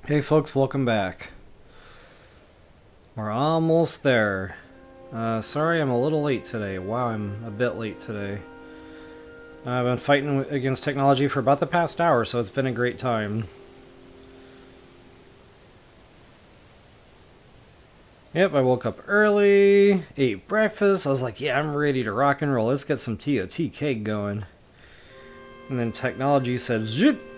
Hey folks, welcome back. We're almost there. Sorry I'm a little late today. Wow, I'm a bit late today. I've been fighting against technology for about the past hour, so it's been a great time. Yep, I woke up early, ate breakfast. I was like, yeah, I'm ready to rock and roll. Let's get some TotK going. And then technology said, zip!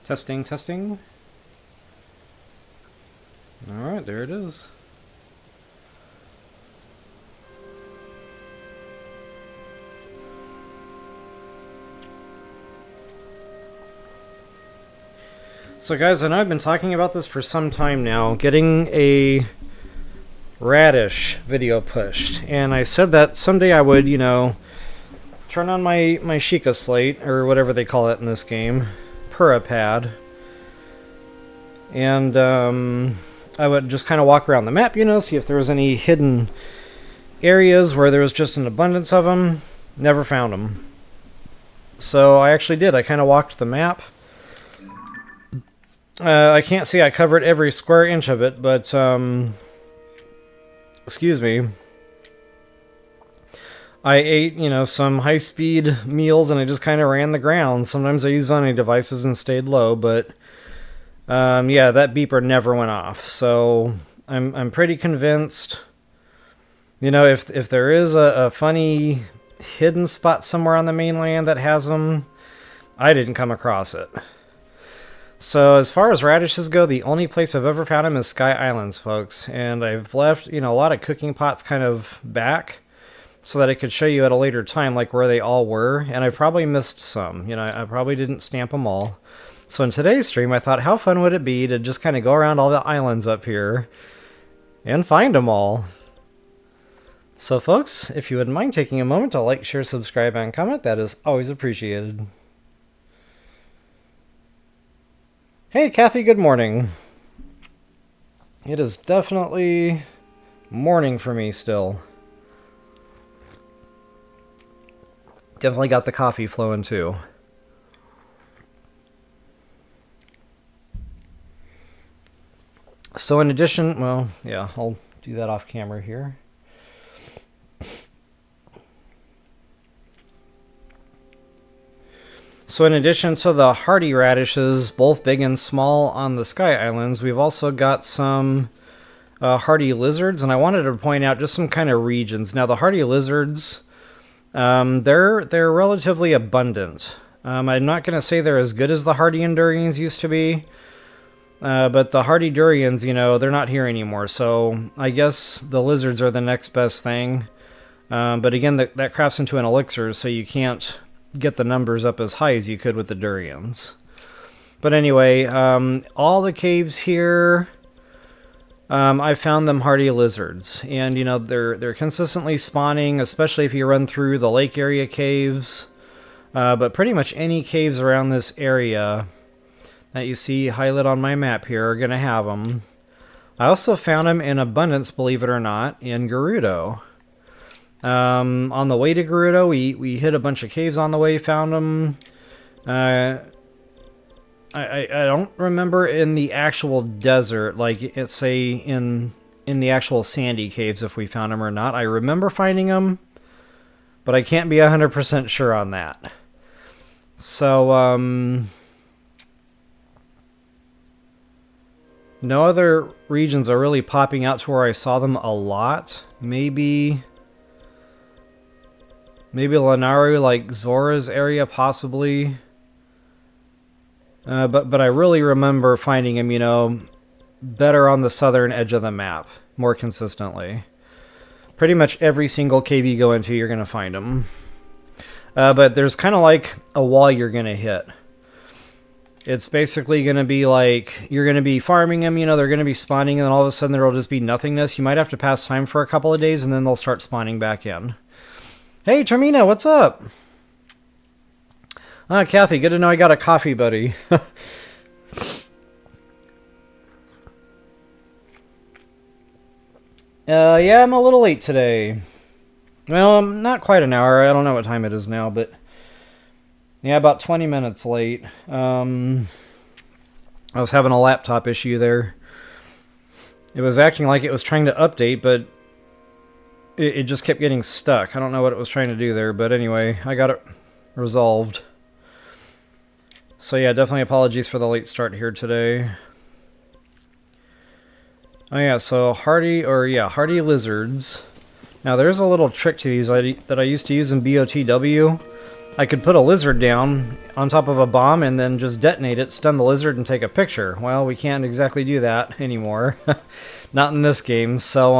Testing, testing. Alright, there it is. So guys, I know I've been talking about this for some time now, getting a Radish video pushed. And I said that someday I would, turn on my Sheikah slate, or whatever they call it in this game, Pad, and I would just kind of walk around the map, see if there was any hidden areas where there was just an abundance of them. Never found them. So I actually did. I kind of walked the map. I can't say I covered every square inch of it, but, excuse me. I ate, some high-speed meals, and I just kind of ran the ground. Sometimes I used running devices and stayed low, but yeah, that beeper never went off. So I'm pretty convinced. If there is a funny hidden spot somewhere on the mainland that has them, I didn't come across it. So as far as radishes go, the only place I've ever found them is Sky Islands, folks. And I've left, a lot of cooking pots kind of back, so that I could show you at a later time, like, where they all were. And I probably missed some. I probably didn't stamp them all. So in today's stream, I thought, how fun would it be to just kind of go around all the islands up here and find them all. So folks, if you wouldn't mind taking a moment to like, share, subscribe, and comment, that is always appreciated. Hey Kathy, good morning. It is definitely morning for me still. Definitely got the coffee flowing too. So in addition, well, yeah, I'll do that off camera here. So in addition to the Hearty radishes, both big and small on the Sky Islands, we've also got some Hearty lizards, and I wanted to point out just some kind of regions. Now the Hearty lizards, they're relatively abundant. I'm not going to say they're as good as the Hearty and durians used to be, but the Hearty durians, they're not here anymore. So I guess the lizards are the next best thing. But again, that crafts into an elixir, so you can't get the numbers up as high as you could with the durians. But anyway, all the caves here, I found them Hearty lizards, and they're consistently spawning, especially if you run through the lake area caves. But pretty much any caves around this area that you see highlighted on my map here are gonna have them. I also found them in abundance, believe it or not, in Gerudo. On the way to Gerudo, we hit a bunch of caves on the way, found them. I don't remember in the actual desert, like, say in the actual sandy caves, if we found them or not. I remember finding them, but I can't be 100% sure on that. So, no other regions are really popping out to where I saw them a lot. Maybe Lanari, like Zora's area, possibly. But I really remember finding him, better on the southern edge of the map, more consistently. Pretty much every single cave you go into, you're going to find them. But there's kind of like a wall you're going to hit. It's basically going to be like, you're going to be farming them, they're going to be spawning, and then all of a sudden there will just be nothingness. You might have to pass time for a couple of days, and then they'll start spawning back in. Hey, Termina, what's up? Kathy, good to know I got a coffee buddy. Yeah, I'm a little late today. Well, not quite an hour. I don't know what time it is now, but yeah, about 20 minutes late. I was having a laptop issue there. It was acting like it was trying to update, but it just kept getting stuck. I don't know what it was trying to do there, but anyway, I got it resolved. So yeah, definitely apologies for the late start here today. Oh yeah, so Hearty lizards. Now there's a little trick to these that I used to use in BOTW. I could put a lizard down on top of a bomb and then just detonate it, stun the lizard, and take a picture. Well, we can't exactly do that anymore. Not in this game. So,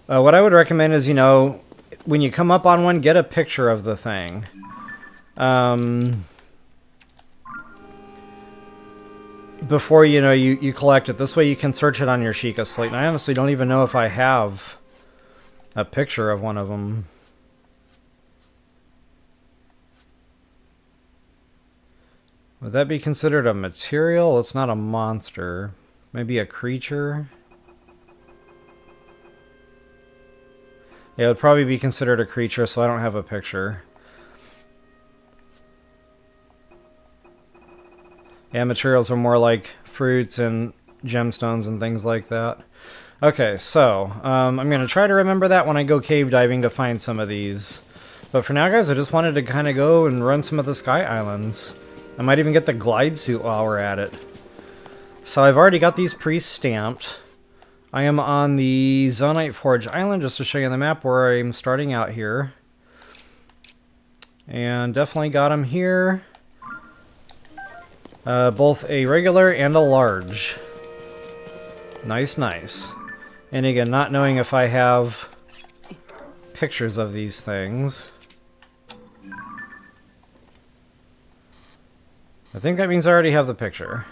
what I would recommend is, when you come up on one, get a picture of the thing. Before, you collect it. This way you can search it on your Sheikah slate. And I honestly don't even know if I have a picture of one of them. Would that be considered a material? It's not a monster. Maybe a creature? Yeah, it would probably be considered a creature, so I don't have a picture. Yeah, materials are more like fruits and gemstones and things like that. Okay, so I'm going to try to remember that when I go cave diving to find some of these. But for now, guys, I just wanted to kind of go and run some of the Sky Islands. I might even get the glide suit while we're at it. So I've already got these pre-stamped. I am on the Zonite Forge Island, just to show you the map where I'm starting out here. And definitely got them here. Both a regular and a large. Nice, nice. And again, not knowing if I have pictures of these things. I think that means I already have the picture.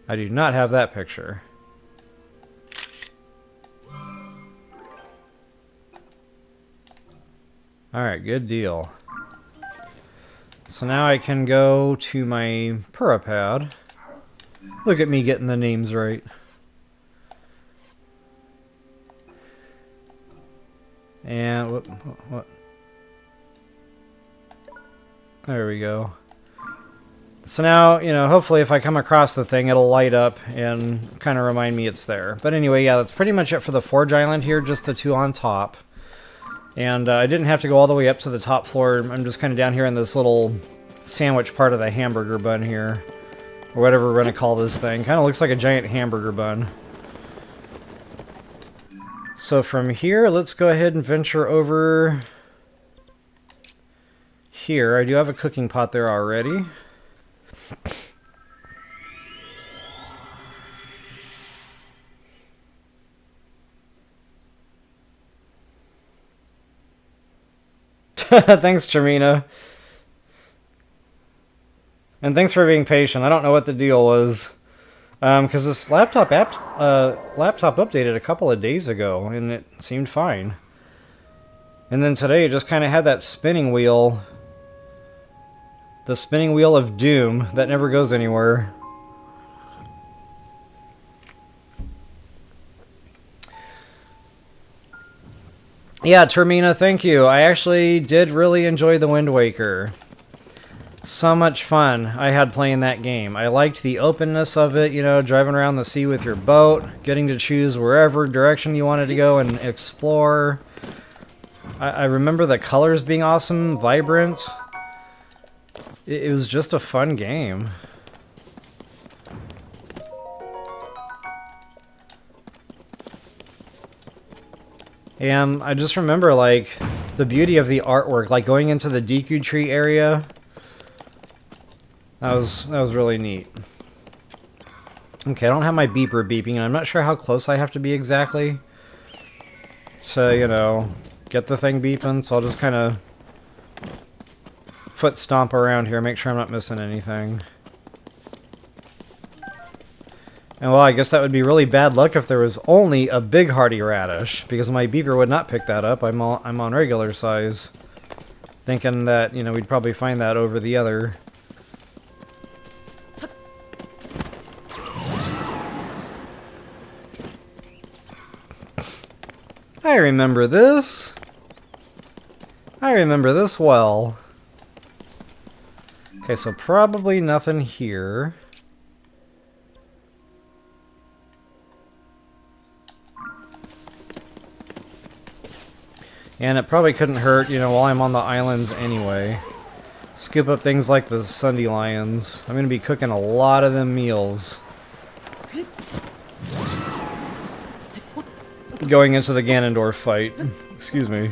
I do not have that picture. Alright, good deal. So now I can go to my Purapad. Look at me getting the names right. And what? There we go. So now, hopefully if I come across the thing, it'll light up and kind of remind me it's there. But anyway, yeah, that's pretty much it for the Forge Island here, just the two on top. And I didn't have to go all the way up to the top floor. I'm just kind of down here in this little sandwich part of the hamburger bun here. Or whatever we're going to call this thing. Kind of looks like a giant hamburger bun. So from here, let's go ahead and venture over here. I do have a cooking pot there already. Thanks, Termina. And thanks for being patient. I don't know what the deal was. Because this laptop updated a couple of days ago, and it seemed fine. And then today it just kind of had that spinning wheel. The spinning wheel of doom that never goes anywhere. Yeah, Termina, thank you. I actually did really enjoy the Wind Waker. So much fun I had playing that game. I liked the openness of it, driving around the sea with your boat, getting to choose wherever direction you wanted to go and explore. I remember the colors being awesome, vibrant. It was just a fun game. And I just remember, the beauty of the artwork, going into the Deku Tree area. That was really neat. Okay, I don't have my beeper beeping, and I'm not sure how close I have to be exactly to, get the thing beeping, so I'll just kind of foot stomp around here, make sure I'm not missing anything. And well, I guess that would be really bad luck if there was only a big Hearty radish, because my beeper would not pick that up. I'm on regular size, thinking that, we'd probably find that over the other remember this. I remember this well. Okay, so probably nothing here. And it probably couldn't hurt, you know, while I'm on the islands anyway. Scoop up things like the Sunday lions. I'm going to be cooking a lot of them meals. Going into the Ganondorf fight. Excuse me.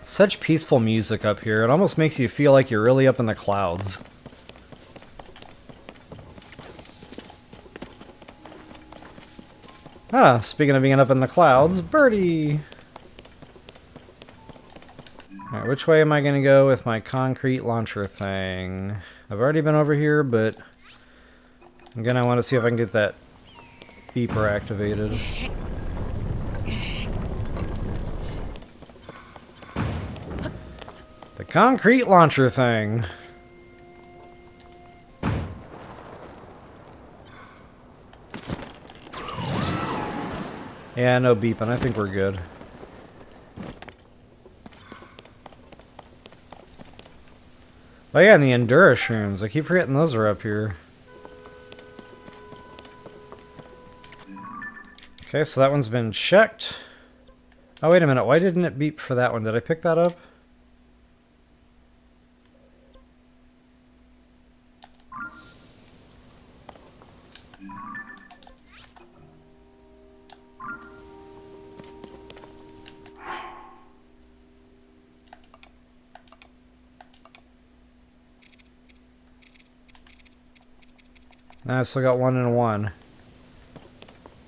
Such peaceful music up here. It almost makes you feel like you're really up in the clouds. Ah, speaking of being up in the clouds, birdie! Alright, which way am I going to go with my concrete launcher thing? I've already been over here, but again, I want to see if I can get that beeper activated. The concrete launcher thing. Yeah, no beeping. I think we're good. Oh yeah, and the Endura shrooms. I keep forgetting those are up here. Okay, so that one's been checked. Oh, wait a minute. Why didn't it beep for that one? Did I pick that up? I still got 1 and 1.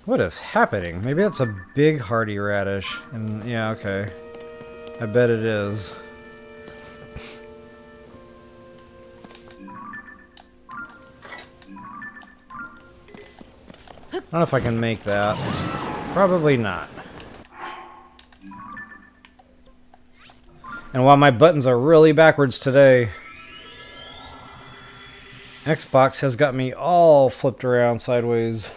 What is happening? Maybe that's a big hardy radish. And yeah, okay. I bet it is. I don't know if I can make that. Probably not. And while my buttons are really backwards today, Xbox has got me all flipped around sideways.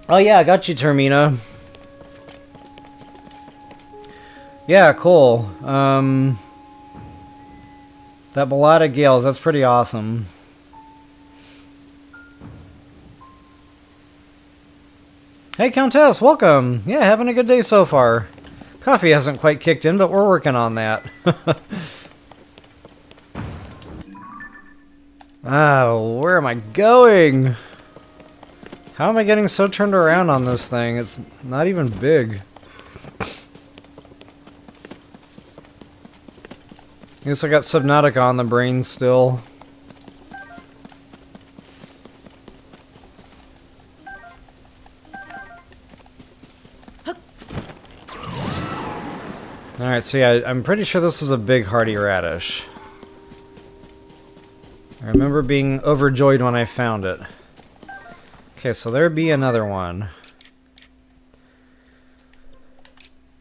Oh yeah, I got you, Termina. Yeah, cool. That Ballada Gales, that's pretty awesome. Hey Countess, welcome! Yeah, having a good day so far. Coffee hasn't quite kicked in, but we're working on that. Oh, where am I going? How am I getting so turned around on this thing? It's not even big. I guess I got Subnautica on the brain still. Alright, so yeah, I'm pretty sure this is a big hardy radish. I remember being overjoyed when I found it. Okay, so there'd be another one.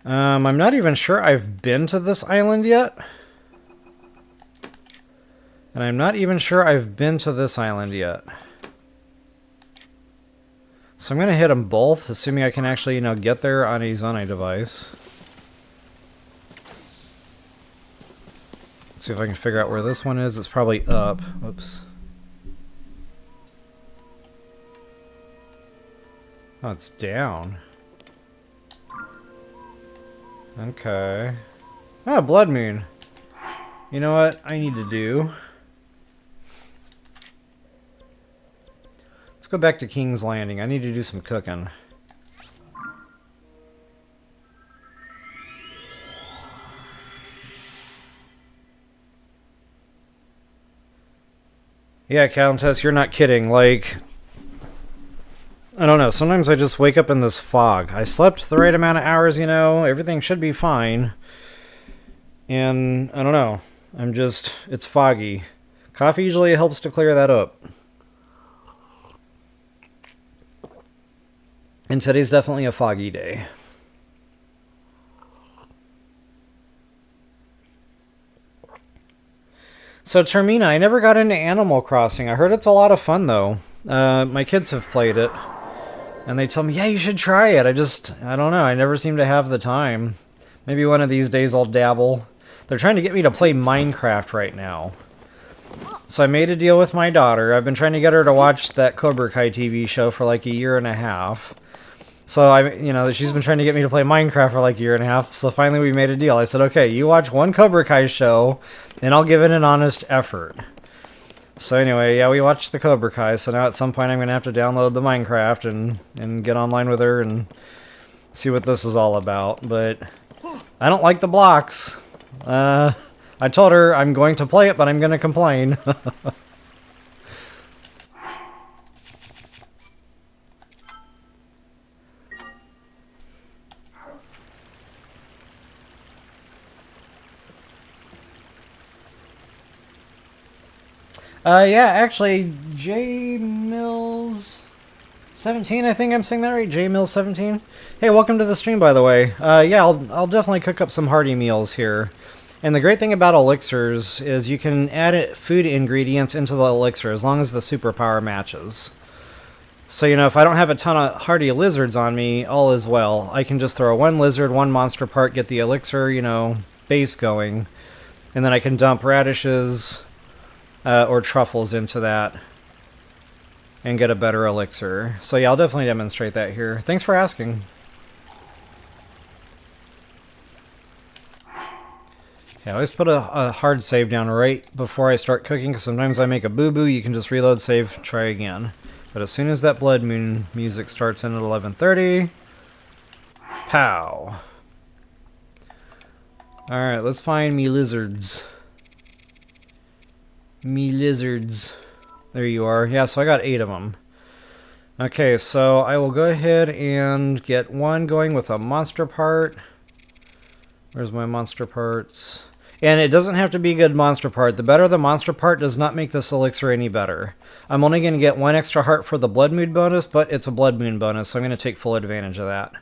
I'm not even sure I've been to this island yet. And I'm not even sure I've been to this island yet. So I'm going to hit them both, assuming I can actually, you know, get there on a Zonai device. Let's see if I can figure out where this one is. It's probably up. Whoops. Oh, it's down. Okay. Ah, Blood Moon. You know what I need to do? Let's go back to King's Landing. I need to do some cooking. Yeah, Countess, you're not kidding. Like, I don't know. Sometimes I just wake up in this fog. I slept the right amount of hours, you know. Everything should be fine. And, I don't know. It's foggy. Coffee usually helps to clear that up. And today's definitely a foggy day. So Termina, I never got into Animal Crossing. I heard it's a lot of fun though. My kids have played it, and they tell me, yeah, you should try it. I don't know. I never seem to have the time. Maybe one of these days I'll dabble. They're trying to get me to play Minecraft right now. So I made a deal with my daughter. I've been trying to get her to watch that Cobra Kai TV show for like a year and a half. So she's been trying to get me to play Minecraft for like a year and a half. So finally we made a deal. I said, okay, you watch one Cobra Kai show, and I'll give it an honest effort. So anyway, yeah, we watched the Cobra Kai. So now at some point I'm going to have to download the Minecraft and get online with her and see what this is all about. But I don't like the blocks. I told her I'm going to play it, but I'm going to complain. Yeah, actually, J Mills 17, I think I'm saying that right? J Mills 17. Hey, welcome to the stream, by the way. Yeah, I'll definitely cook up some hearty meals here. And the great thing about elixirs is you can add food ingredients into the elixir as long as the superpower matches. So, if I don't have a ton of hearty lizards on me, all is well. I can just throw one lizard, one monster part, get the elixir, base going. And then I can dump radishes or truffles into that and get a better elixir. So yeah, I'll definitely demonstrate that here. Thanks for asking. Yeah, I always put a hard save down right before I start cooking, because sometimes I make a boo-boo. You can just reload, save, try again. But as soon as that Blood Moon music starts in at 11:30, pow. Alright, let's find me lizards. Me lizards. There you are. Yeah, so I got 8 of them. Okay, so I will go ahead and get one going with a monster part. Where's my monster parts? And it doesn't have to be a good monster part. The better the monster part does not make this elixir any better. I'm only going to get 1 extra heart for the Blood Moon bonus, but it's a Blood Moon bonus, so I'm going to take full advantage of that.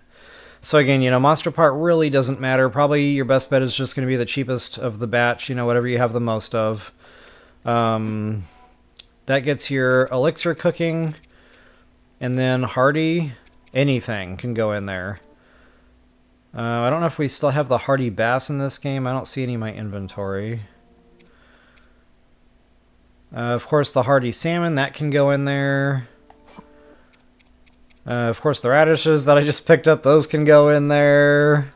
So again, monster part really doesn't matter. Probably your best bet is just going to be the cheapest of the batch, whatever you have the most of. That gets your elixir cooking, and then hearty, anything can go in there. I don't know if we still have the hearty bass in this game. I don't see any in my inventory. Of course, the hearty salmon, that can go in there. Of course, the radishes that I just picked up, those can go in there.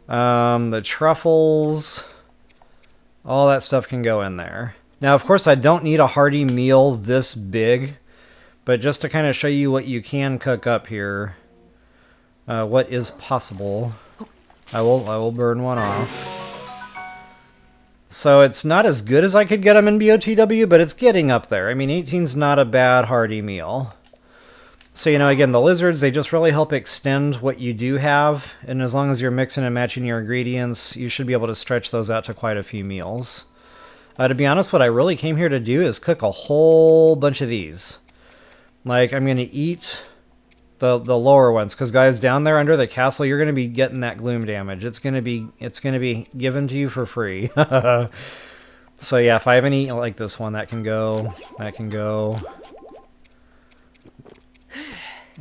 The truffles, all that stuff can go in there. Now, of course, I don't need a hearty meal this big, but just to kind of show you what you can cook up here, what is possible, I will burn one off. So it's not as good as I could get them in BOTW, but it's getting up there. I mean, 18's not a bad hearty meal. So, again, the lizards, they just really help extend what you do have, and as long as you're mixing and matching your ingredients, you should be able to stretch those out to quite a few meals. To be honest, what I really came here to do is cook a whole bunch of these. Like, I'm going to eat the lower ones, because guys, down there under the castle, you're going to be getting that gloom damage. It's going to be given to you for free. So yeah, if I have any like this one, that can go.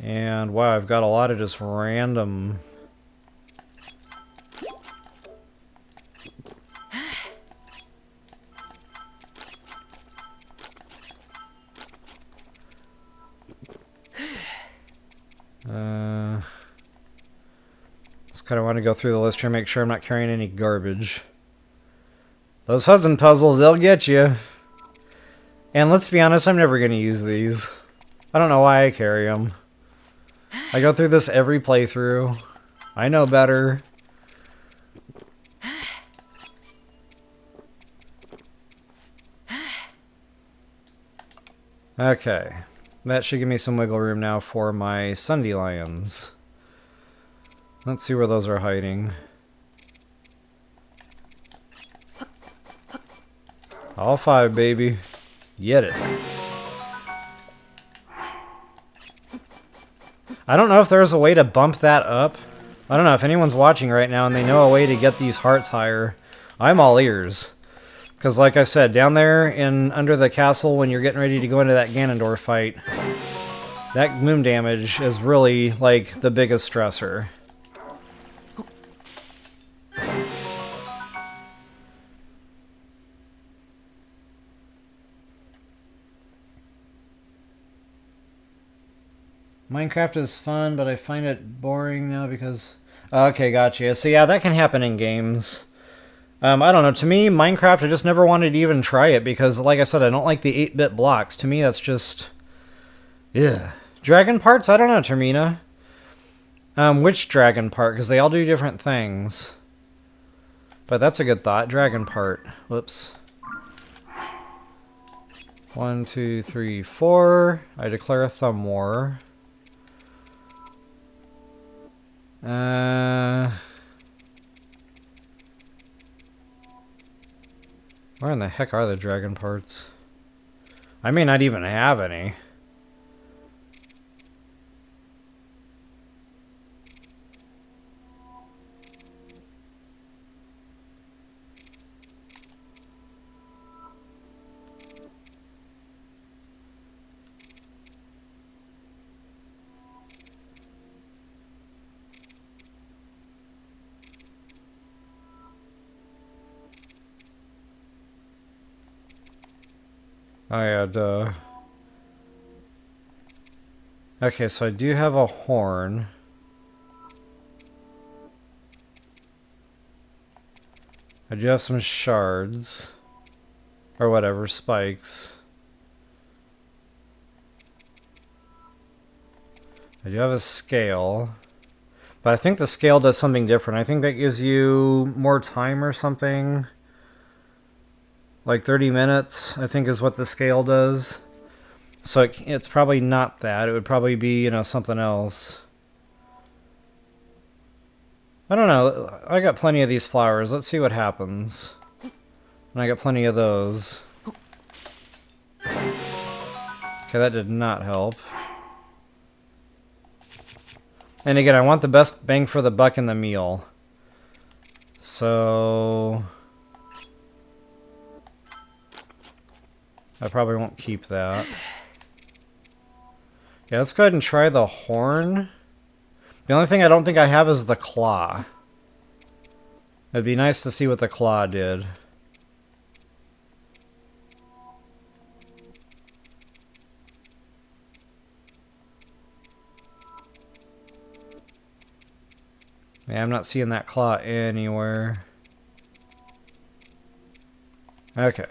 And wow, I've got a lot of just random. Just kind of want to go through the list here, make sure I'm not carrying any garbage. Those husband puzzles, they'll get you. And let's be honest, I'm never going to use these. I don't know why I carry them. I go through this every playthrough. I know better. Okay. That should give me some wiggle room now for my Sundelions. Let's see where those are hiding. All 5, baby. Get it. I don't know if there's a way to bump that up. I don't know if anyone's watching right now and they know a way to get these hearts higher. I'm all ears. Because like I said, down there in under the castle when you're getting ready to go into that Ganondorf fight, that moon damage is really like the biggest stressor. Minecraft is fun, but I find it boring now because... Okay, gotcha. So yeah, that can happen in games. I don't know. To me, Minecraft, I just never wanted to even try it because, like I said, I don't like the 8-bit blocks. To me, that's just... Yeah. Dragon parts? I don't know, Termina. Which dragon part? Because they all do different things. But that's a good thought. Dragon part. Whoops. 1, 2, 3, 4. I declare a thumb war. Where in the heck are the dragon parts? I may not even have any. Oh yeah, duh. Okay, so I do have a horn. I do have some shards. Or whatever, spikes. I do have a scale. But I think the scale does something different. I think that gives you more time or something. Like 30 minutes, I think is what the scale does. So it's probably not that. It would probably be, you know, something else. I don't know. I got plenty of these flowers. Let's see what happens. And I got plenty of those. Okay, that did not help. And again, I want the best bang for the buck in the meal. So... I probably won't keep that. Yeah, let's go ahead and try the horn. The only thing I don't think I have is the claw. It'd be nice to see what the claw did. Yeah, I'm not seeing that claw anywhere. Okay.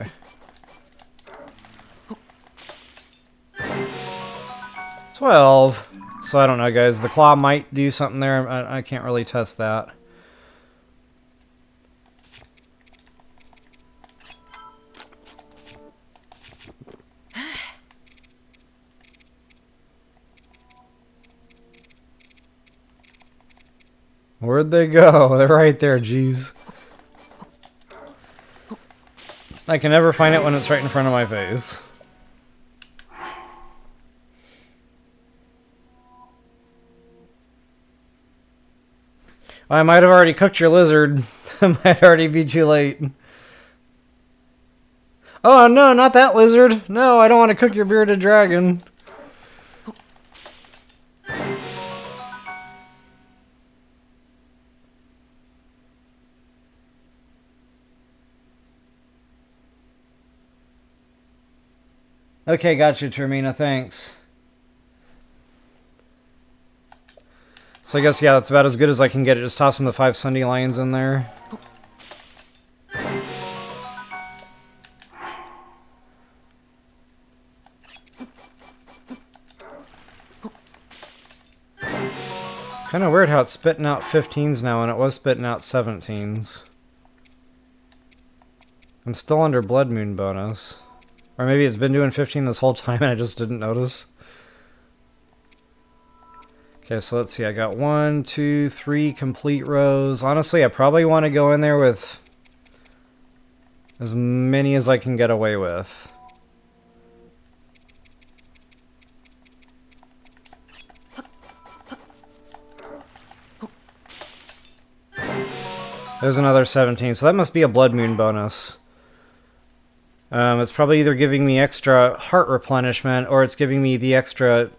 $12. So I don't know, guys. The claw might do something there. I can't really test that. Where'd they go? They're right there, jeez. I can never find it when it's right in front of my face. I might have already cooked your lizard. It might already be too late. Oh no, not that lizard. No, I don't want to cook your bearded dragon. Okay, gotcha, Termina, thanks. So I guess, yeah, that's about as good as I can get it. Just tossing the 5 Sunday lions in there. Kind of weird how it's spitting out 15s now, and it was spitting out 17s. I'm still under Blood Moon bonus. Or maybe it's been doing 15 this whole time and I just didn't notice. Okay, so let's see. I got 1, 2, 3 complete rows. Honestly, I probably want to go in there with as many as I can get away with. There's another 17, so that must be a blood moon bonus. It's probably either giving me extra heart replenishment or it's giving me the extra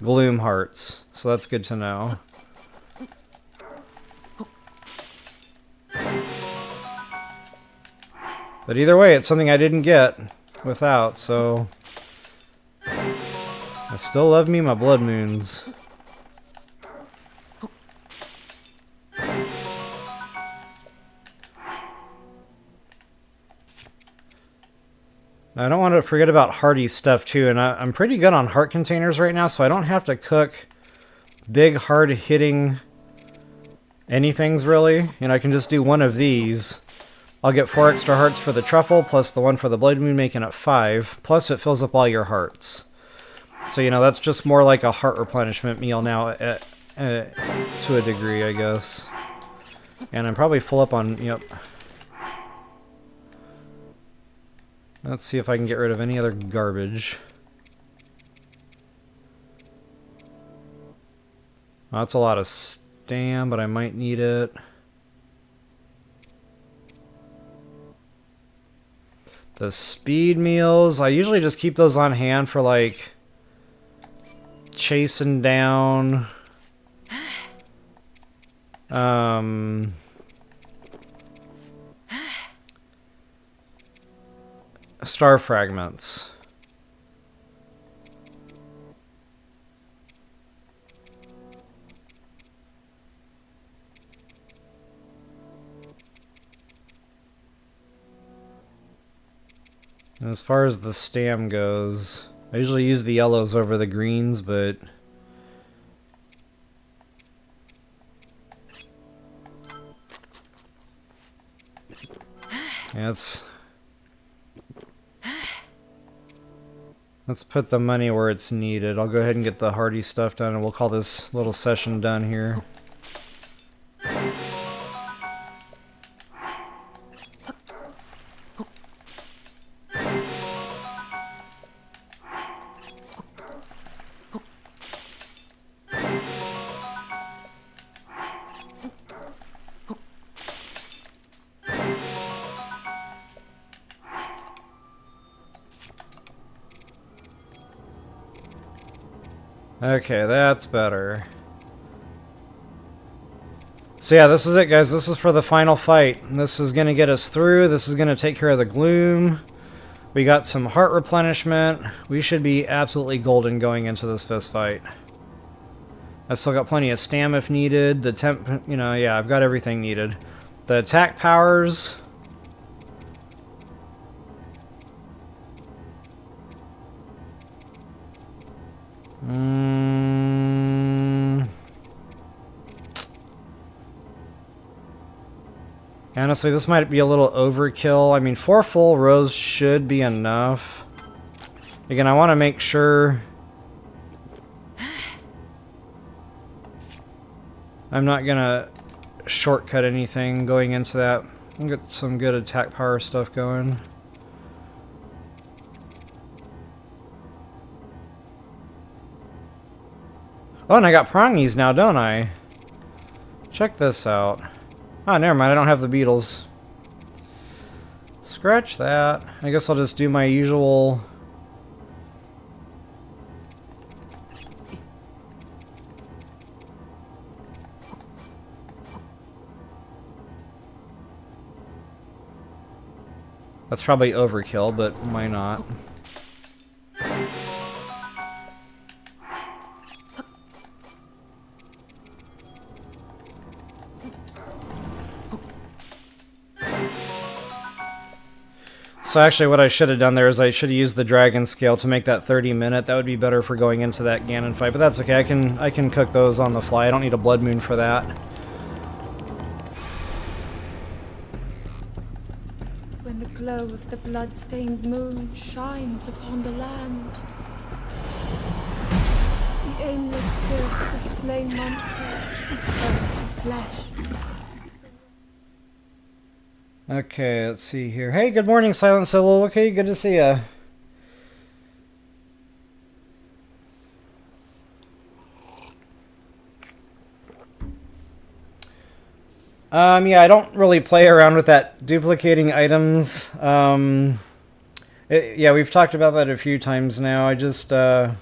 gloom hearts. So that's good to know. But either way, it's something I didn't get without, so I still love me my blood moons. I don't want to forget about Hearty stuff too, and I'm pretty good on heart containers right now, so I don't have to cook big hard-hitting anythings really. You know, I can just do one of these. I'll get 4 extra hearts for the truffle, plus the one for the blood moon, making it 5. Plus it fills up all your hearts. So, you know, that's just more like a heart replenishment meal now to a degree, I guess. And I'm probably full up on, yep. Let's see if I can get rid of any other garbage. Well, that's a lot of stam, but I might need it. The speed meals, I usually just keep those on hand for like chasing down star fragments. And as far as the stam goes, I usually use the yellows over the greens, but yeah, let's put the money where it's needed. I'll go ahead and get the Hearty stuff done, and we'll call this little session done here. Okay, that's better. So yeah, this is it, guys. This is for the final fight. This is going to get us through. This is going to take care of the gloom. We got some heart replenishment. We should be absolutely golden going into this fist fight. I still got plenty of stam if needed. The temp, you know, yeah, I've got everything needed. The attack powers. Honestly, this might be a little overkill. I mean, 4 full rows should be enough. Again, I want to make sure I'm not going to shortcut anything going into that. I'll get some good attack power stuff going. Oh, and I got prongies now, don't I? Check this out. Oh, never mind, I don't have the beetles. Scratch that. I guess I'll just do my usual... That's probably overkill, but why not? So actually what I should have done there is I should have used the dragon scale to make that 30-minute. That would be better for going into that Ganon fight, but that's okay. I can cook those on the fly. I don't need a blood moon for that. When the glow of the blood-stained moon shines upon the land, the aimless spirits of slain monsters return to flesh. Okay, let's see here. Hey, good morning, Silent Solo. Okay, good to see ya. Yeah, I don't really play around with that duplicating items. Yeah, we've talked about that a few times now. I just, I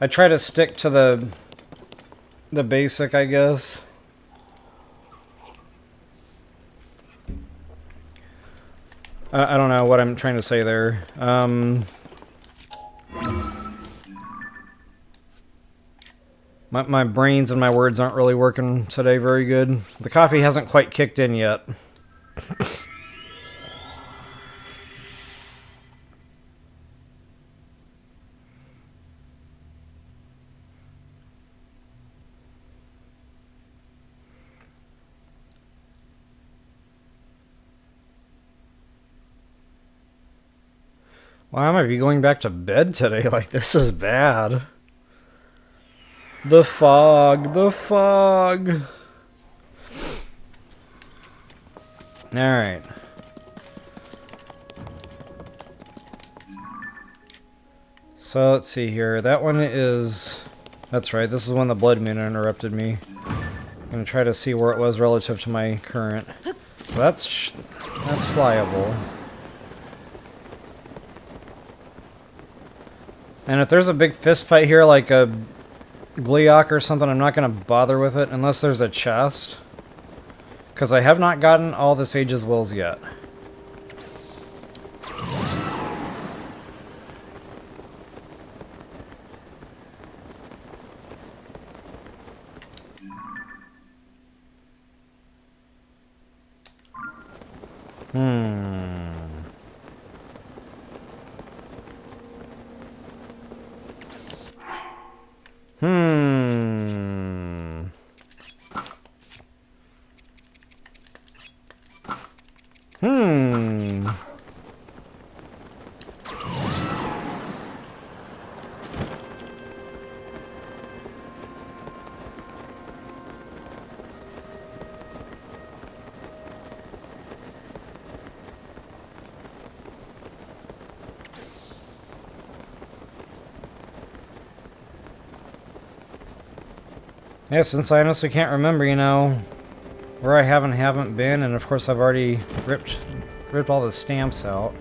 try to stick to the basic, I guess. I don't know what I'm trying to say there. My brains and my words aren't really working today very good. The coffee hasn't quite kicked in yet. Well, I might be going back to bed today. Like, this is bad. The fog, the fog. Alright. So, let's see here. That one is... That's right, this is when the blood moon interrupted me. I'm going to try to see where it was relative to my current. So that's flyable. And if there's a big fist fight here, like a Gleeok or something, I'm not going to bother with it unless there's a chest. Because I have not gotten all the Sage's Wills yet. Yeah, since I honestly can't remember, you know, where I haven't been, and of course I've already ripped all the stamps out.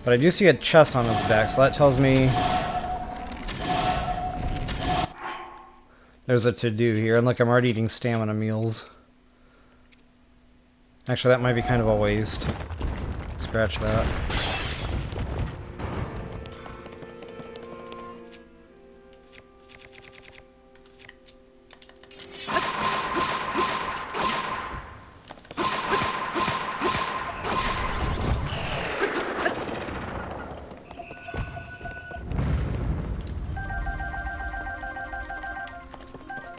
But I do see a chest on his back, so that tells me there's a to-do here. And look, I'm already eating stamina meals. Actually, that might be kind of a waste. Scratch that.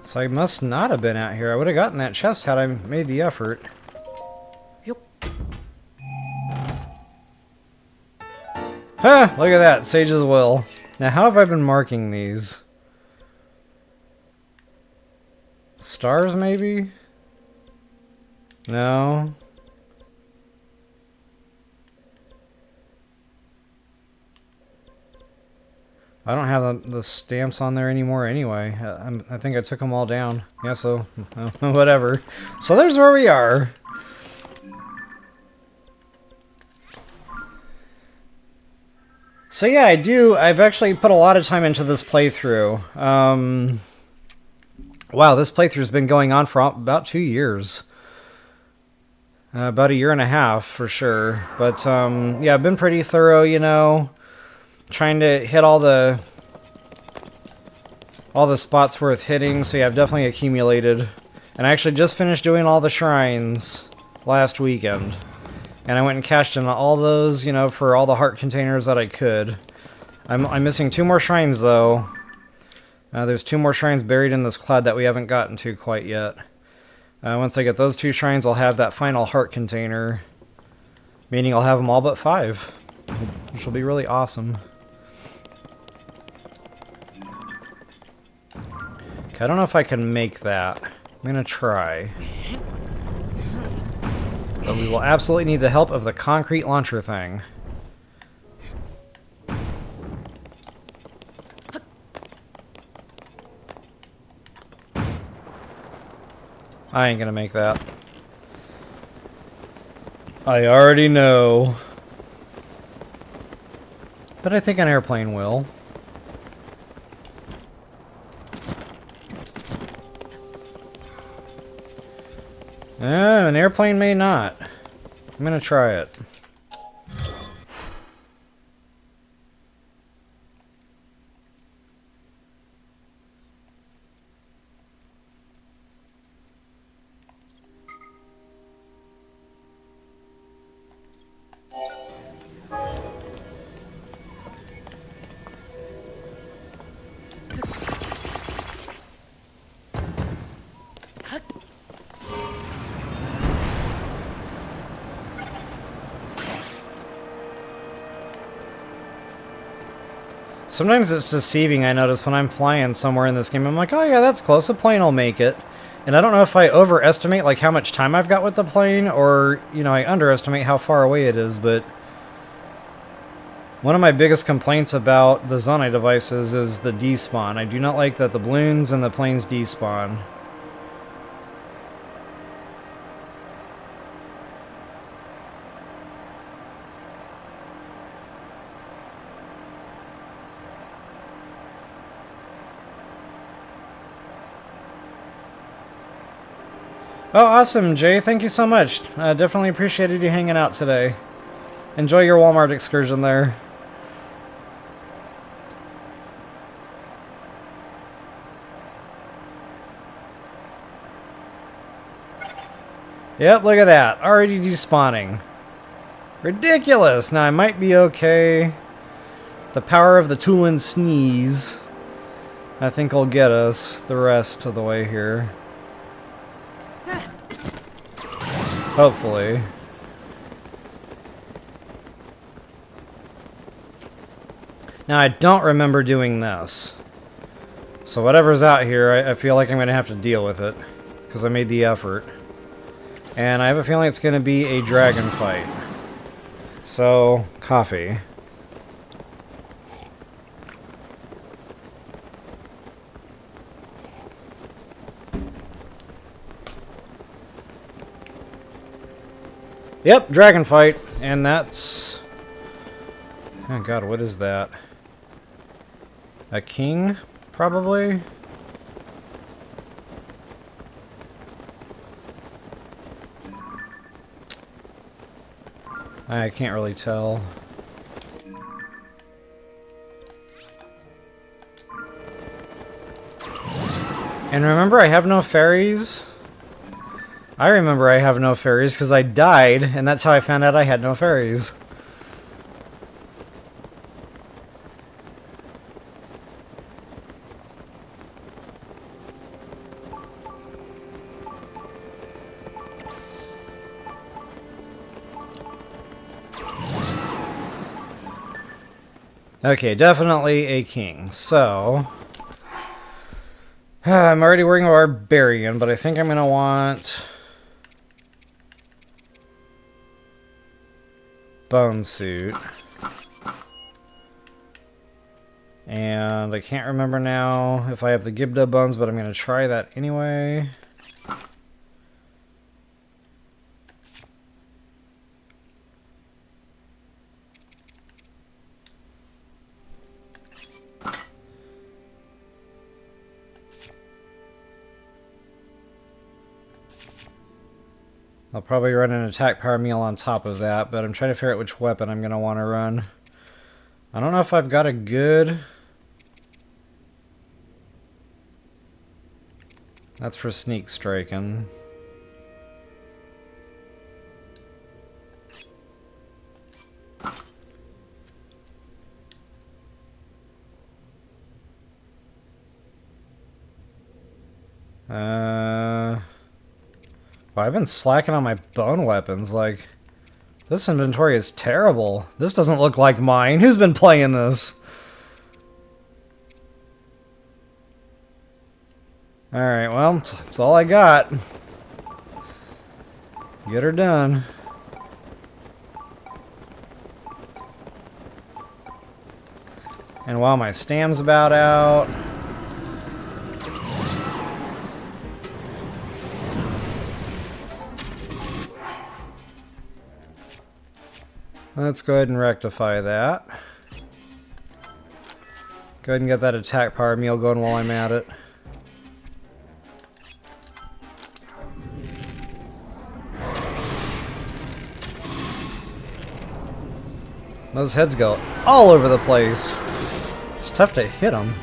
So I must not have been out here. I would have gotten that chest had I made the effort. Ha! Look at that. Sage's Will. Now, how have I been marking these? Stars, maybe? No. I don't have the stamps on there anymore anyway. I think I took them all down. Yeah, so whatever. So there's where we are. So yeah, I've actually put a lot of time into this playthrough. Wow, this playthrough's been going on for about 2 years. About a year and a half, for sure. But yeah, I've been pretty thorough, you know. Trying to hit all the spots worth hitting, so yeah, I've definitely accumulated. And I actually just finished doing all the shrines last weekend. And I went and cashed in all those, you know, for all the heart containers that I could. I'm missing 2 more shrines, though. There's 2 more shrines buried in this cloud that we haven't gotten to quite yet. Once I get those 2 shrines, I'll have that final heart container. Meaning I'll have them all but 5. Which will be really awesome. I don't know if I can make that. I'm gonna try. But we will absolutely need the help of the concrete launcher thing. I ain't gonna make that. I already know. But I think an airplane will. An airplane may not. I'm gonna try it. Sometimes it's deceiving, I notice, when I'm flying somewhere in this game. I'm like, oh yeah, that's close, a plane will make it. And I don't know if I overestimate like how much time I've got with the plane, or, you know, I underestimate how far away it is, but one of my biggest complaints about the Zonai devices is the despawn. I do not like that the balloons and the planes despawn. Oh, awesome, Jay. Thank you so much. Definitely appreciated you hanging out today. Enjoy your Walmart excursion there. Yep, look at that. Already despawning. Ridiculous. Now, I might be okay. The power of the Tulin sneeze, I think, will get us the rest of the way here. Hopefully. Now, I don't remember doing this. So whatever's out here, I feel like I'm going to have to deal with it. Because I made the effort. And I have a feeling it's going to be a dragon fight. So, coffee. Yep, dragon fight, and that's... Oh god, what is that? A king, probably? I can't really tell. And remember, I have no fairies. I remember I have no fairies because I died, and that's how I found out I had no fairies. Okay, definitely a king. So, I'm already wearing a barbarian, but I think I'm going to want bone suit. And I can't remember now if I have the Gibda bones, but I'm going to try that anyway. I'll probably run an attack power meal on top of that, but I'm trying to figure out which weapon I'm going to want to run. I don't know if I've got a good... That's for sneak striking. Well, I've been slacking on my bone weapons, like... This inventory is terrible. This doesn't look like mine. Who's been playing this? Alright, well, that's all I got. Get her done. And while my stam's about out... Let's go ahead and rectify that. Go ahead and get that attack power meal going while I'm at it. Those heads go all over the place. It's tough to hit them.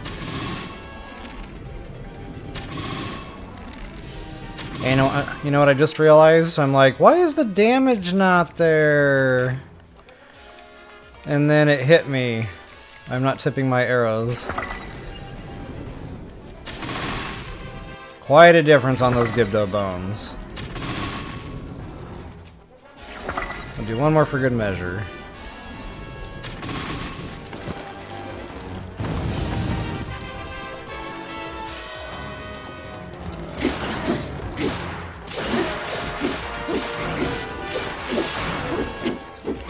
And you know what I just realized? I'm like, why is the damage not there? And then it hit me. I'm not tipping my arrows. Quite a difference on those Gibdo bones. I'll do one more for good measure.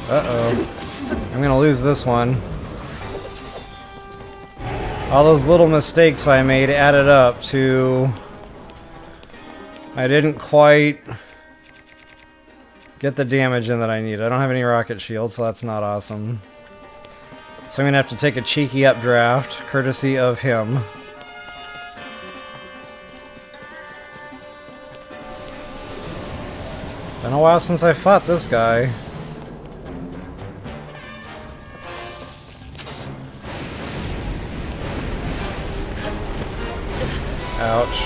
Uh-oh. I'm gonna lose this one. All those little mistakes I made added up to... I didn't quite get the damage in that I need. I don't have any rocket shield, so that's not awesome. So I'm gonna have to take a cheeky updraft, courtesy of him. Been a while since I fought this guy. Ouch.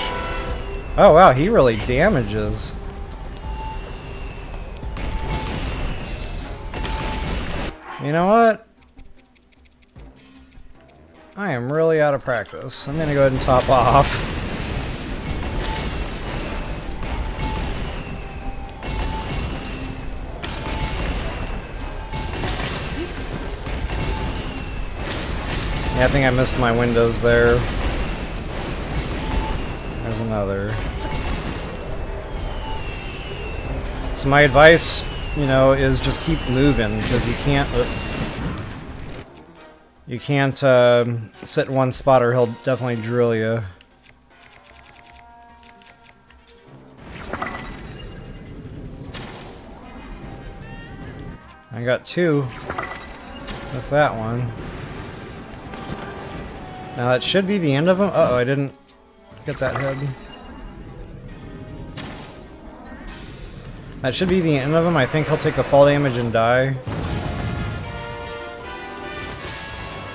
Oh wow, he really damages. You know what? I am really out of practice. I'm gonna go ahead and top off. Yeah, I think I missed my windows there. There's another. So my advice, you know, is just keep moving, because you can't sit in one spot or he'll definitely drill you. I got two with that one. Now that should be the end of them. Uh-oh, I didn't get that head. That should be the end of him. I think he'll take a fall damage and die.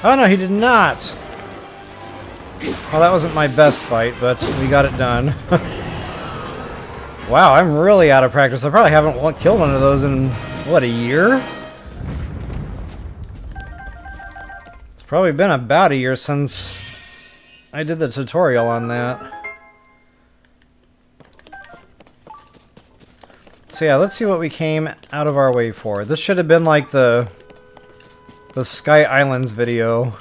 Oh no, he did not! Well, that wasn't my best fight, but we got it done. Wow, I'm really out of practice. I probably haven't killed one of those in, what, a year? It's probably been about a year since I did the tutorial on that. So yeah, let's see what we came out of our way for. This should have been like the Sky Islands video.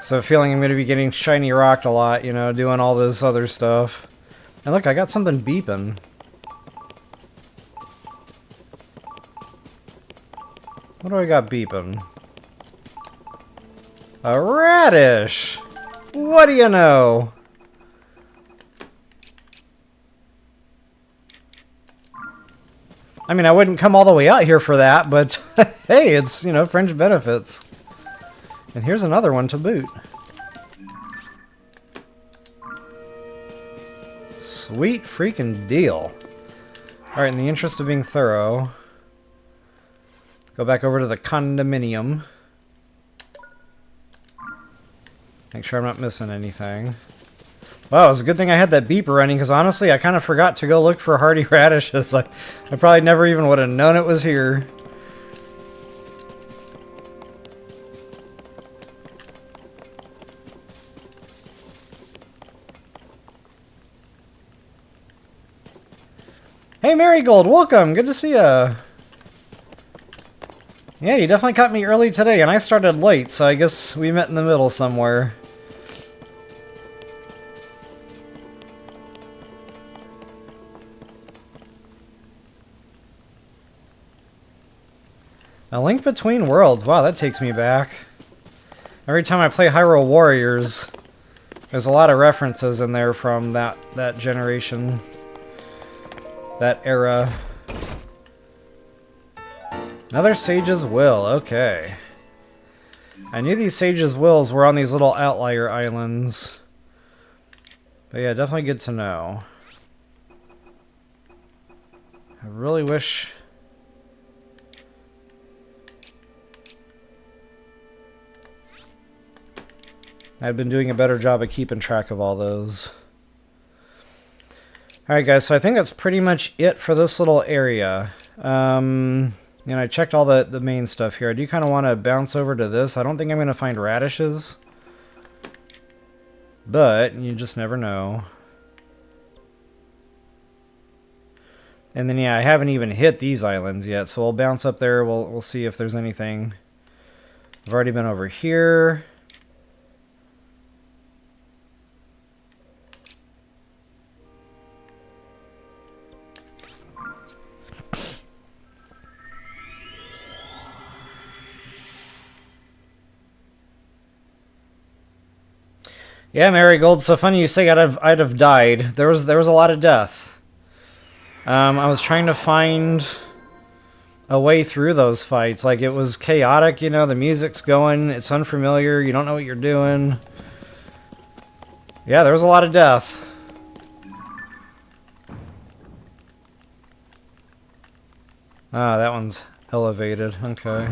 So I'm feeling I'm going to be getting shiny rocked a lot, you know, doing all this other stuff. And look, I got something beeping. What do I got beeping? A radish! What do you know? I mean, I wouldn't come all the way out here for that, but hey, it's, you know, fringe benefits. And here's another one to boot. Sweet freaking deal. Alright, in the interest of being thorough, go back over to the condominium. Make sure I'm not missing anything. Wow, it's a good thing I had that beeper running, because honestly, I kind of forgot to go look for Hearty radishes. I probably never even would have known it was here. Hey Marigold, welcome! Good to see ya! Yeah, you definitely caught me early today, and I started late, so I guess we met in the middle somewhere. A Link Between Worlds. Wow, that takes me back. Every time I play Hyrule Warriors, there's a lot of references in there from that generation, that era. Another Sage's Will, okay. I knew these Sage's Wills were on these little outlier islands. But yeah, definitely good to know. I really wish... I'd been doing a better job of keeping track of all those. Alright guys, so I think that's pretty much it for this little area. And I checked all the main stuff here. I do kind of want to bounce over to this. I don't think I'm going to find radishes. But you just never know. And then yeah, I haven't even hit these islands yet. So we'll bounce up there. We'll see if there's anything. I've already been over here. Yeah, Marigold, so funny you say I'd have died. There was a lot of death. I was trying to find a way through those fights. Like, it was chaotic, you know, the music's going, it's unfamiliar, you don't know what you're doing. Yeah, there was a lot of death. Ah, that one's elevated, okay.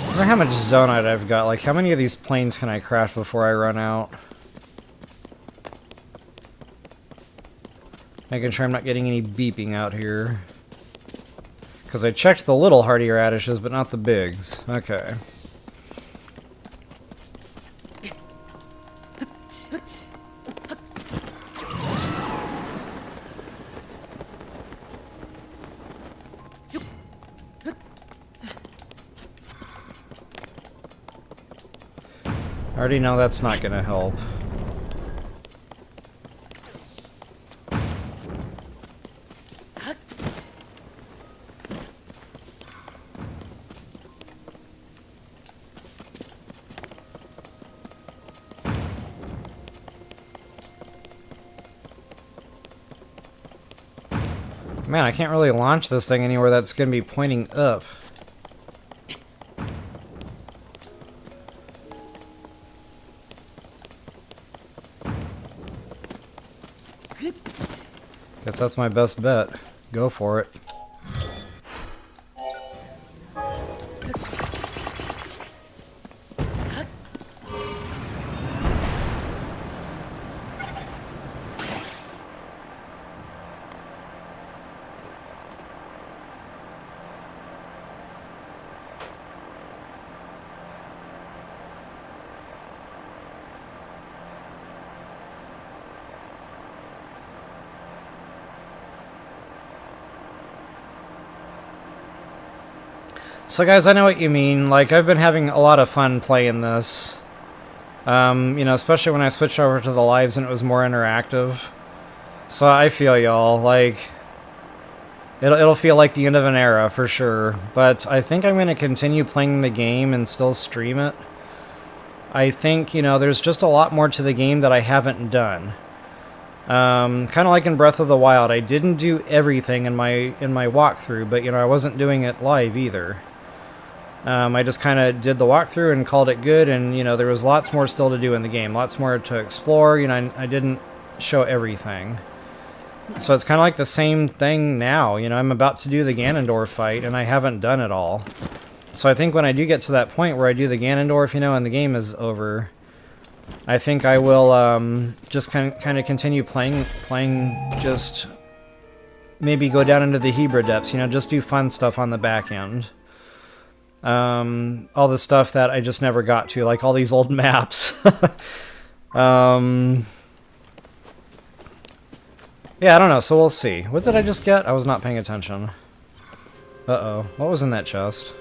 I wonder how much zonite I've got. Like, how many of these planes can I craft before I run out? Making sure I'm not getting any beeping out here. Because I checked the little Hearty radishes, but not the bigs. Okay. I already know that's not going to help. Man, I can't really launch this thing anywhere that's going to be pointing up. Guess that's my best bet. Go for it. So guys, I know what you mean. Like, I've been having a lot of fun playing this. You know, especially when I switched over to the lives and it was more interactive. So I feel y'all. Like, it'll feel like the end of an era for sure. But I think I'm going to continue playing the game and still stream it. I think, you know, there's just a lot more to the game that I haven't done. Kind of like in Breath of the Wild, I didn't do everything in my walkthrough, but you know, I wasn't doing it live either. I just kind of did the walkthrough and called it good, and you know, there was lots more still to do in the game, lots more to explore. You know, I didn't show everything. So it's kind of like the same thing now. You know, I'm about to do the Ganondorf fight, and I haven't done it all. So I think when I do get to that point where I do the Ganondorf, you know, and the game is over, I think I will just kind of continue playing, just maybe go down into the Hebra depths, you know, just do fun stuff on the back end. All the stuff that I just never got to, like all these old maps. Yeah, I don't know, so we'll see. What did I just get? I was not paying attention. Uh-oh. What was in that chest?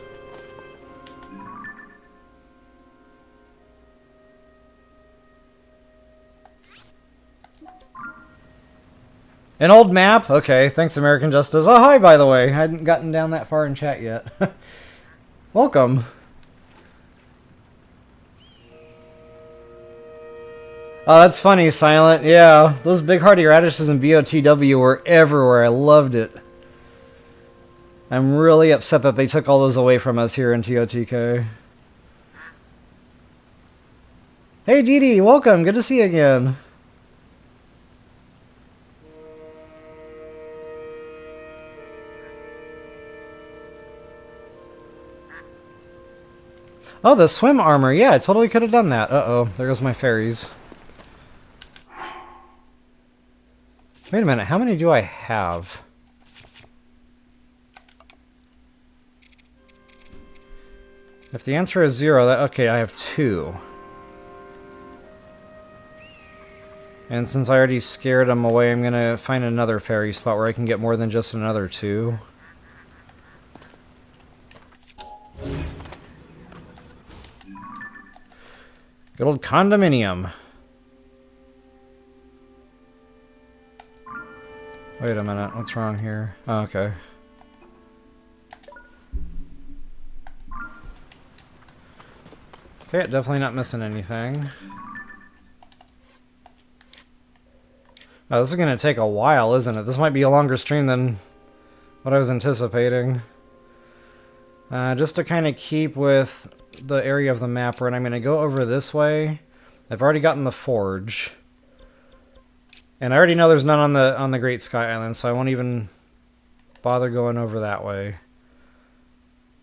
An old map? Okay, thanks American Justice. Oh, hi, by the way. I hadn't gotten down that far in chat yet. Welcome. Oh, that's funny, Silent. Yeah, those big Hearty radishes in BOTW were everywhere. I loved it. I'm really upset that they took all those away from us here in TOTK. Hey, Dee Dee, welcome. Good to see you again. Oh, the swim armor. Yeah, I totally could have done that. Uh-oh, there goes my fairies. Wait a minute, how many do I have? If the answer is 0, okay, I have 2. And since I already scared them away, I'm going to find another fairy spot where I can get more than just another 2. Good old condominium. Wait a minute, what's wrong here? Oh, okay. Okay, definitely not missing anything. Oh, this is going to take a while, isn't it? This might be a longer stream than what I was anticipating. Just to kind of keep with the area of the map where I'm going to go over this way. I've already gotten the forge. And I already know there's none on the Great Sky Island, so I won't even bother going over that way.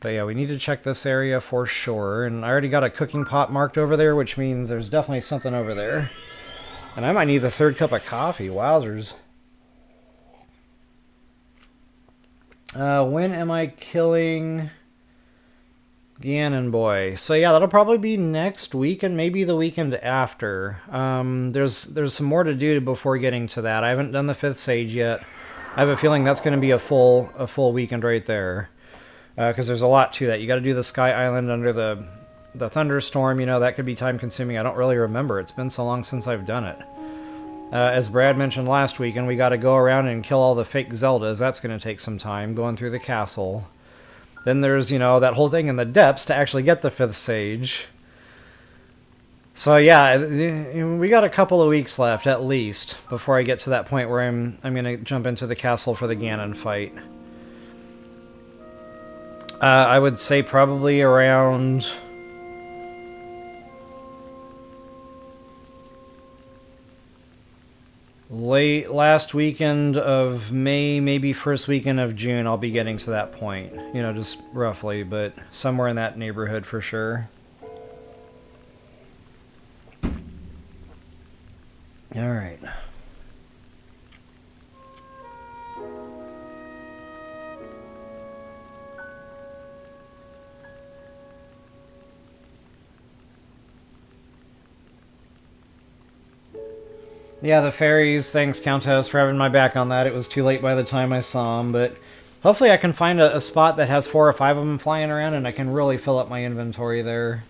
But yeah, we need to check this area for sure. And I already got a cooking pot marked over there, which means there's definitely something over there. And I might need the 3rd cup of coffee. Wowzers. When am I killing Ganon Boy? So yeah, that'll probably be next week and maybe the weekend after. There's some more to do before getting to that. I haven't done the 5th Sage yet. I have a feeling that's going to be a full weekend right there. Because there's a lot to that. You got to do the Sky Island under the thunderstorm. You know, that could be time consuming. I don't really remember. It's been so long since I've done it. As Brad mentioned last week, and we got to go around and kill all the fake Zeldas. That's going to take some time, going through the castle. Then there's, you know, that whole thing in the depths to actually get the 5th Sage. So yeah, we got a couple of weeks left, at least, before I get to that point where I'm going to jump into the castle for the Ganon fight. I would say probably around late last weekend of May, maybe first weekend of June, I'll be getting to that point. You know, just roughly, but somewhere in that neighborhood for sure. Alright. Yeah, the fairies, thanks Countess for having my back on that. It was too late by the time I saw them, but hopefully I can find a spot that has 4 or 5 of them flying around and I can really fill up my inventory there.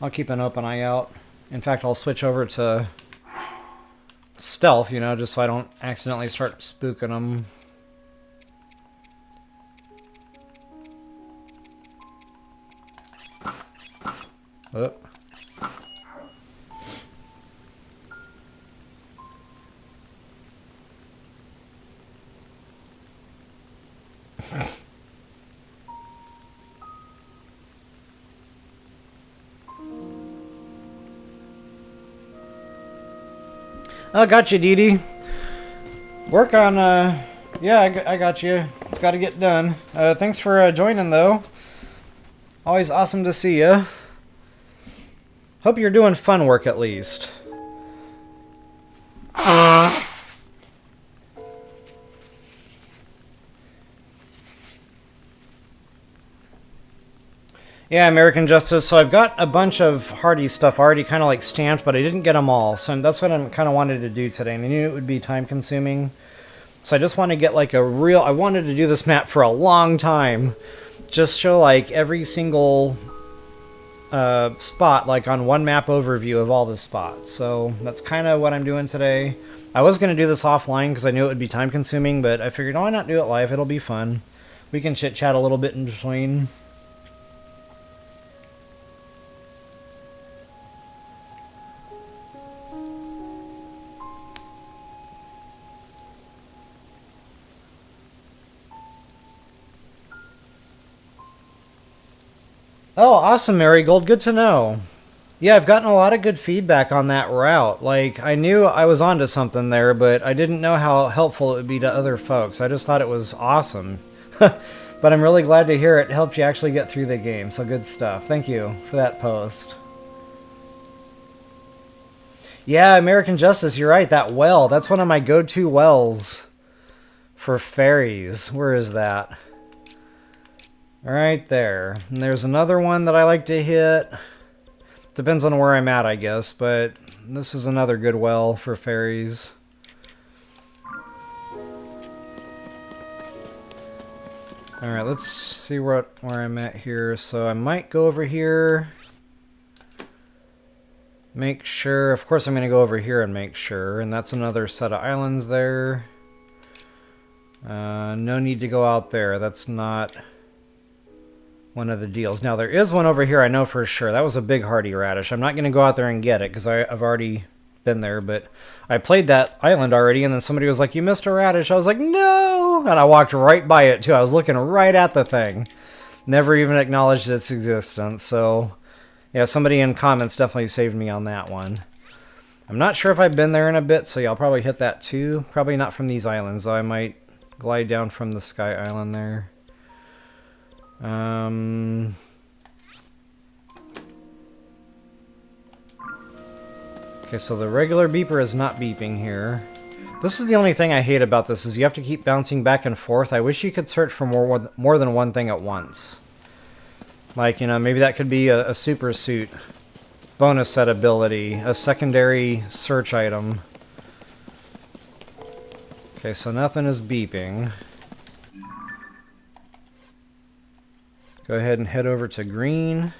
I'll keep an open eye out. In fact, I'll switch over to stealth, you know, just so I don't accidentally start spooking them. Oh. Oh, got you, Dee Dee. Work on, yeah, I got you. It's got to get done. Thanks for joining, though. Always awesome to see you. Hope you're doing fun work, at least. Yeah, American Justice. So I've got a bunch of Hearty stuff already kind of like stamped, but I didn't get them all. So that's what I'm kind of wanted to do today. And I knew it would be time consuming. So I just want to get like a real... I wanted to do this map for a long time. Just show like every single spot like on one map overview of all the spots. So that's kind of what I'm doing today. I was going to do this offline because I knew it would be time consuming, but I figured, why not do it live? It'll be fun. We can chit chat a little bit in between. Oh, awesome, Marigold. Good to know. Yeah, I've gotten a lot of good feedback on that route. Like, I knew I was onto something there, but I didn't know how helpful it would be to other folks. I just thought it was awesome. But I'm really glad to hear it helped you actually get through the game, so good stuff. Thank you for that post. Yeah, American Justice, you're right, that well. That's one of my go-to wells for fairies. Where is that? Right there. And there's another one that I like to hit. Depends on where I'm at, I guess, but this is another good well for fairies. Alright, let's see where I'm at here. So I might go over here. Make sure. Of course I'm going to go over here and make sure. And that's another set of islands there. No need to go out there. That's not one of the deals. Now there is one over here I know for sure. That was a big Hearty radish. I'm not going to go out there and get it because I've already been there, but I played that island already, and then somebody was like, you missed a radish. I was like, no! And I walked right by it too. I was looking right at the thing. Never even acknowledged its existence. So yeah, somebody in comments definitely saved me on that one. I'm not sure if I've been there in a bit, so yeah, I'll probably hit that too. Probably not from these islands, though. I might glide down from the Sky Island there. Okay, so the regular beeper is not beeping here. This is the only thing I hate about this, is you have to keep bouncing back and forth. I wish you could search for more than one thing at once. Like, you know, maybe that could be a super suit bonus set ability, a secondary search item. Okay, so nothing is beeping. Go ahead and head over to green.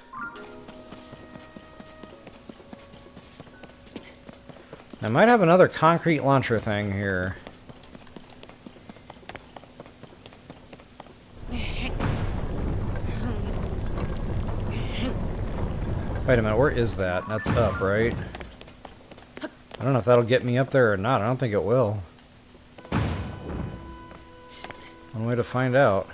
I might have another concrete launcher thing here. Wait a minute, where is that? That's up, right? I don't know if that'll get me up there or not. I don't think it will. One way to find out.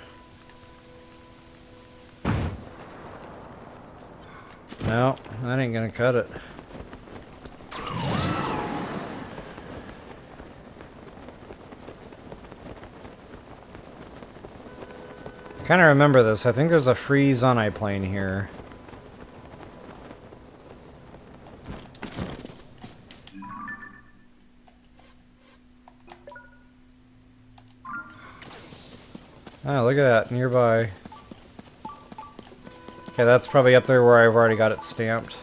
No, that ain't gonna cut it. I kinda remember this. I think there's a free Zonai plane here. Oh, look at that, nearby. Okay, that's probably up there where I've already got it stamped.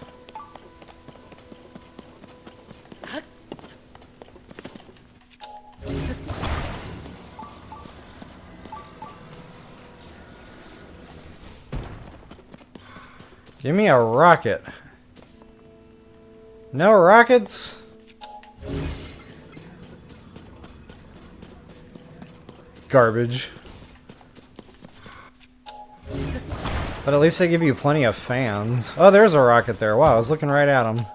Give me a rocket. No rockets? Garbage. But at least they give you plenty of fans. Oh, there's a rocket there. Wow, I was looking right at him.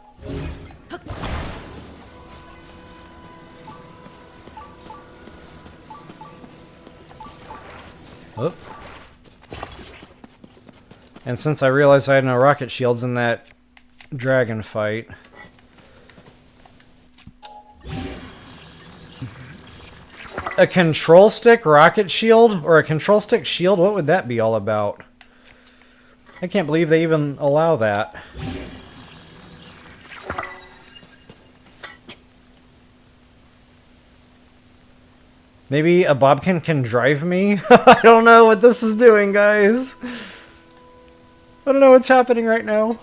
Oop. And since I realized I had no rocket shields in that dragon fight... A control stick rocket shield? Or a control stick shield? What would that be all about? I can't believe they even allow that. Maybe a bobkin can drive me? I don't know what this is doing, guys. I don't know what's happening right now.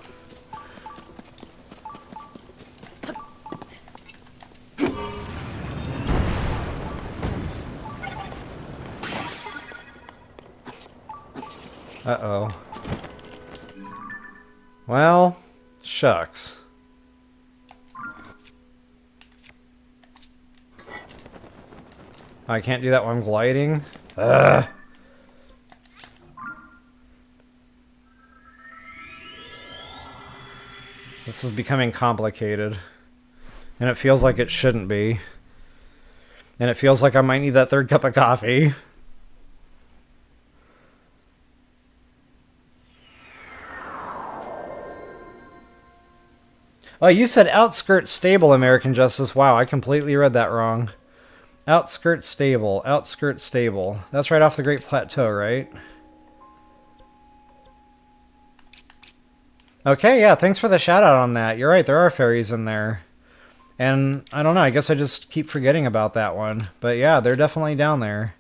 Uh-oh. Well, shucks. I can't do that while I'm gliding. Ugh. This is becoming complicated. And it feels like it shouldn't be. And it feels like I might need that third cup of coffee. Oh, you said outskirts stable, American Justice. Wow, I completely read that wrong. Outskirts stable. Outskirts stable. That's right off the Great Plateau, right? Okay, yeah, thanks for the shout out on that. You're right, there are fairies in there. And I don't know, I guess I just keep forgetting about that one. But yeah, they're definitely down there.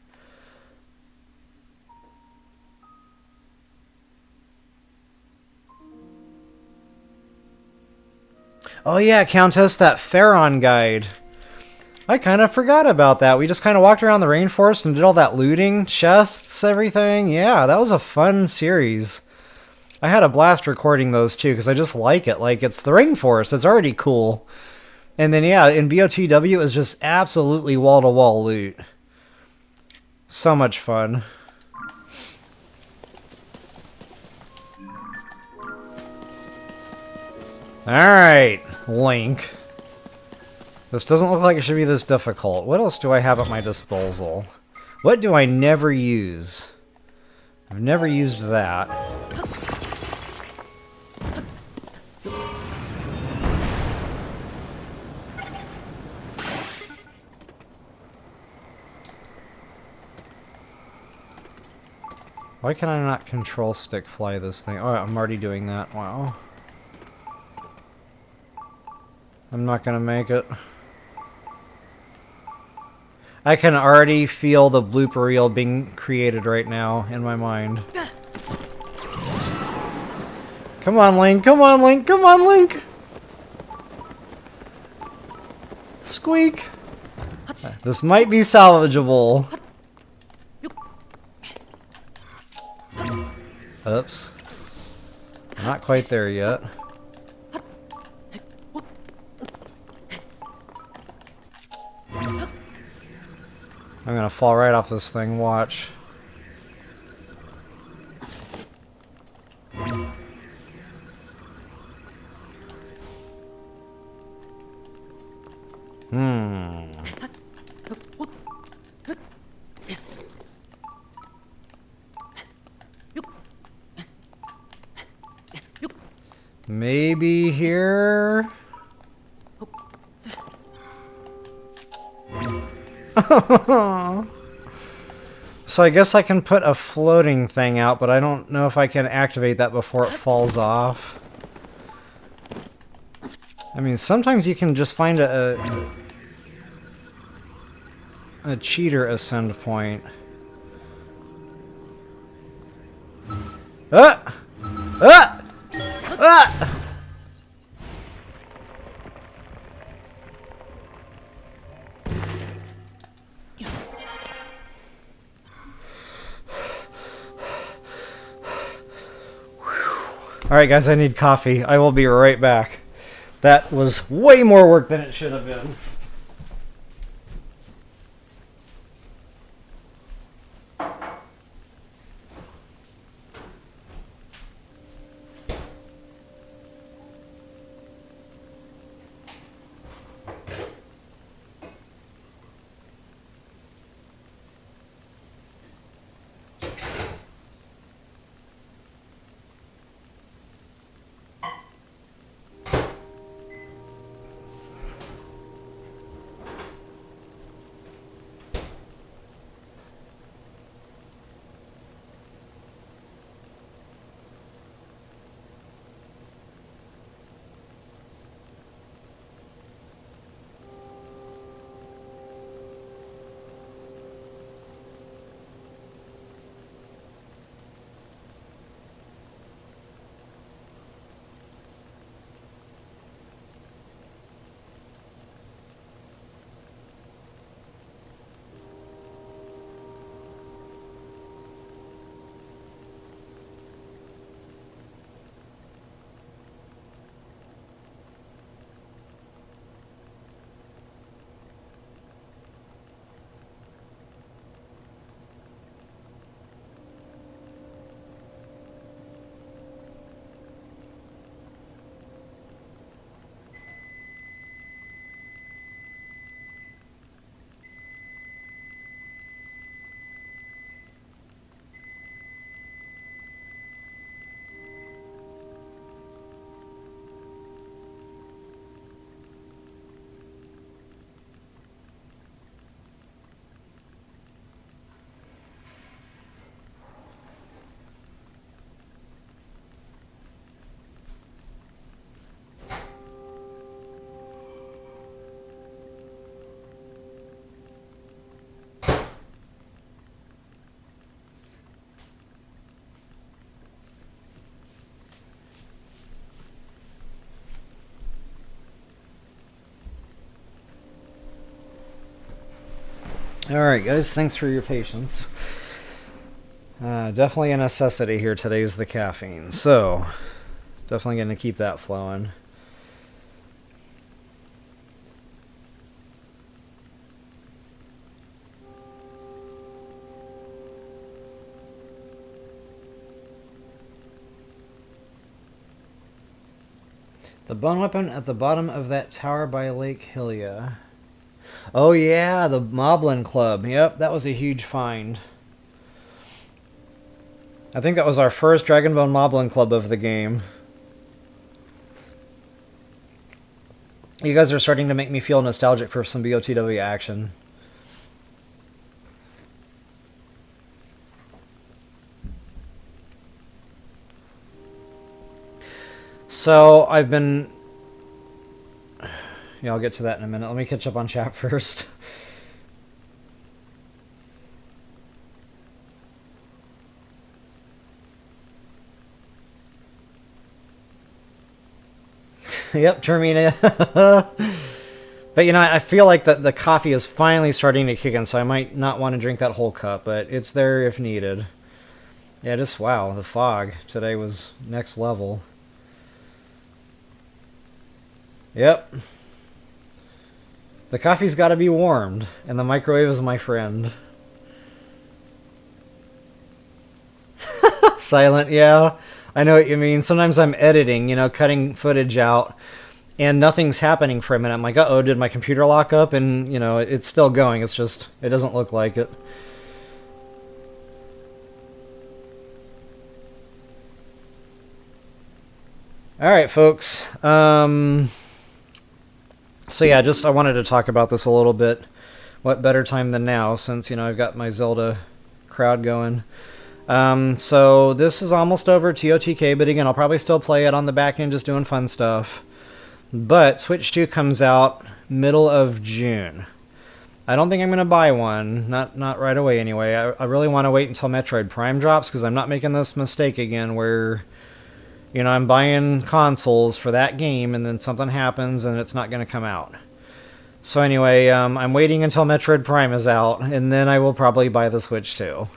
Oh yeah, Countess, that Pharaon guide. I kind of forgot about that. We just kind of walked around the rainforest and did all that looting, chests, everything. Yeah, that was a fun series. I had a blast recording those too, because I just like it. Like, it's the rainforest. It's already cool. And then, yeah, in BOTW, it was just absolutely wall-to-wall loot. So much fun. Alright, Link. This doesn't look like it should be this difficult. What else do I have at my disposal? What do I never use? I've never used that. Why can I not control stick fly this thing? Oh, I'm already doing that. Wow. I'm not gonna make it. I can already feel the blooper reel being created right now in my mind. Come on, Link! Come on, Link! Come on, Link! Squeak! This might be salvageable. Oops. Not quite there yet. I'm gonna fall right off this thing, watch. Maybe here? So I guess I can put a floating thing out, but I don't know if I can activate that before it falls off. I mean, sometimes you can just find a cheater ascend point. Ah! Ah! Ah! Alright guys, I need coffee. I will be right back. That was way more work than it should have been. Alright, guys, thanks for your patience. Definitely a necessity here today is the caffeine. So, definitely going to keep that flowing. The bone weapon at the bottom of that tower by Lake Hylia. Oh yeah, the Moblin Club. Yep, that was a huge find. I think that was our first Dragonbone Moblin Club of the game. You guys are starting to make me feel nostalgic for some BOTW action. So, I've been... Yeah, I'll get to that in a minute. Let me catch up on chat first. Yep, Termina. But, you know, I feel like the coffee is finally starting to kick in, so I might not want to drink that whole cup, but it's there if needed. Yeah, just, wow, the fog today was next level. Yep. The coffee's got to be warmed, and the microwave is my friend. Silent, yeah. I know what you mean. Sometimes I'm editing, you know, cutting footage out, and nothing's happening for a minute. I'm like, uh-oh, did my computer lock up? And, you know, it's still going. It's just, it doesn't look like it. Alright, folks. So yeah, just I wanted to talk about this a little bit. What better time than now, since, you know, I've got my Zelda crowd going. So this is almost over TOTK, but again, I'll probably still play it on the back end, just doing fun stuff. But Switch 2 comes out middle of June. I don't think I'm going to buy one, not right away anyway. I really want to wait until Metroid Prime drops, because I'm not making this mistake again where, you know, I'm buying consoles for that game and then something happens and it's not going to come out. So anyway, I'm waiting until Metroid Prime is out, and then I will probably buy the Switch 2.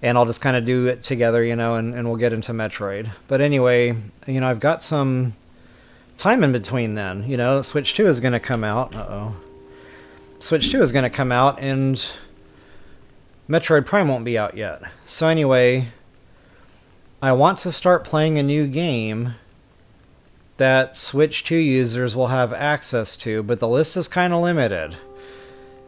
And I'll just kind of do it together, you know, and we'll get into Metroid. But anyway, you know, I've got some time in between then. You know, Switch 2 is going to come out. Uh-oh. Switch 2 is going to come out, and Metroid Prime won't be out yet. So anyway, I want to start playing a new game that Switch 2 users will have access to, but the list is kind of limited.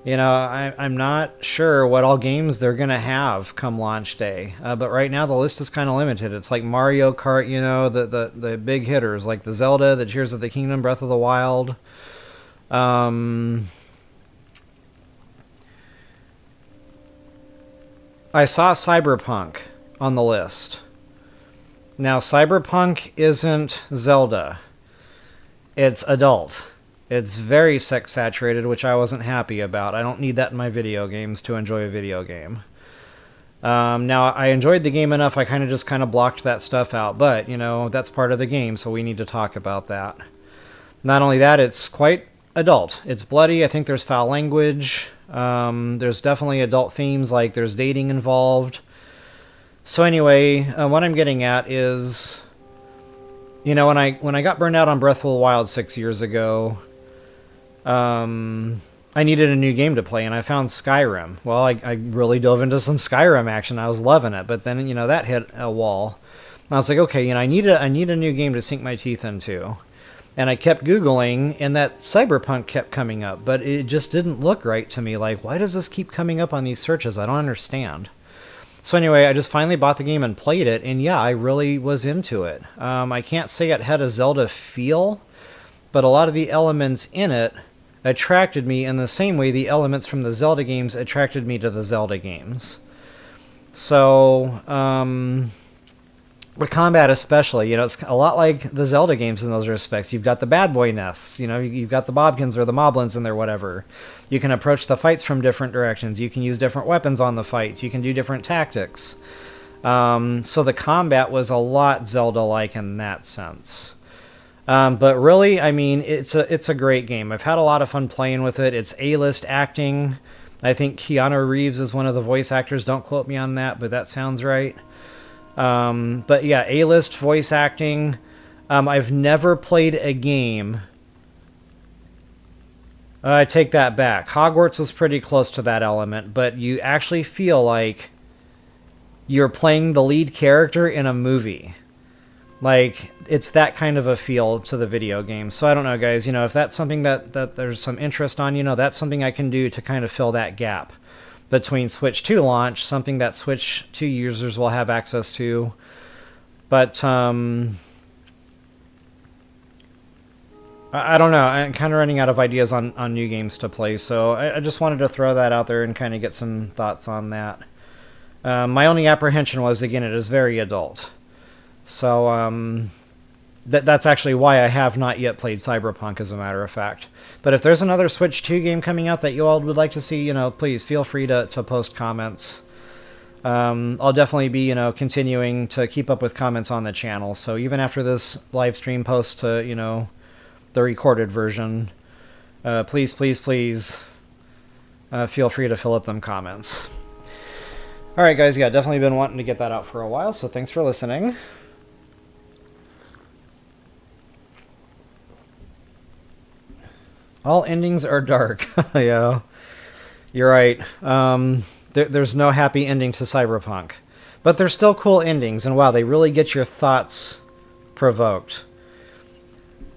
You know, I'm not sure what all games they're going to have come launch day. But right now the list is kind of limited. It's like Mario Kart, you know, the big hitters, like the Zelda, the Tears of the Kingdom, Breath of the Wild. I saw Cyberpunk on the list. Now, Cyberpunk isn't Zelda. It's adult. It's very sex-saturated, which I wasn't happy about. I don't need that in my video games to enjoy a video game. Now, I enjoyed the game enough, I kind of blocked that stuff out. But, you know, that's part of the game, so we need to talk about that. Not only that, it's quite adult. It's bloody. I think there's foul language. There's definitely adult themes, like there's dating involved. So anyway, what I'm getting at is, you know, when I got burned out on Breath of the Wild 6 years ago, I needed a new game to play, and I found Skyrim. Well, I really dove into some Skyrim action. I was loving it, but then, you know, that hit a wall. I was like, okay, you know, I need a new game to sink my teeth into. And I kept Googling, and that Cyberpunk kept coming up, but it just didn't look right to me. Like, why does this keep coming up on these searches? I don't understand. So anyway, I just finally bought the game and played it, and yeah, I really was into it. I can't say it had a Zelda feel, but a lot of the elements in it attracted me in the same way the elements from the Zelda games attracted me to the Zelda games. So, the combat especially, you know, it's a lot like the Zelda games in those respects. You've got the bad boy nests, you know, you've got the Bobkins or the Moblins in there, whatever. You can approach the fights from different directions. You can use different weapons on the fights. You can do different tactics. So the combat was a lot Zelda-like in that sense. But really, I mean, it's a great game. I've had a lot of fun playing with it. It's A-list acting. I think Keanu Reeves is one of the voice actors. Don't quote me on that, but that sounds right. But yeah, A-list voice acting. I've never played a game. I take that back. Hogwarts was pretty close to that element, but you actually feel like you're playing the lead character in a movie. Like, it's that kind of a feel to the video game. So I don't know, guys, if that's something that there's some interest on, that's something I can do to kind of fill that gap between Switch 2 launch, something that Switch 2 users will have access to. But, I don't know. I'm kind of running out of ideas on new games to play, so I just wanted to throw that out there and kind of get some thoughts on that. My only apprehension was, again, it is very adult. So that's actually why I have not yet played Cyberpunk, as a matter of fact. But if there's another Switch 2 game coming out that you all would like to see, please feel free to post comments. I'll definitely be, continuing to keep up with comments on the channel. So even after this live stream post to, the recorded version, please feel free to fill up them comments. Alright guys, yeah, definitely been wanting to get that out for a while, so thanks for listening. All endings are dark. Yeah, you're right. There's no happy ending to Cyberpunk. But they're still cool endings, and wow, they really get your thoughts provoked.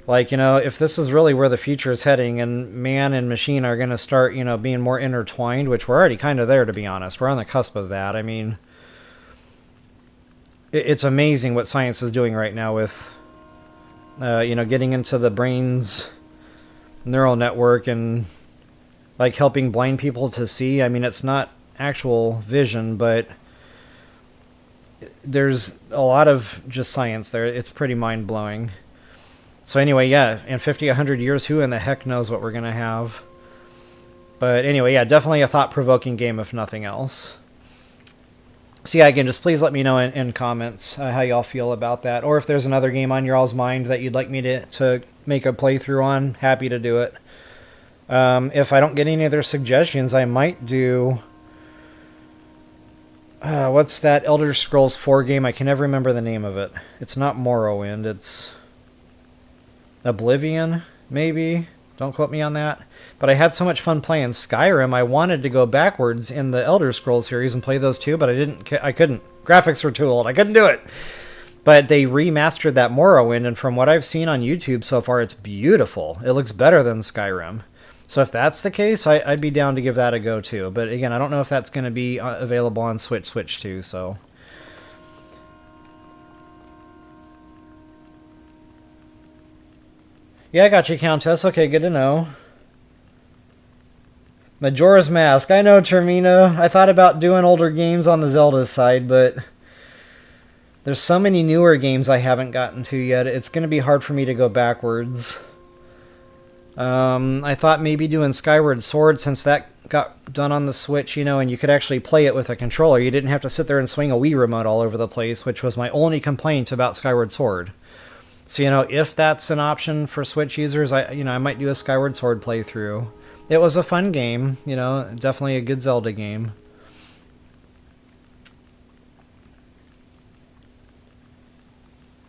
Like, if this is really where the future is heading and man and machine are going to start, being more intertwined, which we're already kind of there, to be honest. We're on the cusp of that. I mean, it's amazing what science is doing right now with, getting into the brain's neural network and, like, helping blind people to see. I mean, it's not actual vision, but there's a lot of just science there. It's pretty mind-blowing. So anyway, yeah, in 50, 100 years, who in the heck knows what we're going to have. But anyway, yeah, definitely a thought-provoking game, if nothing else. So yeah, again, just please let me know in comments how y'all feel about that. Or if there's another game on your all's mind that you'd like me to make a playthrough on, happy to do it. If I don't get any other suggestions, I might do... what's that Elder Scrolls 4 game? I can never remember the name of it. It's not Morrowind, it's... Oblivion, maybe? Don't quote me on that. But I had so much fun playing Skyrim, I wanted to go backwards in the Elder Scrolls series and play those too, but I couldn't. Graphics were too old. I couldn't do it. But they remastered that Morrowind, and from what I've seen on YouTube so far, it's beautiful. It looks better than Skyrim. So if that's the case, I'd be down to give that a go too. But again, I don't know if that's going to be available on Switch 2, so... Yeah, I got you, Countess. Okay, good to know. Majora's Mask. I know, Termina. I thought about doing older games on the Zelda side, but there's so many newer games I haven't gotten to yet. It's going to be hard for me to go backwards. I thought maybe doing Skyward Sword, since that got done on the Switch, and you could actually play it with a controller. You didn't have to sit there and swing a Wii remote all over the place, which was my only complaint about Skyward Sword. So, if that's an option for Switch users, I might do a Skyward Sword playthrough. It was a fun game, definitely a good Zelda game.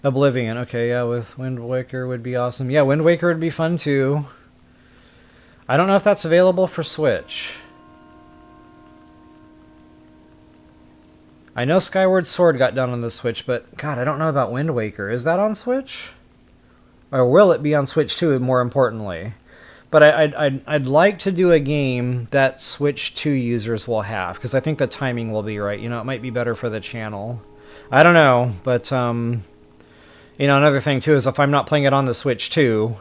Oblivion, okay, yeah, with Wind Waker would be awesome. Yeah, Wind Waker would be fun too. I don't know if that's available for Switch. I know Skyward Sword got done on the Switch, but God, I don't know about Wind Waker. Is that on Switch? Or will it be on Switch 2, more importantly? But I'd like to do a game that Switch 2 users will have, because I think the timing will be right. It might be better for the channel. I don't know, but, another thing, too, is if I'm not playing it on the Switch 2,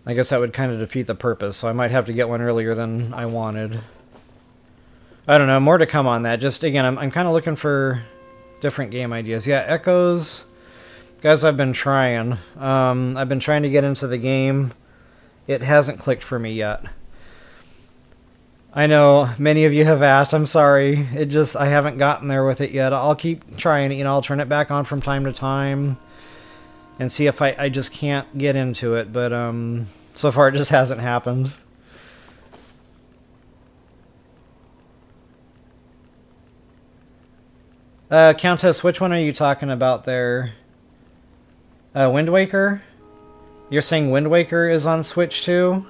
I guess that would kind of defeat the purpose, so I might have to get one earlier than I wanted. I don't know, more to come on that. Just, again, I'm kind of looking for different game ideas. Yeah, Echoes. Guys, I've been trying. I've been trying to get into the game. It hasn't clicked for me yet. I know many of you have asked. I'm sorry. I haven't gotten there with it yet. I'll keep trying it. I'll turn it back on from time to time and see if I just can't get into it. But so far, it just hasn't happened. Countess, which one are you talking about there? Wind Waker? You're saying Wind Waker is on Switch 2?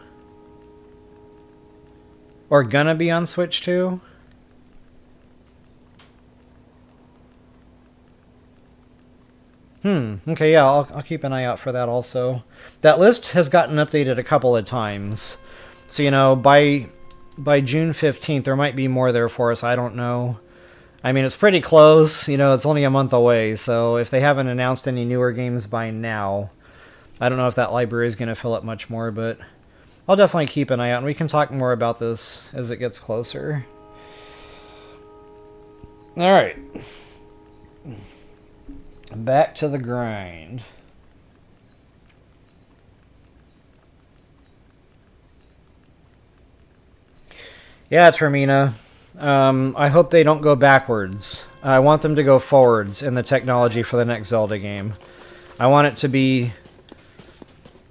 Or gonna be on Switch 2? Okay, yeah, I'll keep an eye out for that also. That list has gotten updated a couple of times. So, you know, by June 15th, there might be more there for us. I don't know. I mean, it's pretty close. You know, it's only a month away. So if they haven't announced any newer games by now, I don't know if that library is going to fill up much more, but I'll definitely keep an eye out. And we can talk more about this as it gets closer. All right. Back to the grind. Yeah, Termina. I hope they don't go backwards. I want them to go forwards in the technology for the next Zelda game. I want it to be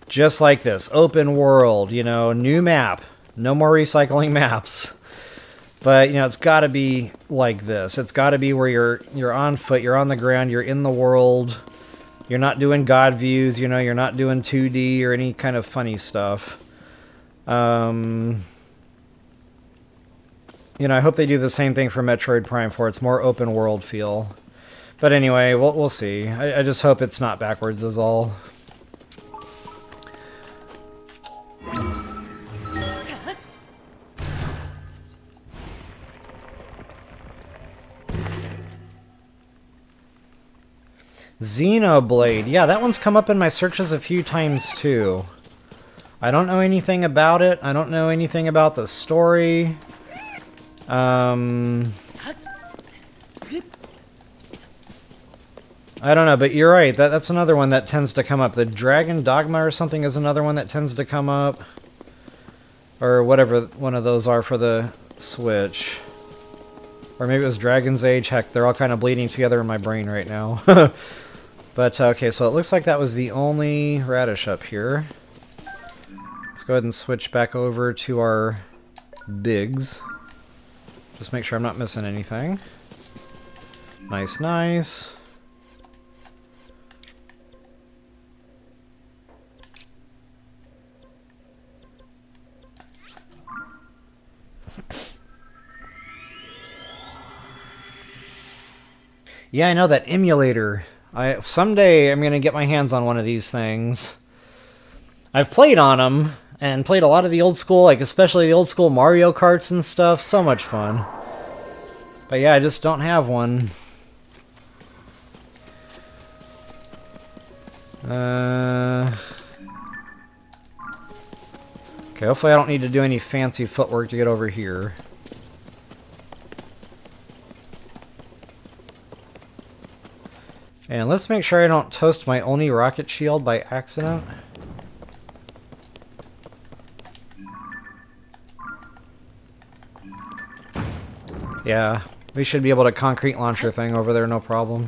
just like this. Open world, you know, new map. No more recycling maps. But, you know, it's got to be like this. It's got to be where you're on foot, you're on the ground, you're in the world. You're not doing God views, you know, you're not doing 2D or any kind of funny stuff. You know, I hope they do the same thing for Metroid Prime 4. It's more open world feel. But anyway, we'll see. I just hope it's not backwards is all. Xenoblade. Yeah, that one's come up in my searches a few times too. I don't know anything about it. I don't know anything about the story. I don't know, but you're right. That's another one that tends to come up. The Dragon Dogma or something is another one that tends to come up. Or whatever one of those are for the Switch. Or maybe it was Dragon's Age. Heck, they're all kind of bleeding together in my brain right now. But, okay, so it looks like that was the only radish up here. Let's go ahead and switch back over to our bigs. Just make sure I'm not missing anything. Nice, nice. Yeah, I know that emulator. Someday I'm going to get my hands on one of these things. I've played on them, and played a lot of the old school, like especially the old school Mario Karts and stuff. So much fun. But yeah, I just don't have one. Okay, hopefully I don't need to do any fancy footwork to get over here. And let's make sure I don't toast my Oni rocket shield by accident. Yeah, we should be able to concrete launcher thing over there, no problem.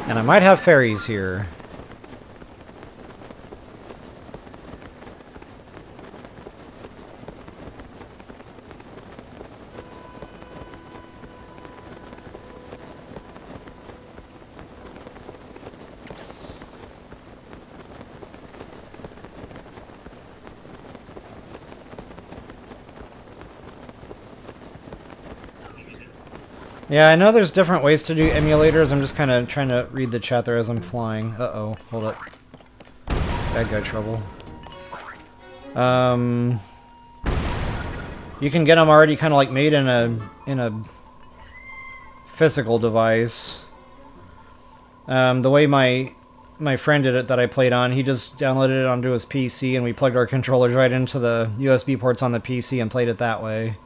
And I might have fairies here. Yeah, I know there's different ways to do emulators. I'm just kind of trying to read the chat there as I'm flying. Uh-oh, hold up. Bad guy trouble. You can get them already kind of like made in a physical device. The way my friend did it that I played on, he just downloaded it onto his PC and we plugged our controllers right into the USB ports on the PC and played it that way.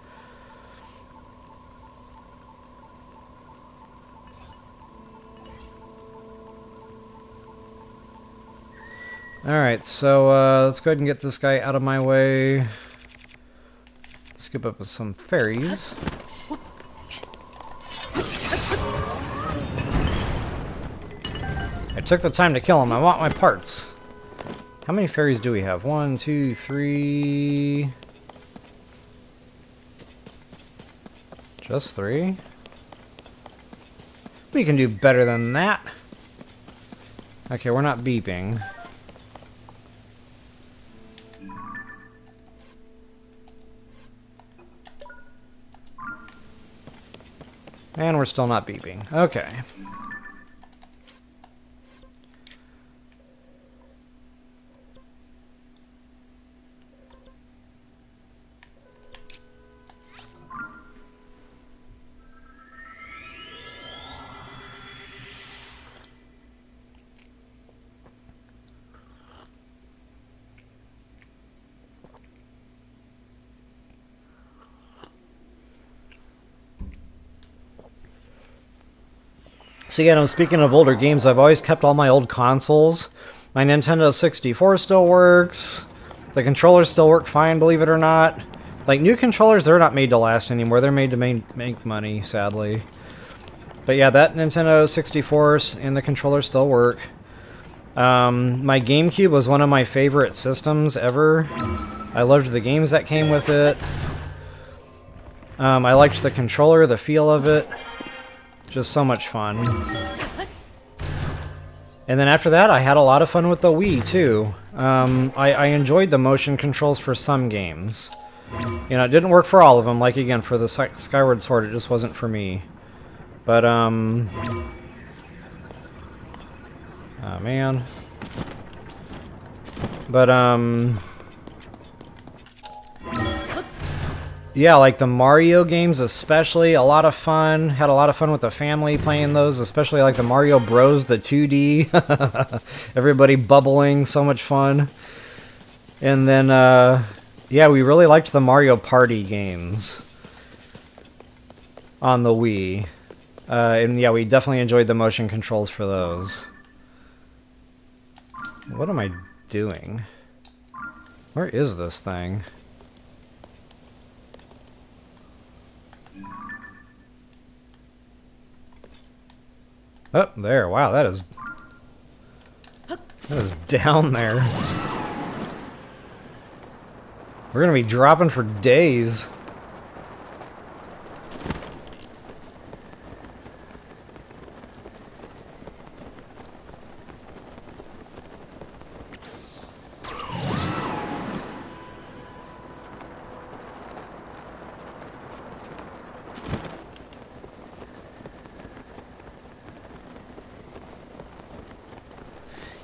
Alright, so let's go ahead and get this guy out of my way. Skip up with some fairies. I took the time to kill him. I want my parts. How many fairies do we have? 1, 2, 3... Just 3? We can do better than that. Okay, we're not beeping. And we're still not beeping. Okay. So yeah, no, speaking of older games, I've always kept all my old consoles. My Nintendo 64 still works. The controllers still work fine, believe it or not. Like, new controllers, they're not made to last anymore. They're made to make money, sadly. But yeah, that Nintendo 64 and the controllers still work. My GameCube was one of my favorite systems ever. I loved the games that came with it. I liked the controller, the feel of it. Just so much fun. And then after that, I had a lot of fun with the Wii, too. I enjoyed the motion controls for some games. You know, it didn't work for all of them. Like, again, for the Skyward Sword, it just wasn't for me. But, oh, man. But, yeah, like the Mario games especially, a lot of fun. Had a lot of fun with the family playing those, especially like the Mario Bros, the 2D. Everybody bubbling, so much fun. And then, yeah, we really liked the Mario Party games on the Wii. And yeah, we definitely enjoyed the motion controls for those. What am I doing? Where is this thing? Oh, there. Wow, that is down there. We're gonna be dropping for days.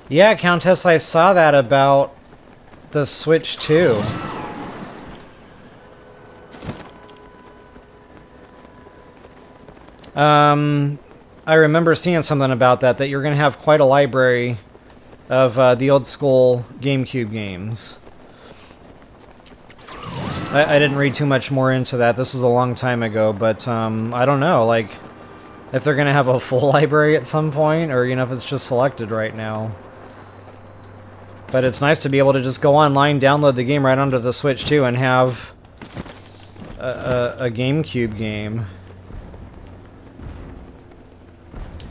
Yeah, Countess, I saw that about the Switch 2. I remember seeing something about that you're going to have quite a library of the old school GameCube games. I didn't read too much more into that. This was a long time ago, but I don't know, like, if they're going to have a full library at some point, or, you know, if it's just selected right now. But it's nice to be able to just go online, download the game right onto the Switch too, and have a GameCube game.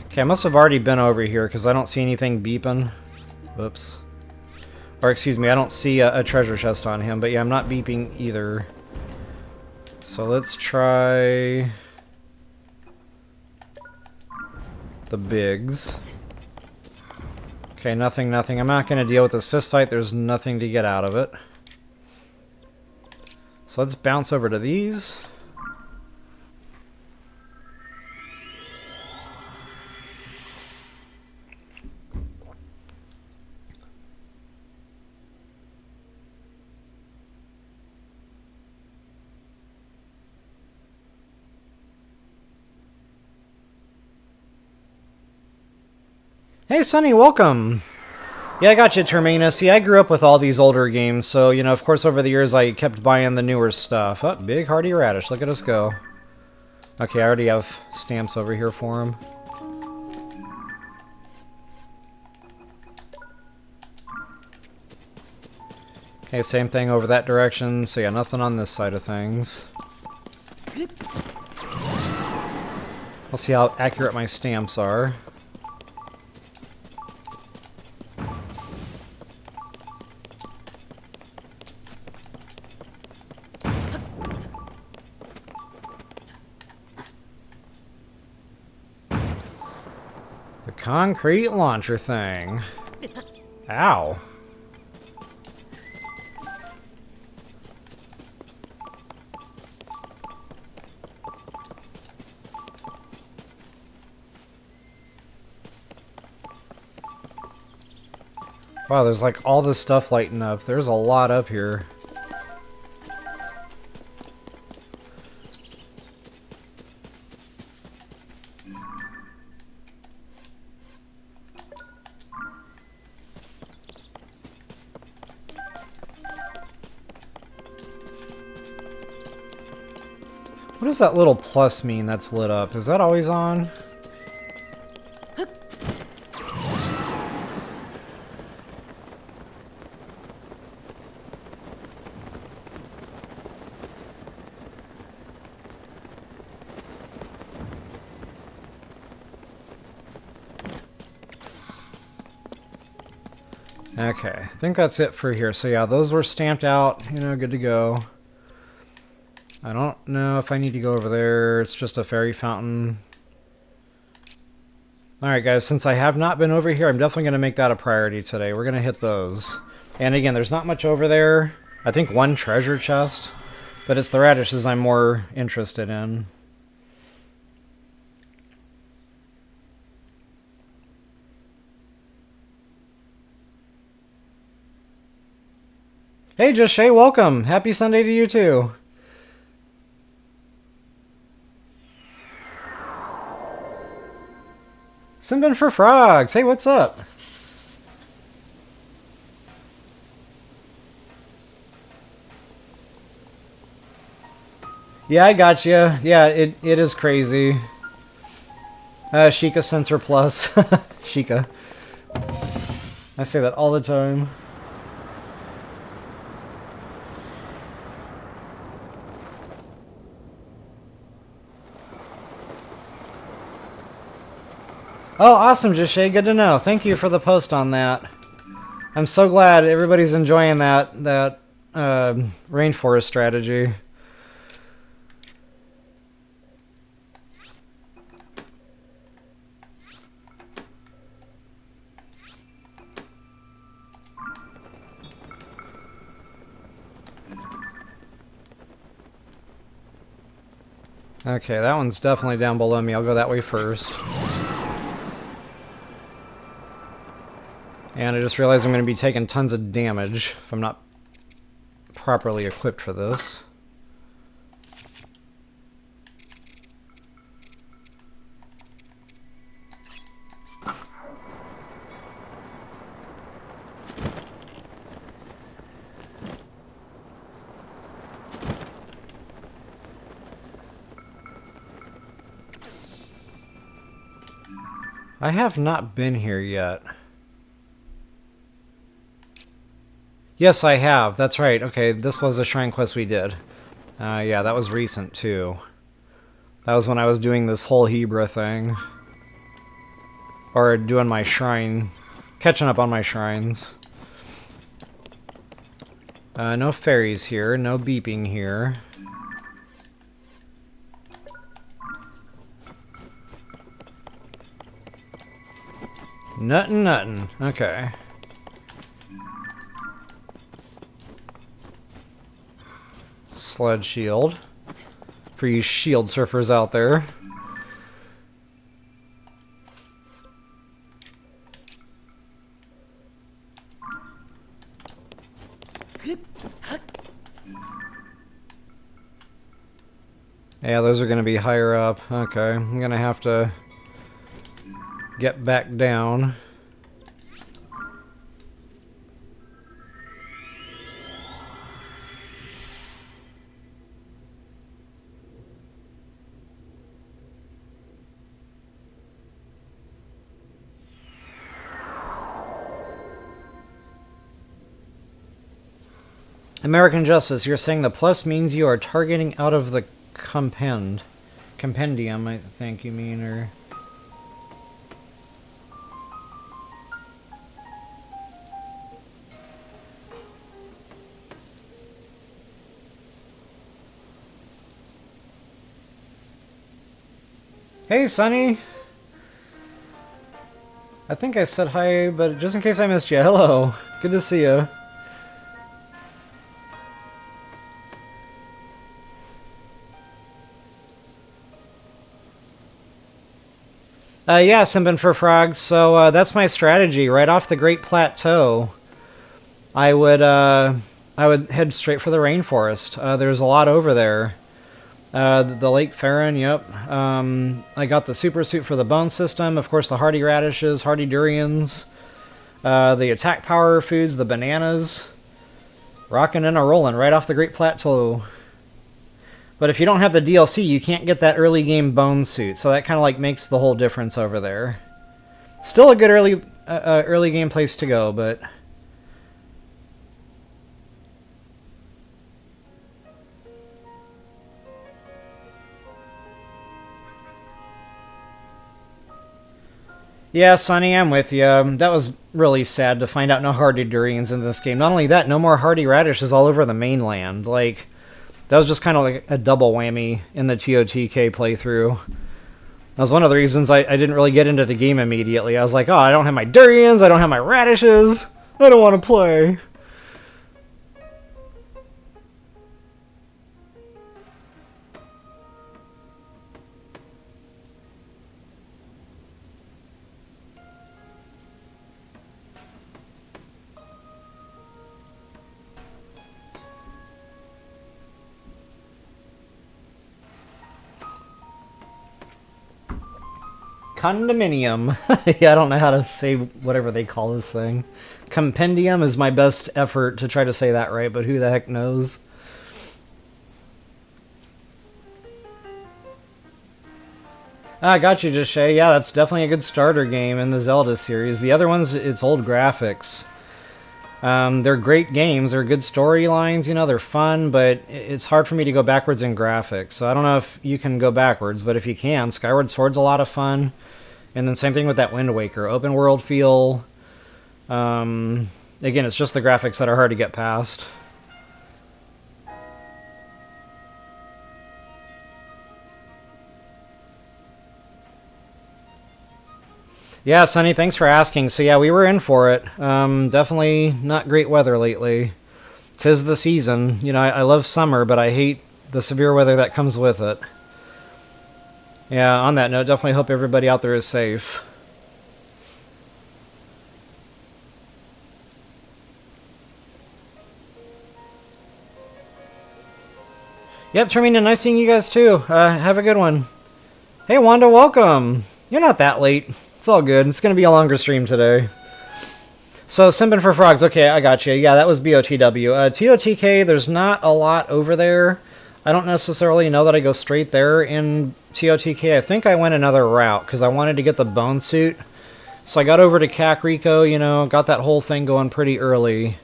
Okay, I must have already been over here because I don't see anything beeping. Whoops. Or excuse me, I don't see a treasure chest on him, but yeah, I'm not beeping either. So let's try the bigs. Okay, nothing, nothing. I'm not going to deal with this fist fight. There's nothing to get out of it. So let's bounce over to these. Hey, Sonny, welcome! Yeah, I got you, Termina. See, I grew up with all these older games, so, you know, of course, over the years, I kept buying the newer stuff. Oh, big Hearty Radish. Look at us go. Okay, I already have stamps over here for him. Okay, same thing over that direction, so yeah, nothing on this side of things. We'll see how accurate my stamps are. concrete launcher thing. Ow. Wow, there's like all this stuff lighting up. There's a lot up here. What does that little plus mean that's lit up? Is that always on? Okay, I think that's it for here. So yeah, those were stamped out, you know, good to go. I don't know if I need to go over there. It's just a fairy fountain. Alright guys, since I have not been over here, I'm definitely going to make that a priority today. We're going to hit those. And again, there's not much over there. I think one treasure chest. But it's the radishes I'm more interested in. Hey, Just Shay, welcome. Happy Sunday to you too. Simpin' for frogs. Hey, what's up? Yeah, I got you. Yeah, it is crazy. Sheikah Sensor Plus. Sheikah. I say that all the time. Oh, awesome, Jishay. Good to know. Thank you for the post on that. I'm so glad everybody's enjoying that rainforest strategy. Okay, that one's definitely down below me. I'll go that way first. And I just realized I'm going to be taking tons of damage if I'm not properly equipped for this. I have not been here yet. Yes, I have. That's right. Okay, this was a shrine quest we did. Yeah, that was recent, too. That was when I was doing this whole Hebra thing. Or doing my shrine... catching up on my shrines. No fairies here. No beeping here. Nuttin'. Okay. Sled shield. For you shield surfers out there. Yeah, those are going to be higher up. Okay, I'm going to have to get back down. American Justice, you're saying the plus means you are targeting out of the compendium, I think you mean, or... Hey, Sonny! I think I said hi, but just in case I missed you, hello. Good to see you. Yeah, Simpin for Frogs. So that's my strategy. Right off the Great Plateau, I would head straight for the rainforest. There's a lot over there. The Lake Farron, yep. I got the super suit for the bone system. Of course, the Hearty Radishes, Hearty Durians, the attack power foods, the bananas. Rocking and a rolling right off the Great Plateau. But if you don't have the DLC, you can't get that early game bone suit. So that kind of like makes the whole difference over there. Still a good early game place to go, but... Yeah, Sonny, I'm with you. That was really sad to find out no Hardy Durians in this game. Not only that, no more Hardy Radishes all over the mainland. Like, that was just kind of like a double whammy in the TOTK playthrough. That was one of the reasons I didn't really get into the game immediately. I was like, oh, I don't have my Durians, I don't have my Radishes, I don't want to play. Condominium. Yeah, I don't know how to say whatever they call this thing. Compendium is my best effort to try to say that right, but who the heck knows? Ah, got you, Jashay. Yeah, that's definitely a good starter game in the Zelda series. The other ones, it's old graphics. They're great games. They're good storylines, you know, they're fun, but it's hard for me to go backwards in graphics. So I don't know if you can go backwards, but if you can, Skyward Sword's a lot of fun. And then same thing with that Wind Waker. Open world feel. Again, it's just the graphics that are hard to get past. Yeah, Sonny, thanks for asking. So yeah, we were in for it. Definitely not great weather lately. 'Tis the season. You know, I love summer, but I hate the severe weather that comes with it. Yeah, on that note, definitely hope everybody out there is safe. Yep, Termina, nice seeing you guys too. Have a good one. Hey, Wanda, welcome. You're not that late. It's all good. It's going to be a longer stream today. So, Simpin for Frogs. Okay, I got you. Yeah, that was BOTW. TOTK, there's not a lot over there. I don't necessarily know that I go straight there in TOTK. I think I went another route because I wanted to get the bone suit. So I got over to Kakariko, you know, got that whole thing going pretty early.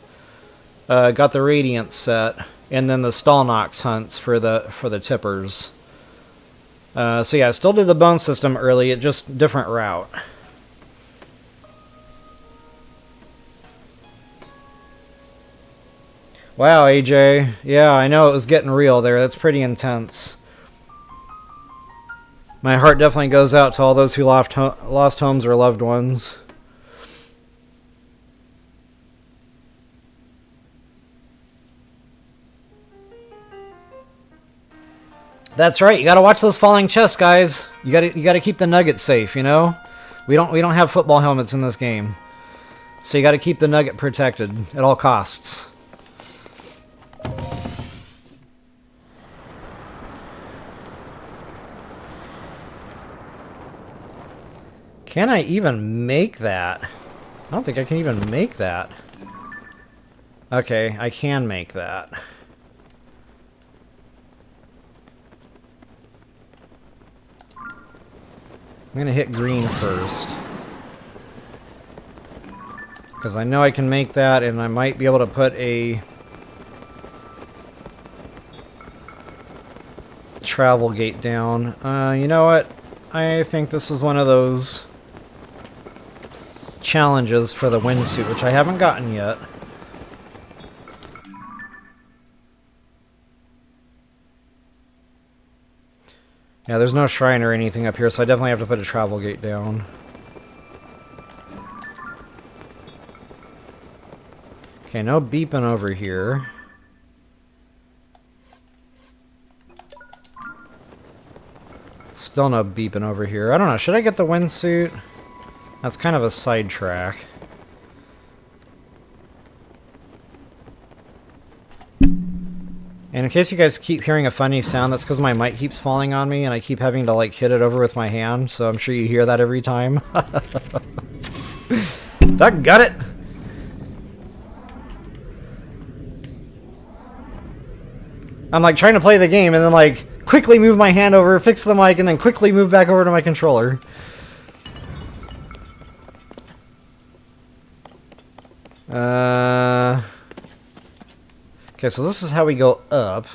Got the Radiant set, and then the Stallnox hunts for the tippers. So yeah, I still did the bone system early, it just different route. Wow, AJ. Yeah, I know it was getting real there. That's pretty intense. My heart definitely goes out to all those who lost homes or loved ones. That's right. You got to watch those falling chests, guys. You got to keep the nugget safe, you know? We don't have football helmets in this game. So you got to keep the nugget protected at all costs. Can I even make that? I don't think I can even make that. Okay, I can make that. I'm gonna hit green first. Because I know I can make that, and I might be able to put a travel gate down. You know what? I think this is one of those challenges for the windsuit, which I haven't gotten yet. Yeah, there's no shrine or anything up here, so I definitely have to put a travel gate down. Okay, no beeping over here. Still no beeping over here. I don't know. Should I get the windsuit? That's kind of a sidetrack. And in case you guys keep hearing a funny sound, that's because my mic keeps falling on me and I keep having to like hit it over with my hand, so I'm sure you hear that every time. Duck got it! I'm like trying to play the game and then like quickly move my hand over, fix the mic, and then quickly move back over to my controller. Okay, so this is how we go up.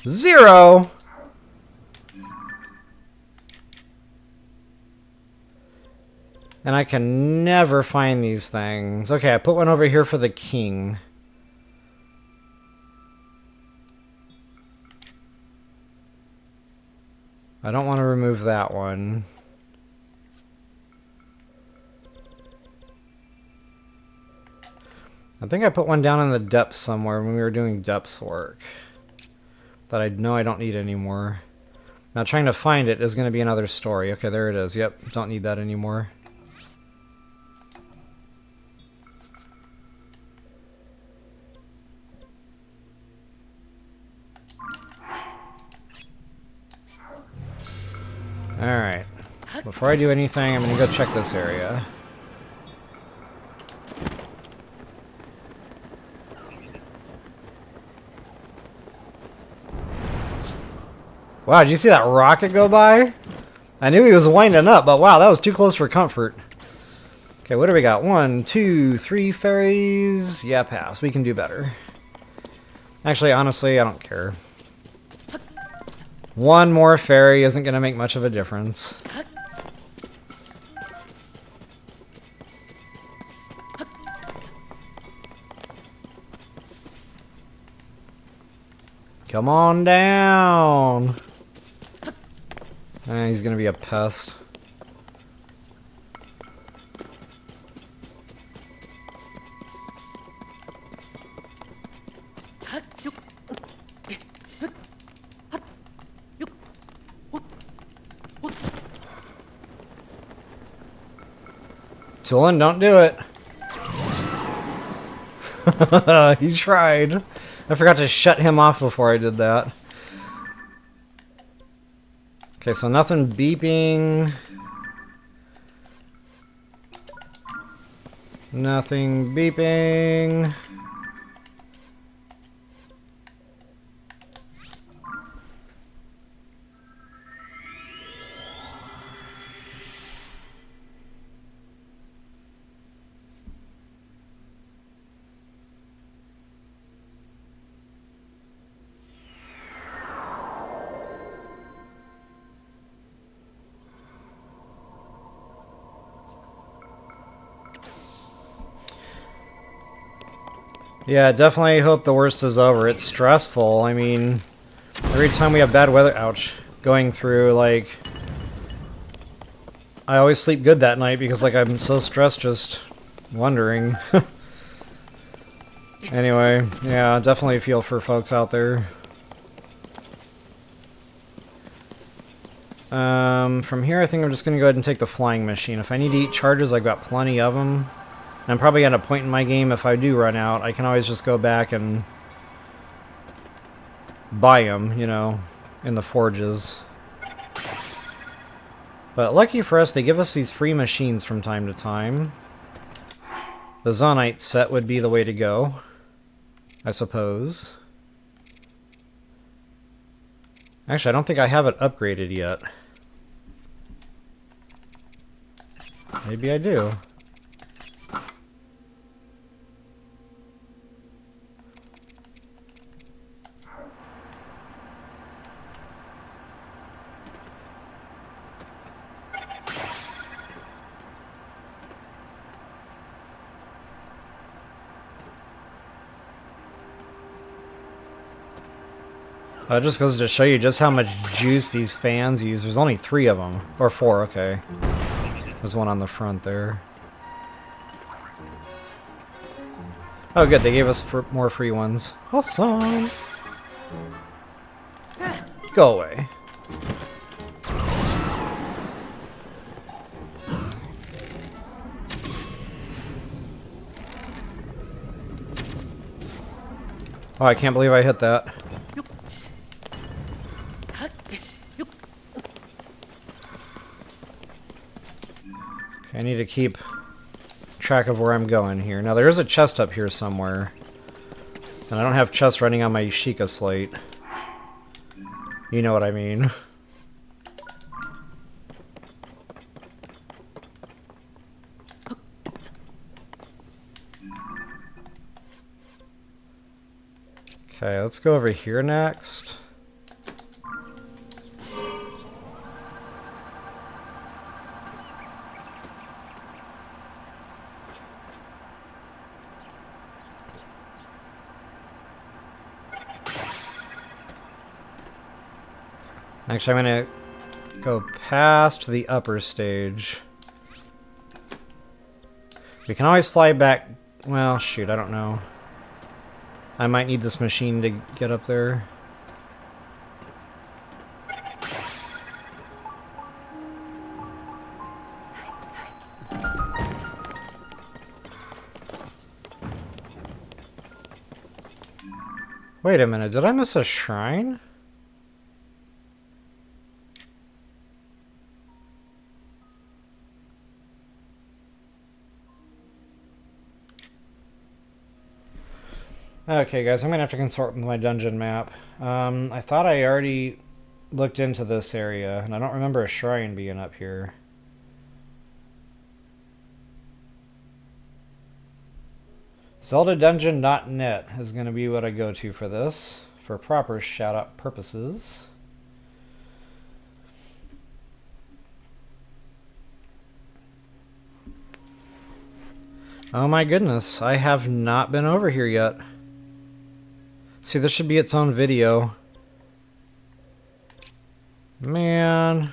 Zero! And I can never find these things. Okay, I put one over here for the king. I don't want to remove that one. I think I put one down in the depths somewhere when we were doing depths work. That I know I don't need anymore. Now trying to find it is going to be another story. Okay, there it is. Yep, don't need that anymore. Alright. Before I do anything, I'm going to go check this area. Wow, did you see that rocket go by? I knew he was winding up, but wow, that was too close for comfort. Okay, what do we got? 1, 2, 3 fairies. Yeah, pass. We can do better. Actually, honestly, I don't care. One more fairy isn't going to make much of a difference. Come on down. He's going to be a pest. Tulin, don't do it. He tried. I forgot to shut him off before I did that. Okay, so nothing beeping. Nothing beeping. Yeah, definitely hope the worst is over. It's stressful. I mean, every time we have bad weather, ouch, going through, like, I always sleep good that night because, like, I'm so stressed just wondering. Anyway, yeah, definitely feel for folks out there. From here, I think I'm just going to go ahead and take the flying machine. If I need to eat charges, I've got plenty of them. I'm probably at a point in my game, if I do run out, I can always just go back and buy them, you know, in the forges. But lucky for us, they give us these free machines from time to time. The Zonite set would be the way to go, I suppose. Actually, I don't think I have it upgraded yet. Maybe I do. Just goes to show you just how much juice these fans use. There's only 3 of them. Or 4, okay. There's one on the front there. Oh good, they gave us more free ones. Awesome! Go away. Oh, I can't believe I hit that. Okay, I need to keep track of where I'm going here. Now, there is a chest up here somewhere. And I don't have chests running on my Sheikah slate. You know what I mean. Okay, let's go over here next. Actually, I'm gonna go past the upper stage. We can always fly back. Well, shoot, I don't know. I might need this machine to get up there. Wait a minute, did I miss a shrine? Okay, guys, I'm going to have to consort with my dungeon map. I thought I already looked into this area, and I don't remember a shrine being up here. ZeldaDungeon.net is going to be what I go to for this, for proper shout-out purposes. Oh my goodness, I have not been over here yet. See, this should be its own video. Man.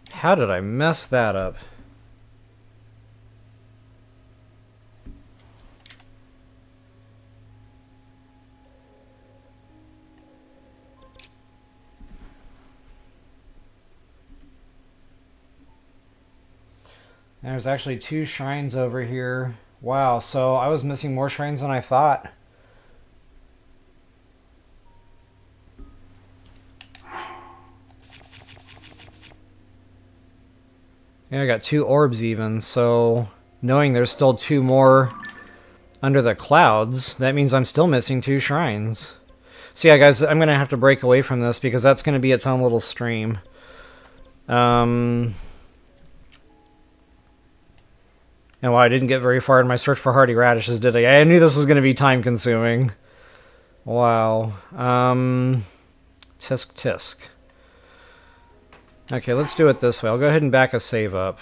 How did I mess that up? There's actually 2 shrines over here. Wow, so I was missing more shrines than I thought. Yeah, I got 2 orbs even, so knowing there's still 2 more under the clouds, that means I'm still missing 2 shrines. So yeah, guys, I'm going to have to break away from this because that's going to be its own little stream. And wow, I didn't get very far in my search for Hearty radishes, did I? I knew this was going to be time-consuming. Wow. Tisk tisk. Okay, let's do it this way. I'll go ahead and back a save up.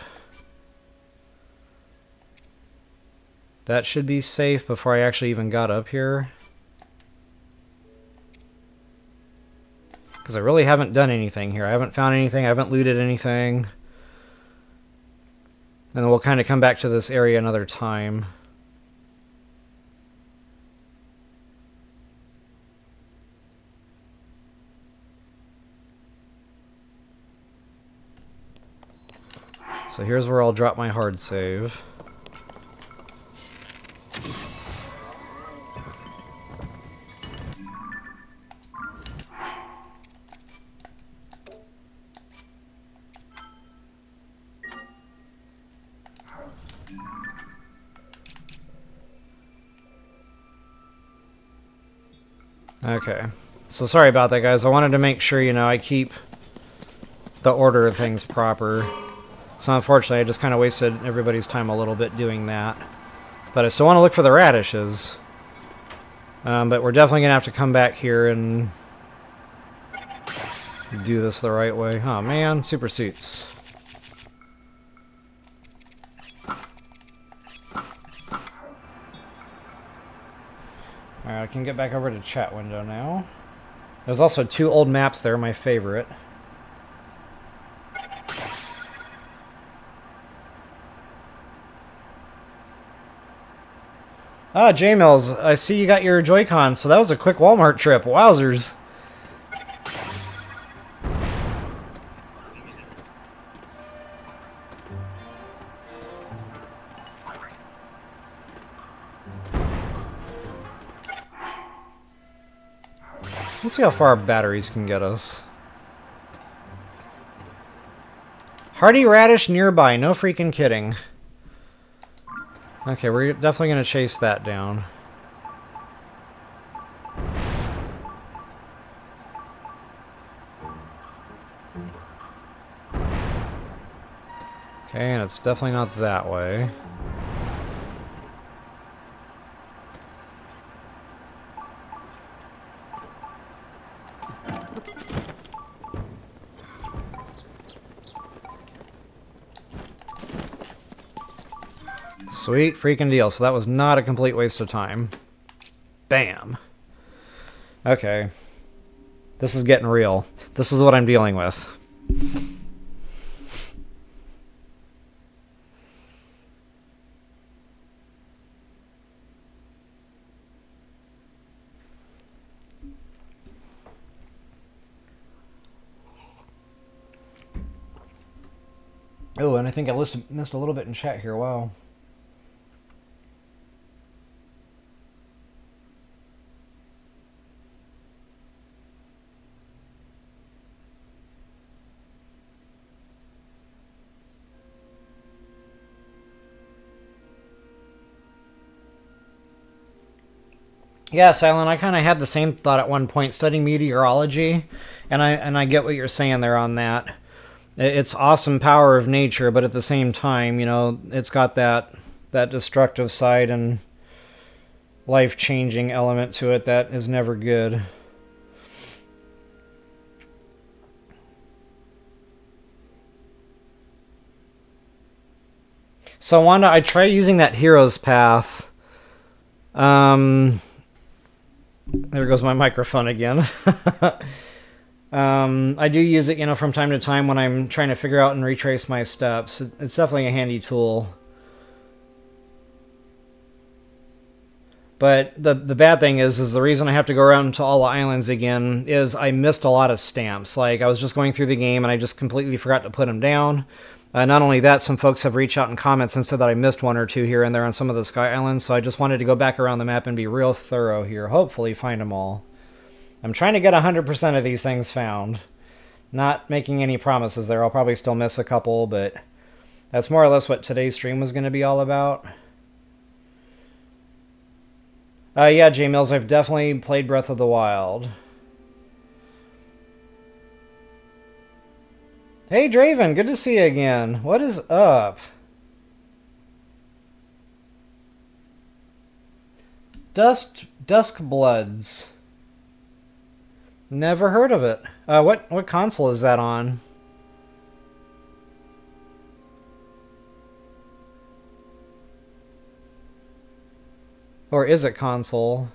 That should be safe before I actually even got up here. Because I really haven't done anything here. I haven't found anything. I haven't looted anything. And then we'll kind of come back to this area another time. So here's where I'll drop my hard save. Okay, so sorry about that, guys. I wanted to make sure, you know, I keep the order of things proper. So unfortunately, I just kind of wasted everybody's time a little bit doing that. But I still want to look for the radishes. But we're definitely going to have to come back here and do this the right way. Oh man, super seats. Alright, I can get back over to chat window now. There's also 2 old maps there, my favorite. Ah, J-Mills, I see you got your Joy-Con, so that was a quick Walmart trip. Wowzers. Let's see how far our batteries can get us. Hearty radish nearby, no freaking kidding. Okay, we're definitely going to chase that down. Okay, and it's definitely not that way. Sweet freaking deal. So that was not a complete waste of time. Bam. Okay. This is getting real. This is what I'm dealing with. Oh, and I think I missed a little bit in chat here. Wow. Yeah, Silent, I kind of had the same thought at one point studying meteorology, and I get what you're saying there on that. It's awesome power of nature, but at the same time, you know, it's got that destructive side and life-changing element to it that is never good. So Wanda, I tried using that hero's path. There goes my microphone again. I do use it, you know, from time to time when I'm trying to figure out and retrace my steps. It's definitely a handy tool. But the bad thing is the reason I have to go around to all the islands again is I missed a lot of stamps. Like, I was just going through the game and I just completely forgot to put them down. Not only that, some folks have reached out in comments and said that I missed 1 or 2 here and there on some of the Sky Islands, so I just wanted to go back around the map and be real thorough here. Hopefully find them all. I'm trying to get 100% of these things found. Not making any promises there. I'll probably still miss a couple, but that's more or less what today's stream was going to be all about. Yeah, J-Mills, I've definitely played Breath of the Wild. Hey, Draven, good to see you again. What is up? Dusk Bloods. Never heard of it. What console is that on? Or is it console?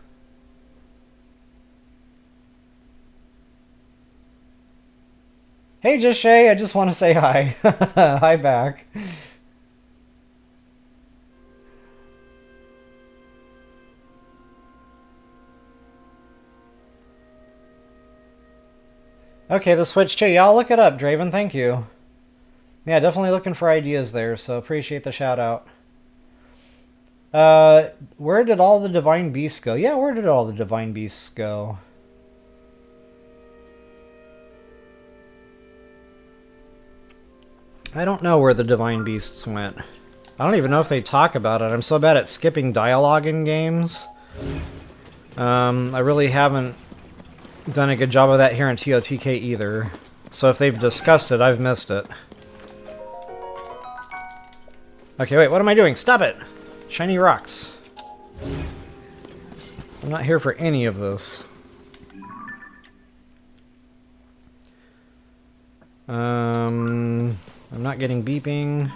Hey, Just Shay, I just want to say hi. Hi back. Okay, the Switch 2. Yeah, I'll look it up, Draven. Thank you. Yeah, definitely looking for ideas there, so appreciate the shout out. Where did all the Divine Beasts go? Yeah, where did all the Divine Beasts go? I don't know where the Divine Beasts went. I don't even know if they talk about it. I'm so bad at skipping dialogue in games. I really haven't done a good job of that here in TotK either. So if they've discussed it, I've missed it. Okay, wait, what am I doing? Stop it! Shiny rocks. I'm not here for any of this. I'm not getting beeping.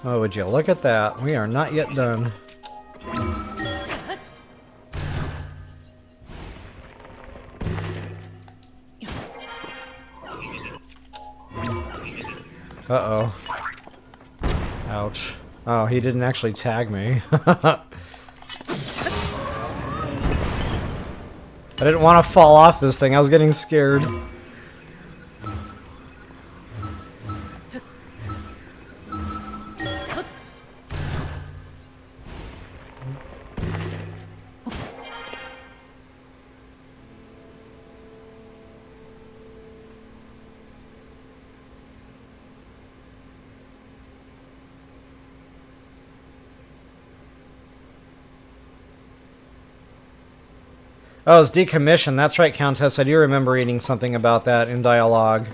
Oh, would you look at that? We are not yet done. Uh-oh. Ouch. Oh, he didn't actually tag me. I didn't want to fall off this thing. I was getting scared. Oh, it's decommissioned. That's right, Countess. I do remember reading something about that in dialogue.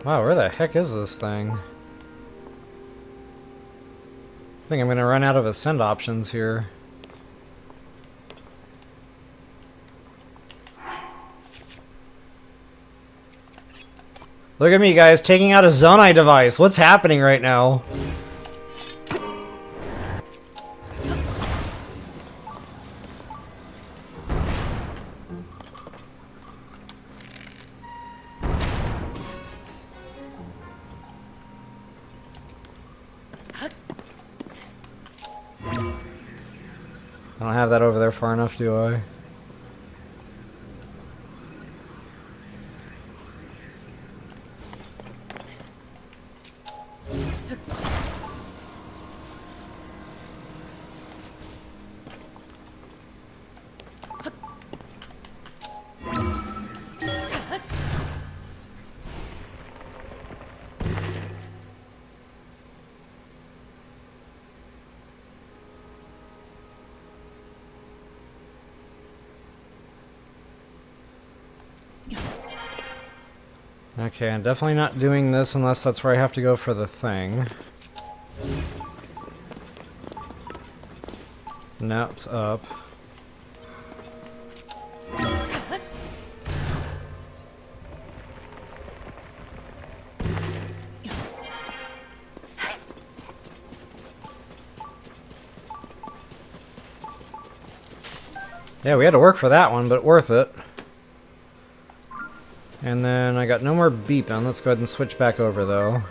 Wow, where the heck is this thing? I think I'm gonna run out of ascend options here. Look at me, guys, taking out a Zonai device. What's happening right now? I don't have that over there far enough, do I? Okay, I'm definitely not doing this unless that's where I have to go for the thing. Now it's up. Yeah, we had to work for that one, but worth it. And then I got no more beeping. Let's go ahead and switch back over, though.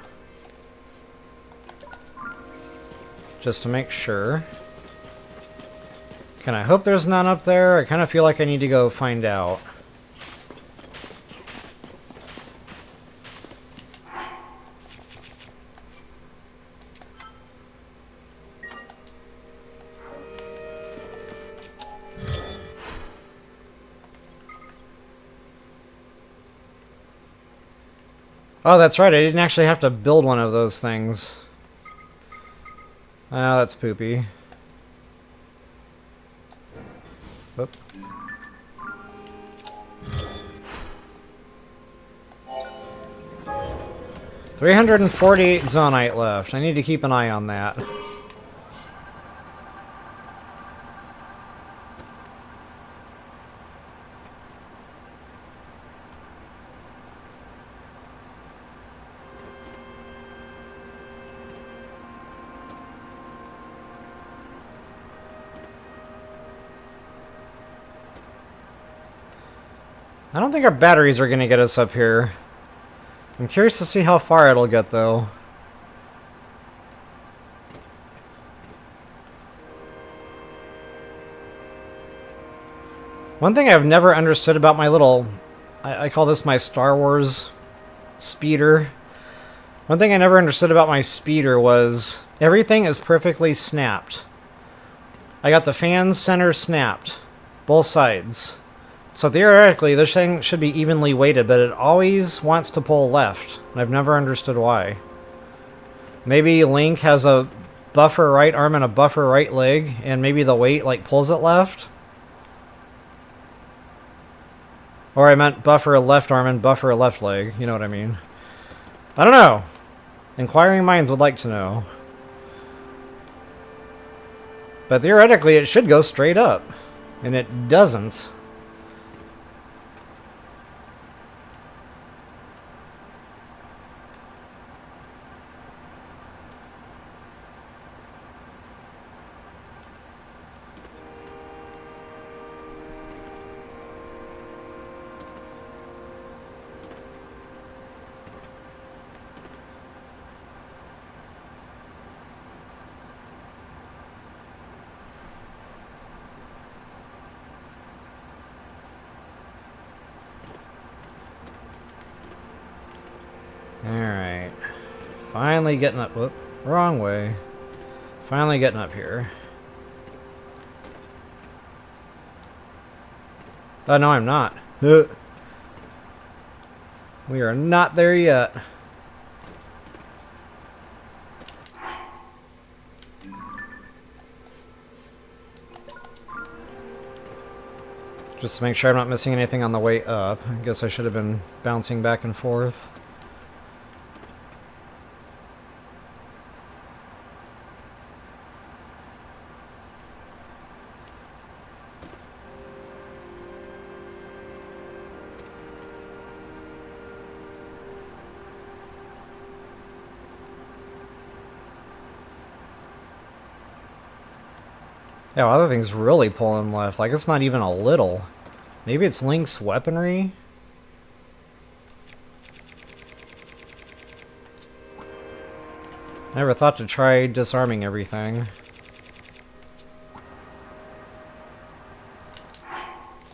Just to make sure. Can I hope there's none up there? I kind of feel like I need to go find out. Oh, that's right. I didn't actually have to build one of those things. Oh, that's poopy. Oop. $348 Zonite left. I need to keep an eye on that. I don't think our batteries are going to get us up here. I'm curious to see how far it'll get, though. One thing I've never understood about my little... I call this my Star Wars speeder. One thing I never understood about my speeder was everything is perfectly snapped. I got the fan center snapped. Both sides. So theoretically, this thing should be evenly weighted, but it always wants to pull left. And I've never understood why. Maybe Link has a buffer right arm and a buffer right leg, and maybe the weight like pulls it left. Or I meant buffer left arm and buffer left leg. You know what I mean? I don't know. Inquiring minds would like to know. But theoretically, it should go straight up. And it doesn't. Alright. Finally getting up. Whoop. Wrong way. Finally getting up here. Oh, no, I'm not. We are not there yet. Just to make sure I'm not missing anything on the way up. I guess I should have been bouncing back and forth. Yeah, well, other thing's really pulling left. Like, it's not even a little. Maybe it's Link's weaponry? Never thought to try disarming everything.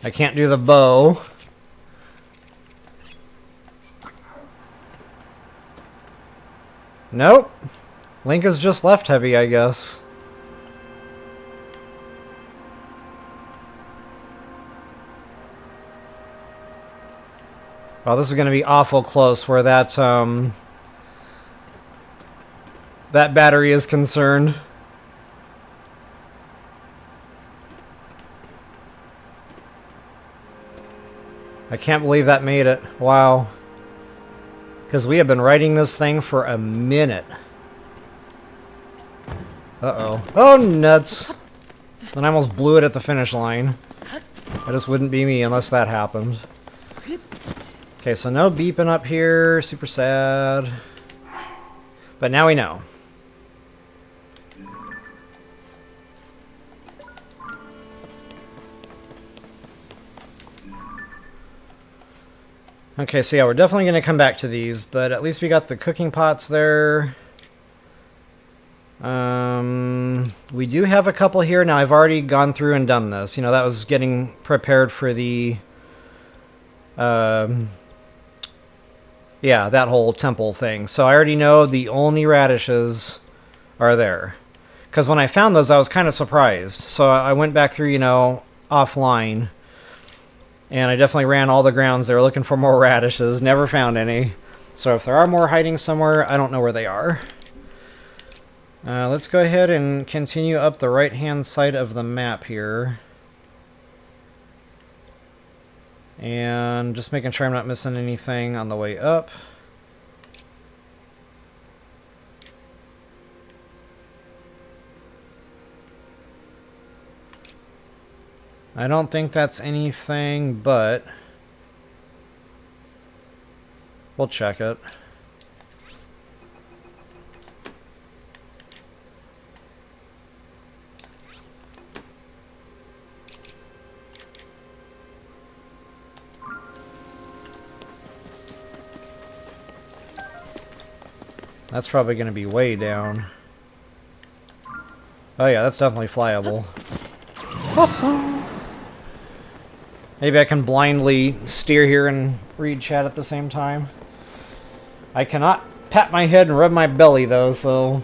I can't do the bow. Nope. Link is just left heavy, I guess. Well, this is going to be awful close where that that battery is concerned. I can't believe that made it. Wow. Because we have been riding this thing for a minute. Uh-oh. Oh, nuts. And I almost blew it at the finish line. That just wouldn't be me unless that happened. Okay, so no beeping up here. Super sad. But now we know. Okay, so yeah, we're definitely going to come back to these, but at least we got the cooking pots there. We do have a couple here. Now, I've already gone through and done this. You know, that was getting prepared for the... yeah, that whole temple thing. So I already know the only radishes are there. Because when I found those, I was kind of surprised. So I went back through, you know, offline. And I definitely ran all the grounds there looking for more radishes. Never found any. So if there are more hiding somewhere, I don't know where they are. Let's go ahead and continue up the right-hand side of the map here. And just making sure I'm not missing anything on the way up. I don't think that's anything, but we'll check it. That's probably going to be way down. Oh yeah, that's definitely flyable. Awesome! Maybe I can blindly steer here and read chat at the same time. I cannot pat my head and rub my belly though, so...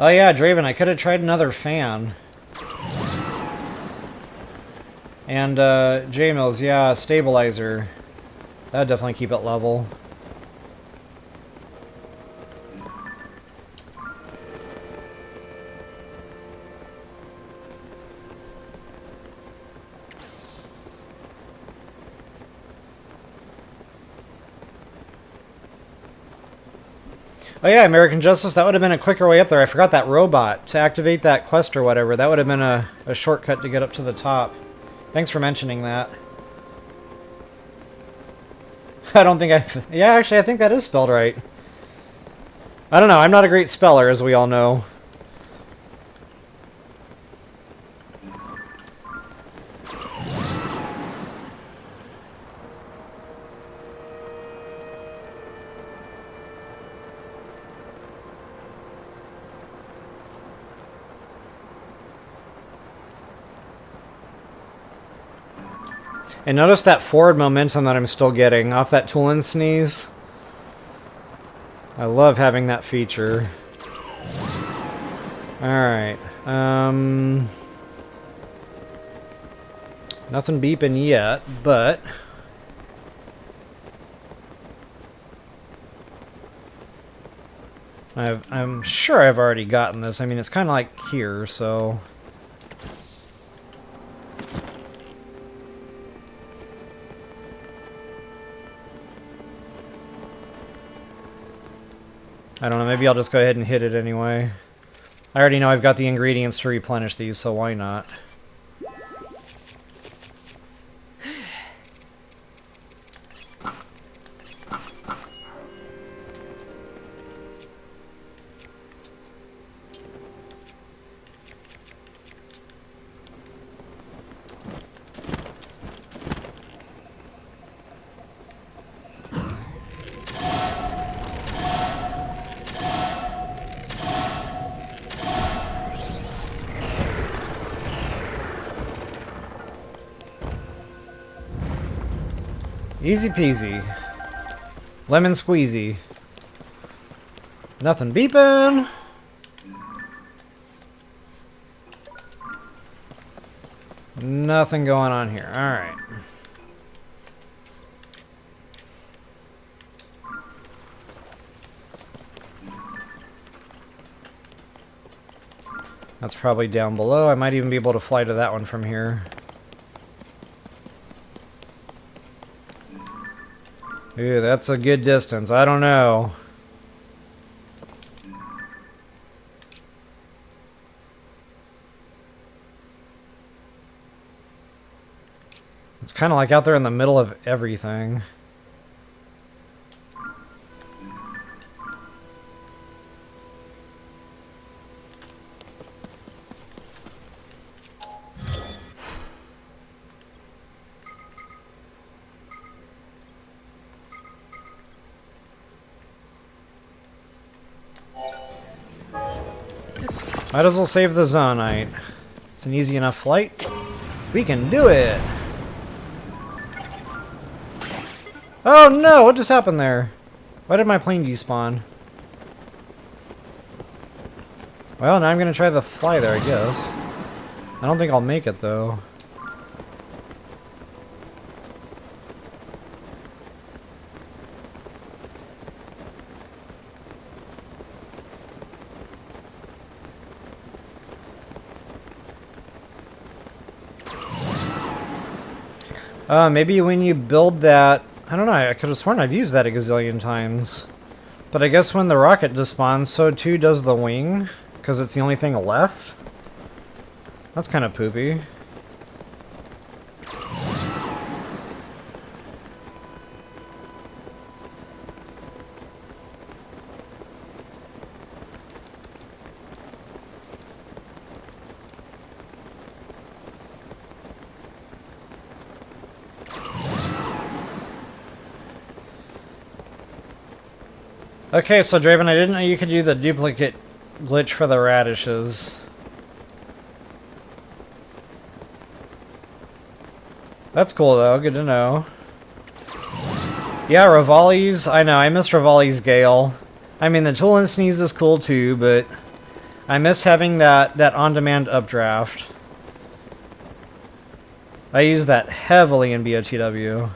Oh yeah, Draven, I could have tried another fan. And J-Mills, yeah, stabilizer. That'd definitely keep it level. Oh yeah, American Justice, that would have been a quicker way up there. I forgot that robot. To activate that quest or whatever, that would have been a shortcut to get up to the top. Thanks for mentioning that. I don't think I... Yeah, actually, I think that is spelled right. I don't know, I'm not a great speller, as we all know. And notice that forward momentum that I'm still getting off that tool and sneeze. I love having that feature. Alright. Nothing beeping yet, but... I'm sure I've already gotten this. I mean, it's kind of like here, so... I don't know, maybe I'll just go ahead and hit it anyway. I already know I've got the ingredients to replenish these, so why not? Easy peasy. Lemon squeezy. Nothing beeping. Nothing going on here. Alright. That's probably down below. I might even be able to fly to that one from here. Ooh, that's a good distance. I don't know. It's kind of like out there in the middle of everything. Might as well save the Zonite. It's an easy enough flight. We can do it! Oh no! What just happened there? Why did my plane despawn? Well, now I'm gonna try the fly there, I guess. I don't think I'll make it, though. Maybe when you build that... I don't know, I could have sworn I've used that a gazillion times. But I guess when the rocket despawns, so too does the wing, because it's the only thing left? That's kind of poopy. Okay, so Draven, I didn't know you could do the duplicate glitch for the radishes. That's cool though, good to know. Yeah, Rivali's, I know, I miss Rivali's Gale. I mean, the Tool and Sneeze is cool too, but I miss having that on-demand updraft. I use that heavily in BOTW.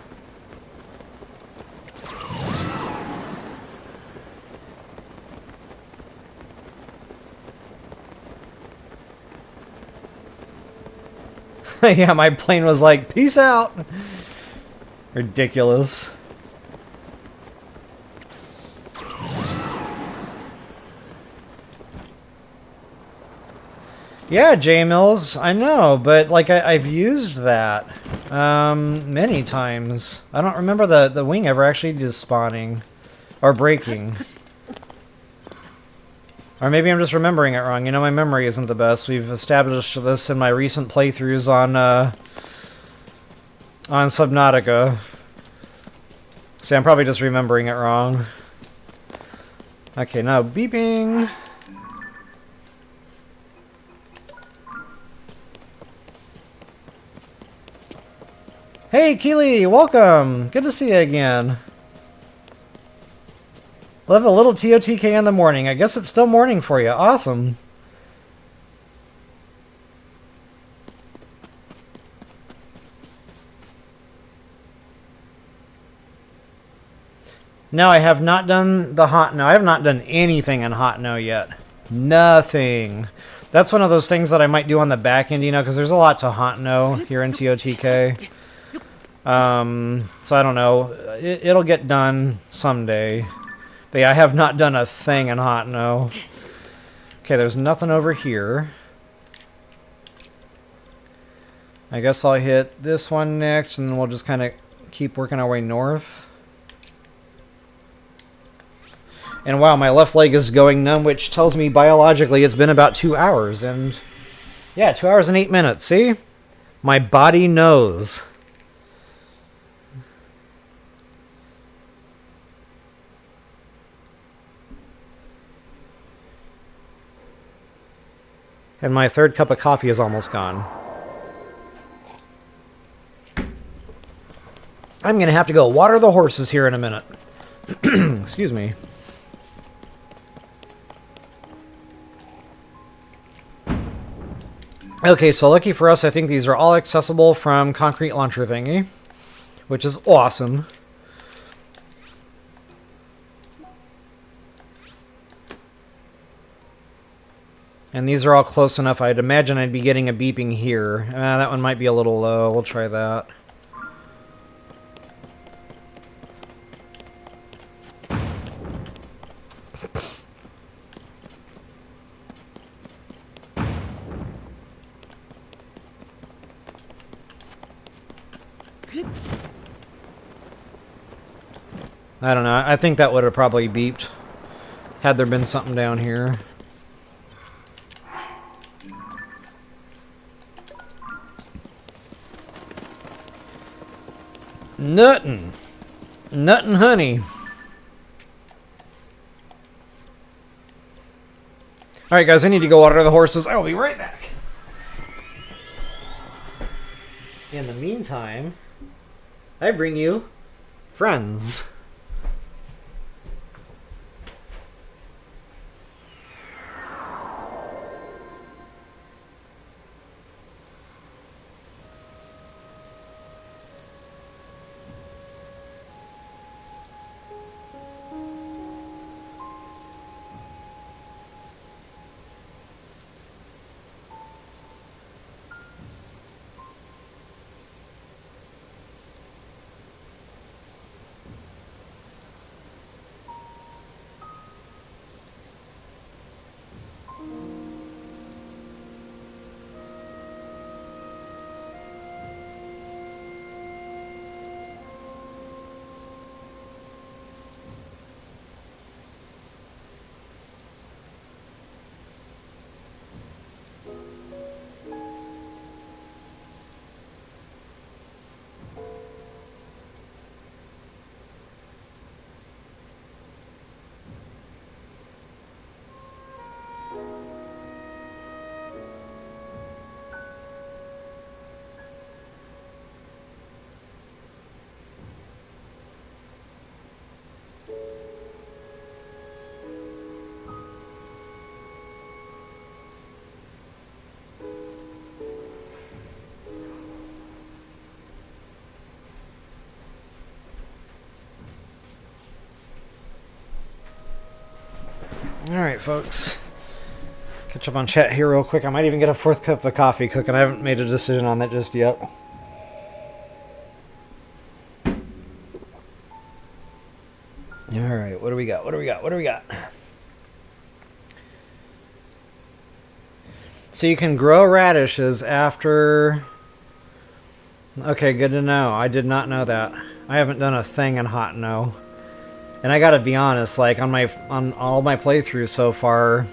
Yeah, my plane was like, peace out. Ridiculous. Yeah, J Mills, I know, but like I've used that many times. I don't remember the wing ever actually just spawning or breaking. Or maybe I'm just remembering it wrong. You know, my memory isn't the best. We've established this in my recent playthroughs on Subnautica. See, I'm probably just remembering it wrong. Okay, now beeping. Hey, Keely, welcome. Good to see you again. We'll have a little TOTK in the morning. I guess it's still morning for you. Awesome. No, I have not done the hot no. I have not done anything in hot no yet. Nothing. That's one of those things that I might do on the back end, you know, because there's a lot to hot no here in TOTK. So I don't know. It'll get done someday. But yeah, I have not done a thing in hot no. Okay, there's nothing over here. I guess I'll hit this one next, and then we'll just kind of keep working our way north. And wow, my left leg is going numb, which tells me biologically it's been about 2 hours. And yeah, 2 hours and 8 minutes. See? My body knows. And my third cup of coffee is almost gone. I'm going to have to go water the horses here in a minute. Excuse me. Okay, so lucky for us, I think these are all accessible from Concrete Launcher Thingy, which is awesome. And these are all close enough. I'd imagine I'd be getting a beeping here. That one might be a little low. We'll try that. I don't know. I think that would have probably beeped had there been something down here. Nuttin'. Nuttin' honey. Alright guys, I need to go water the horses. I will be right back. In the meantime, I bring you friends. Alright, folks. Catch up on chat here real quick. I might even get a 4th cup of coffee cooking. I haven't made a decision on that just yet. Alright, what do we got? What do we got? What do we got? So you can grow radishes after... Okay, good to know. I did not know that. I haven't done a thing in Hot No. And I gotta be honest, like, on all my playthroughs so far,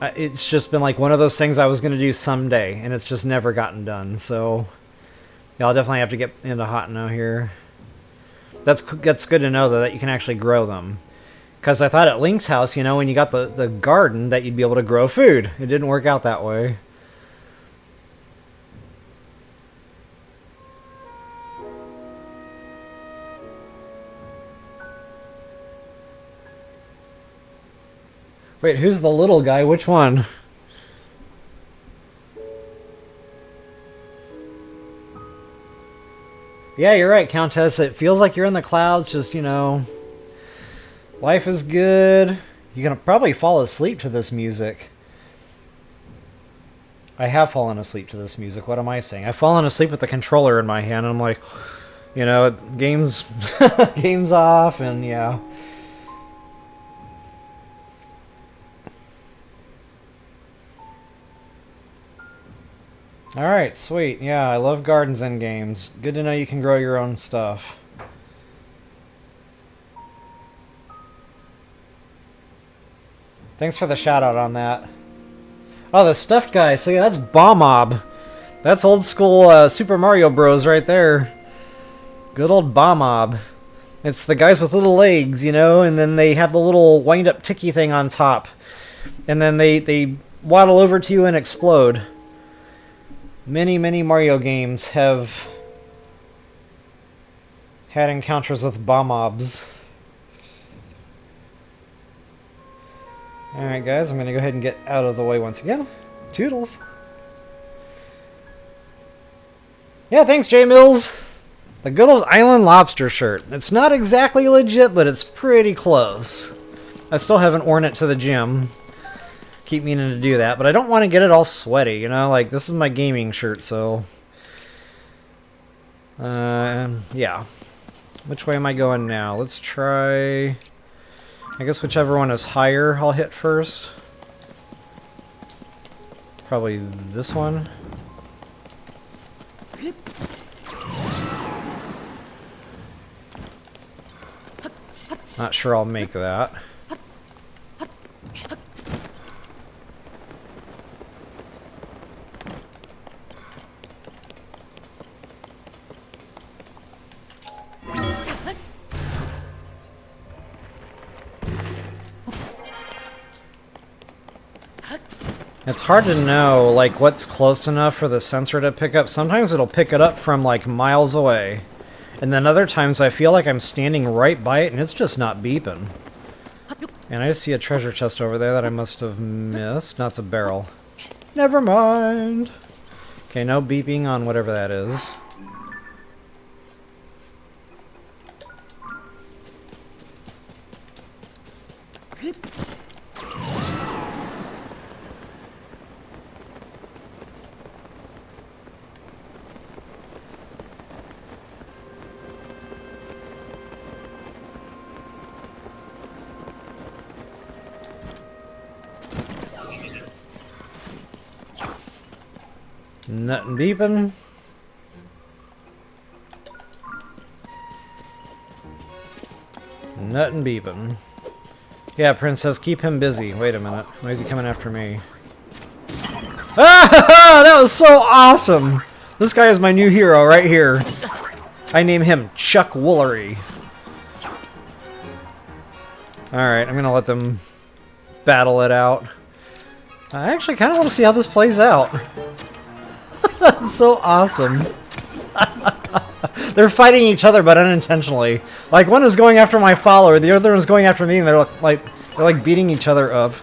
it's just been like one of those things I was gonna do someday, and it's just never gotten done, so... Yeah, I'll definitely have to get into Hot No here. That's good to know, though, that you can actually grow them. Because I thought at Link's house, you know, when you got the garden, that you'd be able to grow food. It didn't work out that way. Wait, who's the little guy? Which one? Yeah, you're right, Countess. It feels like you're in the clouds, just, you know... Life is good. You're gonna probably fall asleep to this music. I have fallen asleep to this music. What am I saying? I've fallen asleep with the controller in my hand, and I'm like... You know, game's... game's off, and yeah... Alright, sweet. Yeah, I love gardens in games. Good to know you can grow your own stuff. Thanks for the shout out on that. Oh, the stuffed guy. So yeah, that's Bob-Mob. That's old school Super Mario Bros. Right there. Good old Bob-Mob. It's the guys with little legs, you know, and then they have the little wind-up ticky thing on top. And then they waddle over to you and explode. Many, many Mario games have had encounters with Bob-Mobs. Alright guys, I'm going to go ahead and get out of the way once again. Toodles. Yeah, thanks J Mills. The good old Island Lobster shirt. It's not exactly legit, but it's pretty close. I still haven't worn it to the gym. Keep meaning to do that, but I don't want to get it all sweaty, you know? Like, this is my gaming shirt, so... yeah. Which way am I going now? Let's try... I guess whichever one is higher, I'll hit first. Probably this one. Not sure I'll make that. It's hard to know, like, what's close enough for the sensor to pick up. Sometimes it'll pick it up from, like, miles away. And then other times I feel like I'm standing right by it and it's just not beeping. And I just see a treasure chest over there that I must have missed. No, it's a barrel. Never mind. Okay, no beeping on whatever that is. Nothing beeping. Nothing beeping. Yeah, Princess, keep him busy. Wait a minute. Why is he coming after me? Ah! That was so awesome! This guy is my new hero right here. I name him Chuck Woolery. Alright, I'm gonna let them battle it out. I actually kind of want to see how this plays out. That's so awesome. They're fighting each other, but unintentionally. Like, one is going after my follower, the other one's going after me, and they're like beating each other up.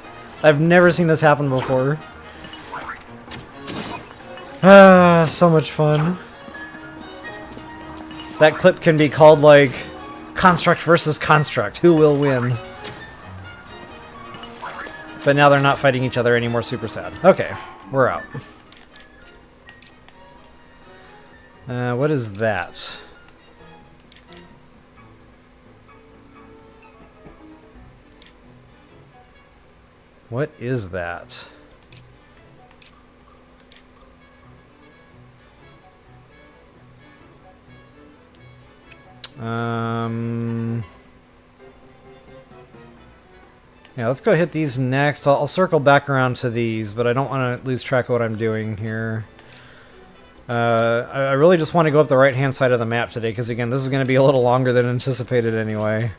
I've never seen this happen before. Ah, so much fun. That clip can be called, like, Construct versus Construct. Who will win? But now they're not fighting each other anymore. Super sad. Okay, we're out. What is that? What is that? Yeah, let's go hit these next. I'll circle back around to these, but I don't want to lose track of what I'm doing here. I really just want to go up the right-hand side of the map today, because again, this is going to be a little longer than anticipated anyway.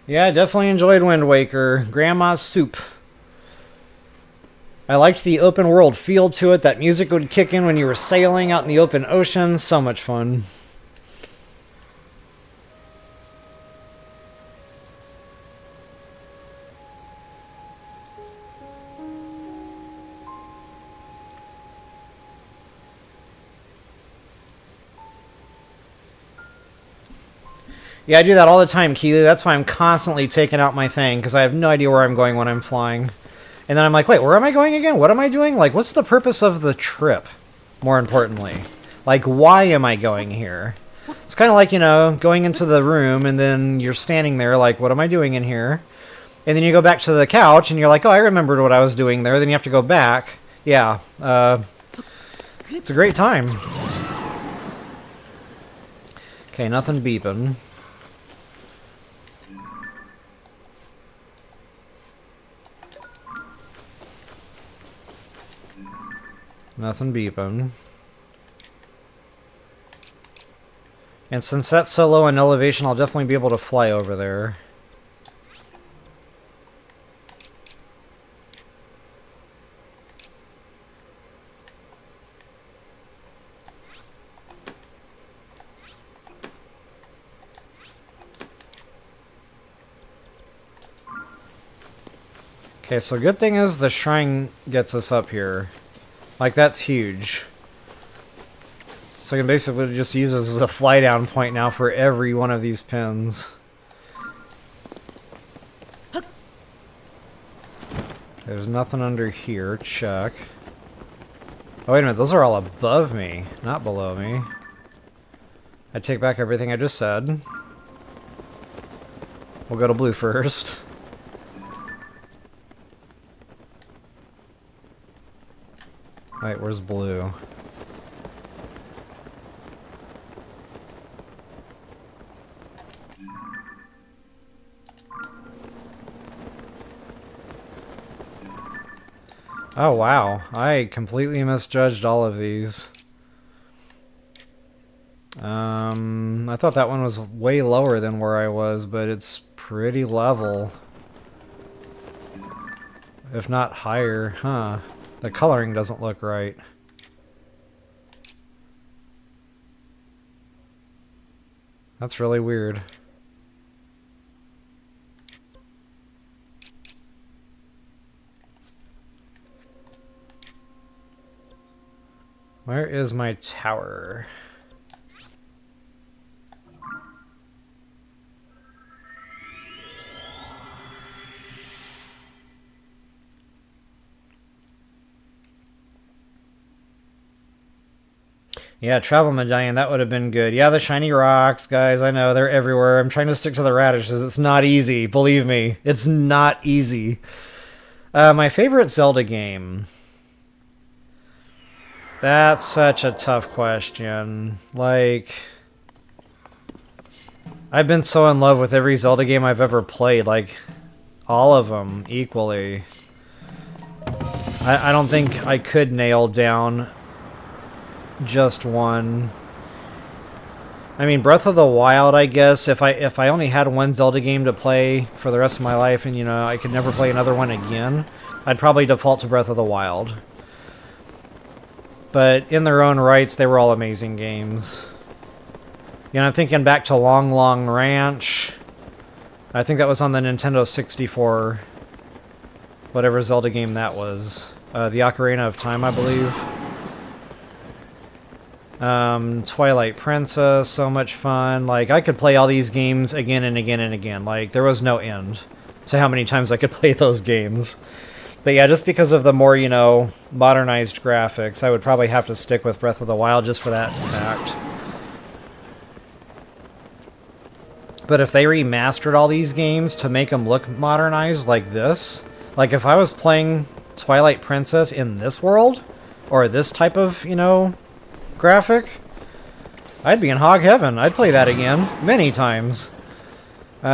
Yeah, I definitely enjoyed Wind Waker. Grandma's soup. I liked the open world feel to it. That music would kick in when you were sailing out in the open ocean. So much fun. Yeah, I do that all the time, Keely. That's why I'm constantly taking out my thing, because I have no idea where I'm going when I'm flying. And then I'm like, wait, where am I going again? What am I doing? Like, what's the purpose of the trip, more importantly? Like, why am I going here? It's kind of like, you know, going into the room, and then you're standing there like, what am I doing in here? And then you go back to the couch, and you're like, oh, I remembered what I was doing there. Then you have to go back. Yeah, it's a great time. Okay, nothing beeping. Nothing beeping. And since that's so low in elevation, I'll definitely be able to fly over there. Okay, so good thing is the shrine gets us up here. Like, that's huge. So I can basically just use this as a fly down point now for every one of these pins. There's nothing under here. Check. Oh, wait a minute. Those are all above me, not below me. I take back everything I just said. We'll go to blue first. Wait, where's blue? Oh wow, I completely misjudged all of these. I thought that one was way lower than where I was, but it's pretty level. If not higher, huh? The coloring doesn't look right. That's really weird. Where is my tower? Yeah, travel medallion, that would have been good. Yeah, the shiny rocks, guys, I know, they're everywhere. I'm trying to stick to the radishes. It's not easy, believe me. It's not easy. My favorite Zelda game. That's such a tough question. Like, I've been so in love with every Zelda game I've ever played. Like, all of them equally. I don't think I could nail down just one. I mean, Breath of the Wild, I guess, if I only had one Zelda game to play for the rest of my life and, you know, I could never play another one again, I'd probably default to Breath of the Wild. But in their own rights, they were all amazing games. You know, I'm thinking back to Long Long Ranch. I think that was on the Nintendo 64. Whatever Zelda game that was. The Ocarina of Time, I believe. Twilight Princess, so much fun. Like, I could play all these games again and again and again. Like, there was no end to how many times I could play those games. But yeah, just because of the more, you know, modernized graphics, I would probably have to stick with Breath of the Wild just for that fact. But if they remastered all these games to make them look modernized like this, like if I was playing Twilight Princess in this world, or this type of, you know, graphic, I'd be in hog heaven. I'd play that again many times.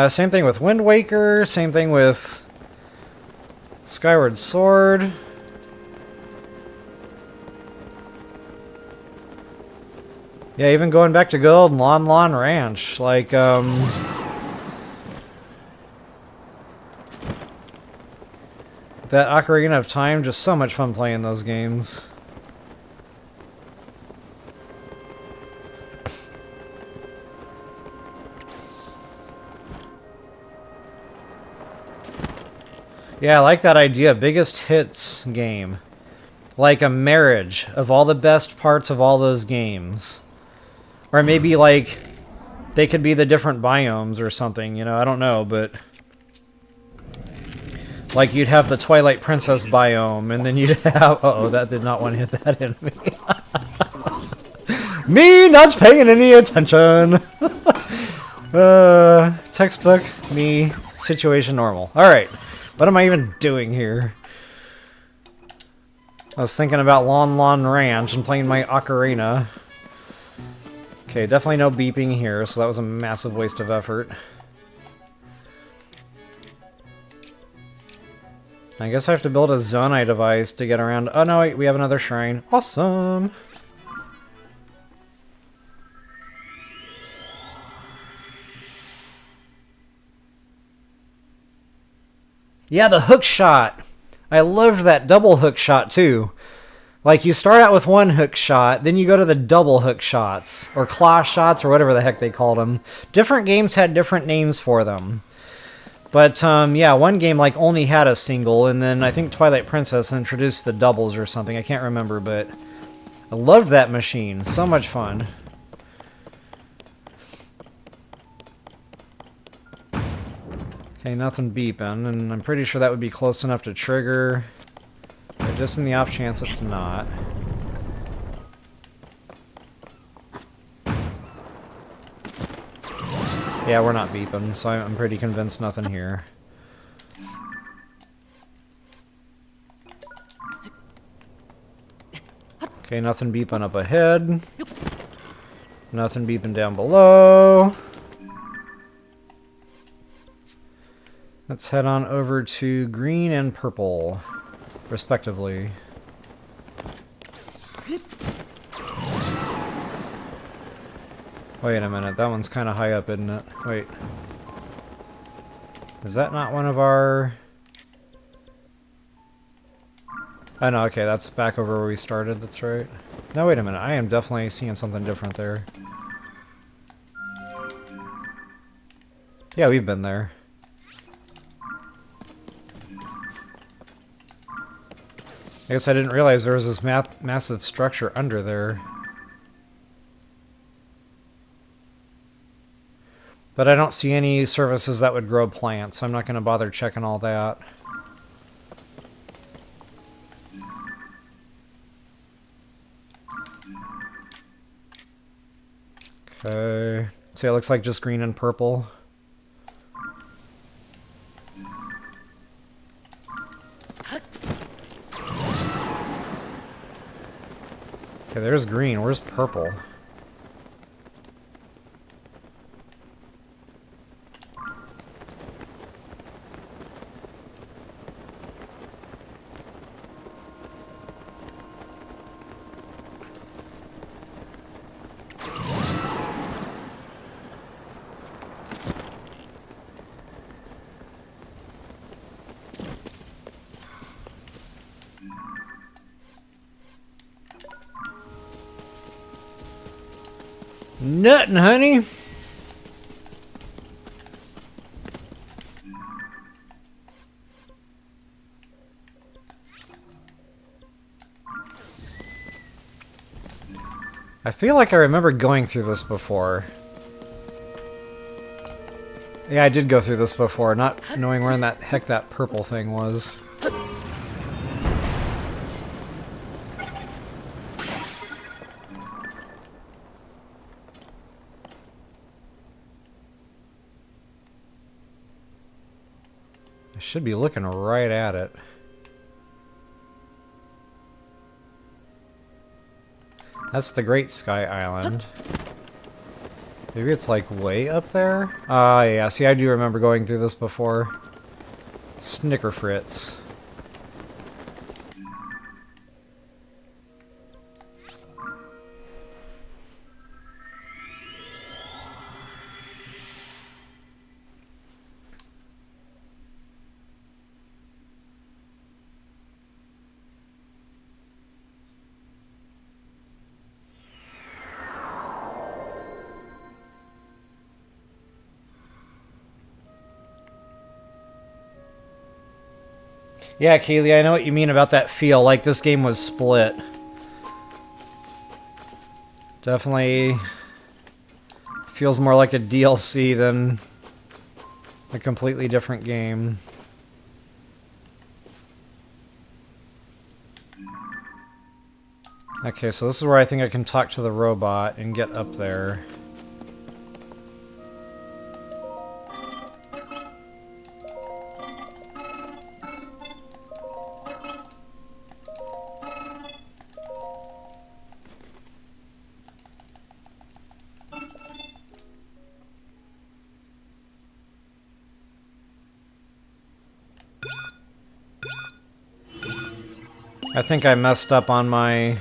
Same thing with Wind Waker, same thing with Skyward Sword. Yeah, even going back to good old Lon Lon Ranch, like, that Ocarina of Time, just so much fun playing those games. Yeah, I like that idea. Biggest hits game. Like a marriage of all the best parts of all those games. Or maybe, like, they could be the different biomes or something, you know, I don't know, but... Like, you'd have the Twilight Princess biome, and then you'd have... Uh-oh, that did not want to hit that enemy. Me not paying any attention! Textbook, me, situation normal. Alright, what am I even doing here? I was thinking about Lon Lon Ranch and playing my ocarina. Okay, definitely no beeping here, so that was a massive waste of effort. I guess I have to build a Zonai device to get around. Oh no, wait, we have another shrine. Awesome! Yeah, the hook shot! I loved that double hook shot too. Like, you start out with one hook shot, then you go to the double hook shots, or claw shots, or whatever the heck they called them. Different games had different names for them. But, yeah, one game, like, only had a single, and then I think Twilight Princess introduced the doubles or something. I can't remember, but I loved that machine. So much fun. Okay, nothing beeping, and I'm pretty sure that would be close enough to trigger. But just in the off chance it's not. Yeah, we're not beeping, so I'm pretty convinced nothing here. Okay, nothing beeping up ahead. Nothing beeping down below. Let's head on over to green and purple, respectively. Wait a minute, that one's kind of high up, isn't it? Wait. Is that not one of our... Oh no, okay, that's back over where we started, that's right. No, wait a minute, I am definitely seeing something different there. Yeah, we've been there. I guess I didn't realize there was this massive structure under there. But I don't see any surfaces that would grow plants, so I'm not going to bother checking all that. Okay. So it looks like just green and purple. Okay, there's green. Where's purple? Nuttin', honey! I feel like I remember going through this before. Yeah, I did go through this before, not knowing where in that heck that purple thing was. I should be looking right at it. That's the Great Sky Island. Maybe it's like way up there? Ah, yeah, see, I do remember going through this before. Snicker Fritz. Yeah, Kaylee, I know what you mean about that feel, like this game was split. Definitely feels more like a DLC than a completely different game. Okay, so this is where I think I can talk to the robot and get up there. I think I messed up on my...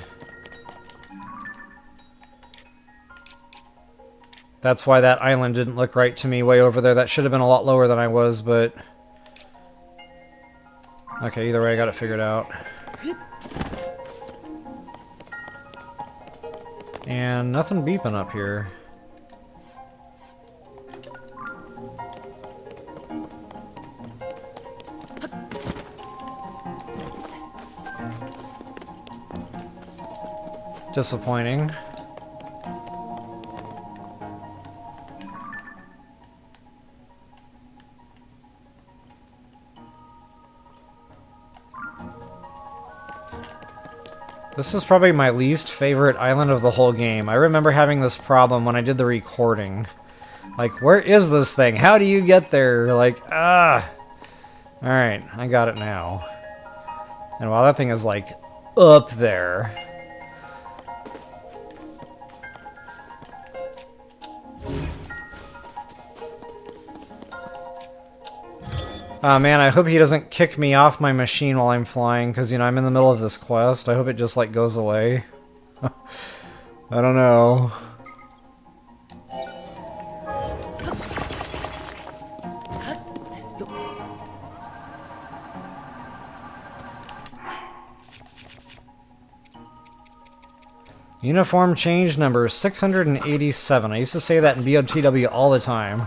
That's why that island didn't look right to me way over there. That should have been a lot lower than I was, but... Okay, either way, I got it figured out. And nothing beeping up here. Disappointing. This is probably my least favorite island of the whole game. I remember having this problem when I did the recording. Like, where is this thing? How do you get there? Like, ah! Alright, I got it now. And wow, that thing is, like, up there. Oh man, I hope he doesn't kick me off my machine while I'm flying, because, you know, I'm in the middle of this quest. I hope it just, like, goes away. I don't know. Uniform change number 687. I used to say that in BOTW all the time.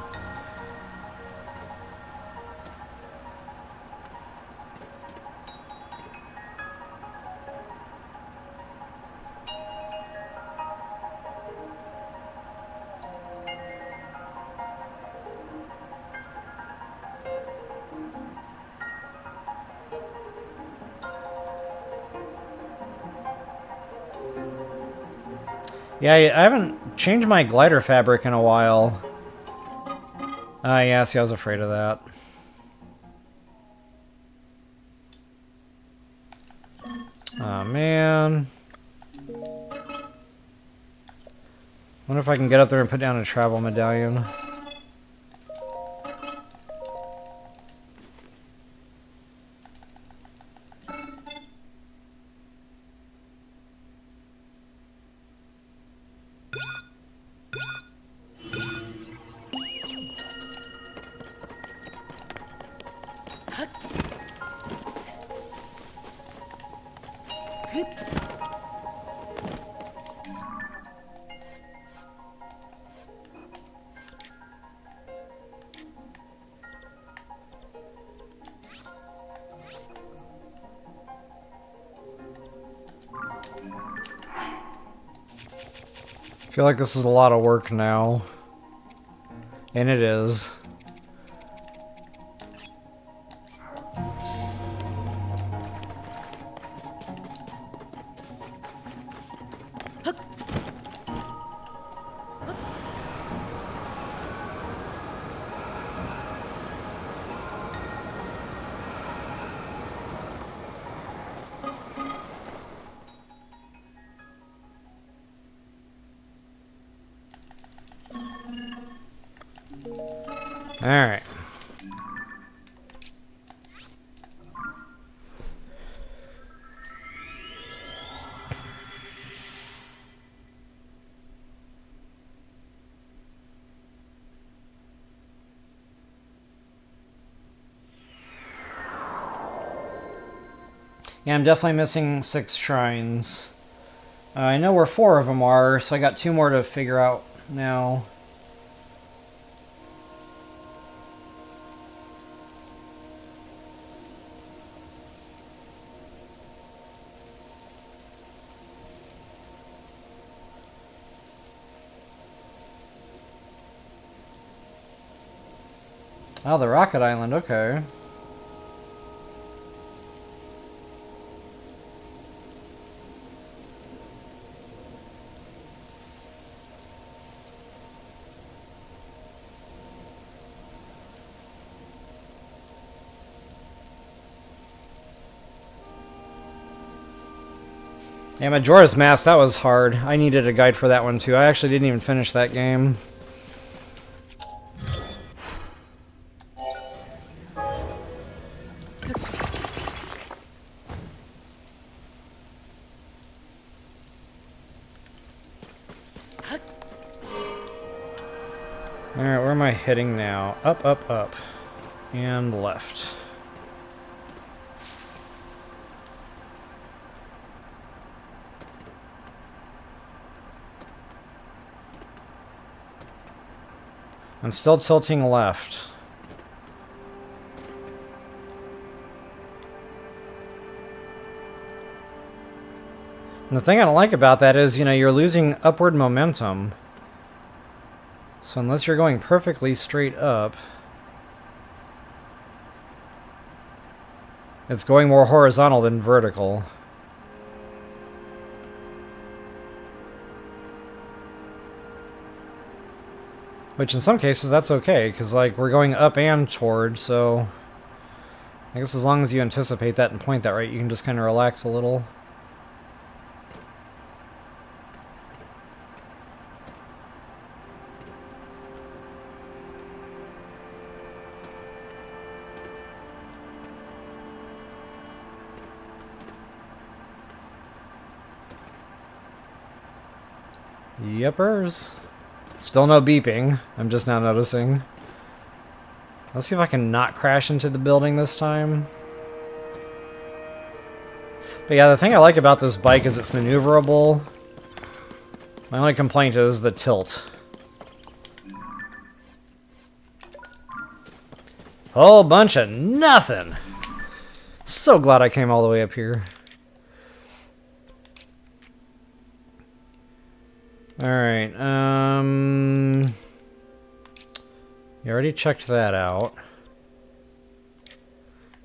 Yeah, I haven't changed my glider fabric in a while. Yeah, see, I was afraid of that. Oh man. Wonder if I can get up there and put down a travel medallion. I feel like this is a lot of work now. And it is. Alright. Yeah, I'm definitely missing 6 shrines. I know where 4 of them are, so I got 2 more to figure out now. Oh, the Rocket Island, okay. Yeah, Majora's Mask, that was hard. I needed a guide for that one too. I actually didn't even finish that game. Alright, where am I heading now? Up, up, up. And left. I'm still tilting left. And the thing I don't like about that is, you know, you're losing upward momentum. So unless you're going perfectly straight up, it's going more horizontal than vertical. Which in some cases that's okay, because like we're going up and toward, so I guess as long as you anticipate that and point that right, you can just kind of relax a little. Yepers. Still no beeping. I'm just now noticing. Let's see if I can not crash into the building this time. But yeah, the thing I like about this bike is it's maneuverable. My only complaint is the tilt. Whole bunch of nothing! So glad I came all the way up here. Alright, you already checked that out.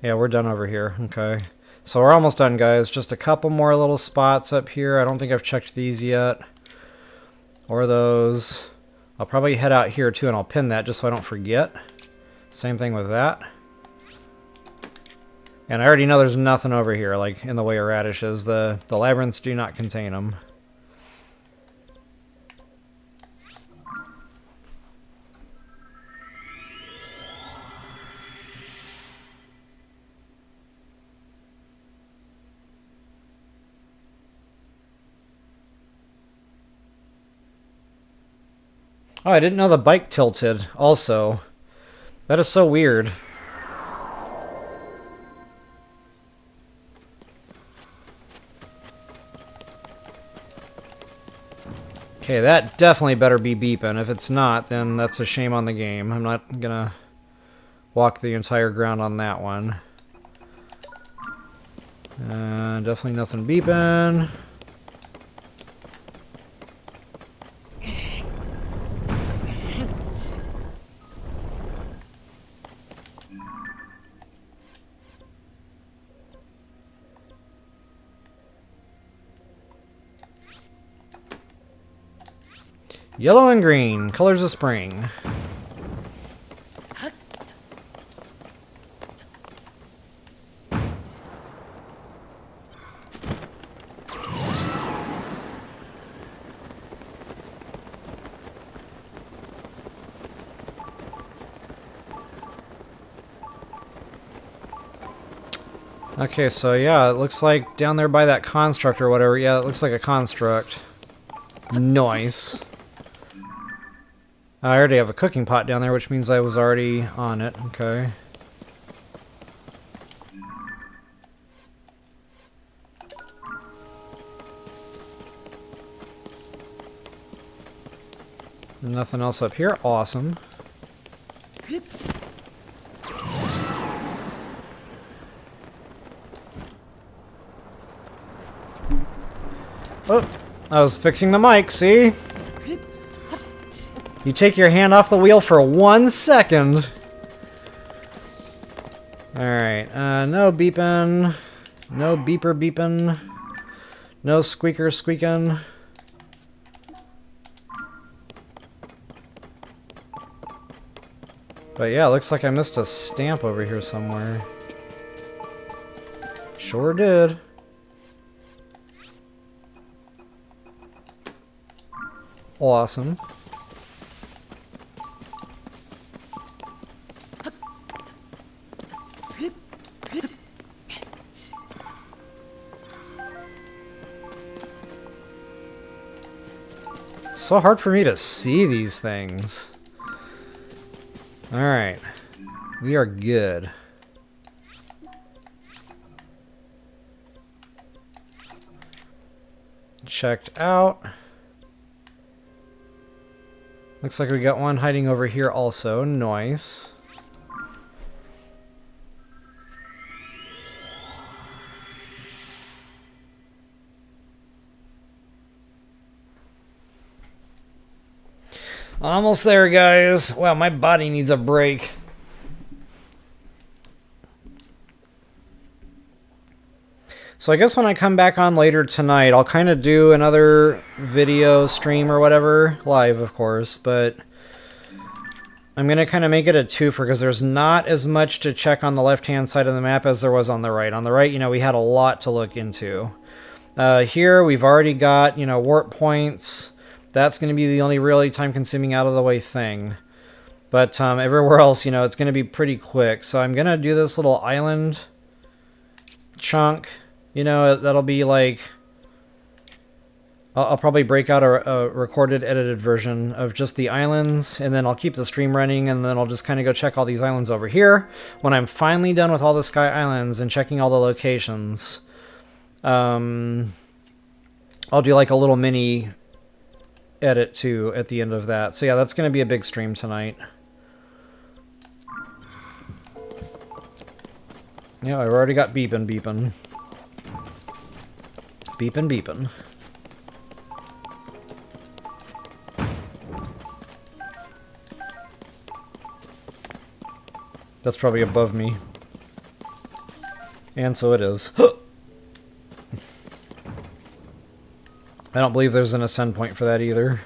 Yeah, we're done over here. Okay. So we're almost done, guys. Just a couple more little spots up here. I don't think I've checked these yet. Or those. I'll probably head out here, too, and I'll pin that just so I don't forget. Same thing with that. And I already know there's nothing over here, like, in the way of radishes. The labyrinths do not contain them. Oh, I didn't know the bike tilted, also. That is so weird. Okay, that definitely better be beeping. If it's not, then that's a shame on the game. I'm not gonna walk the entire ground on that one. Definitely nothing beeping. Yellow and green, colors of spring. Okay, so yeah, it looks like down there by that construct or whatever. Yeah, it looks like a construct. Nice. I already have a cooking pot down there, which means I was already on it. Okay. Nothing else up here. Awesome. Oh, I was fixing the mic, see? You take your hand off the wheel for 1 second. Alright, no beeping. No beeper beeping. No squeaker squeaking. But yeah, it looks like I missed a stamp over here somewhere. Sure did. Awesome. So hard for me to see these things. Alright. We are good. Checked out. Looks like we got one hiding over here also. Nice. Almost there, guys. Wow, my body needs a break. So I guess when I come back on later tonight, I'll kind of do another video stream or whatever. Live, of course, but I'm going to kind of make it a twofer because there's not as much to check on the left-hand side of the map as there was on the right. On the right, you know, we had a lot to look into. Here, we've already got, you know, warp points. That's going to be the only really time-consuming out-of-the-way thing. But everywhere else, you know, it's going to be pretty quick. So I'm going to do this little island chunk. You know, that'll be like... I'll probably break out a recorded, edited version of just the islands, and then I'll keep the stream running, and then I'll just kind of go check all these islands over here. When I'm finally done with all the Sky Islands and checking all the locations, I'll do like a little mini edit too at the end of that. So yeah, that's going to be a big stream tonight. Yeah, I've already got beeping. Beeping. That's probably above me. And so it is. I don't believe there's an ascend point for that either.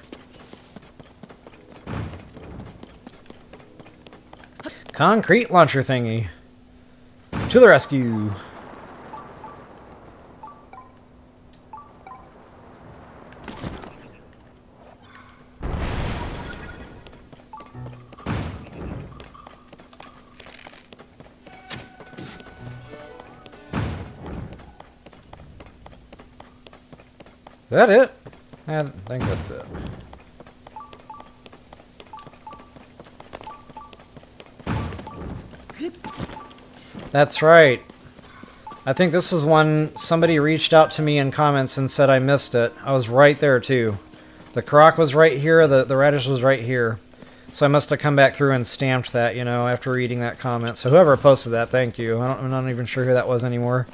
Concrete launcher thingy. To the rescue. Is that it? I think that's it. That's right. I think this is one somebody reached out to me in comments and said I missed it. I was right there too. The crock was right here, the radish was right here. So I must have come back through and stamped that, you know, after reading that comment. So whoever posted that, thank you. I'm not even sure who that was anymore.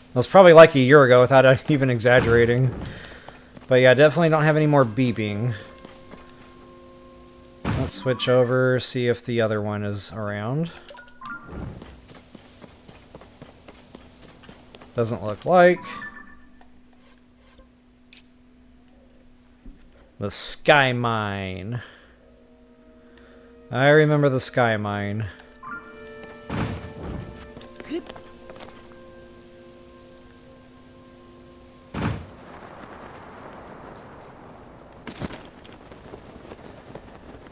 It was probably like a year ago without even exaggerating. But yeah, definitely don't have any more beeping. Let's switch over, see if the other one is around. Doesn't look like. The Sky Mine. I remember the Sky Mine.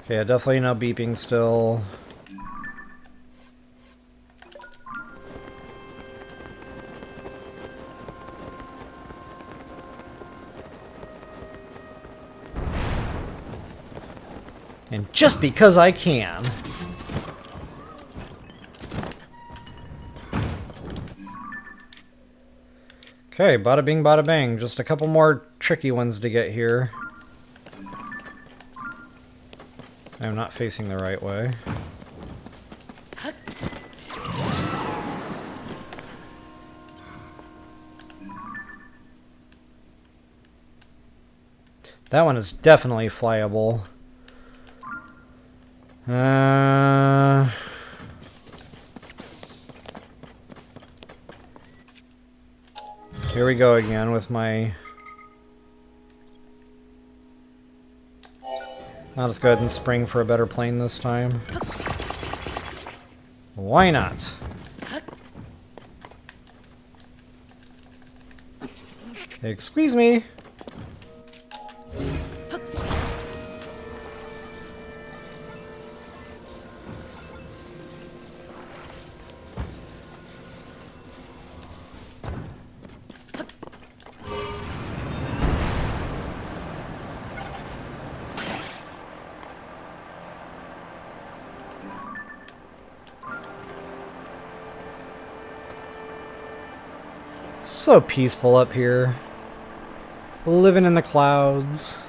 Okay, definitely no beeping still. And just because I can. Okay, bada bing, bada bang. Just a couple more tricky ones to get here. I'm not facing the right way. That one is definitely flyable. Here we go again with my... I'll just go ahead and spring for a better plane this time. Why not? Excuse me. So peaceful up here. Living in the clouds.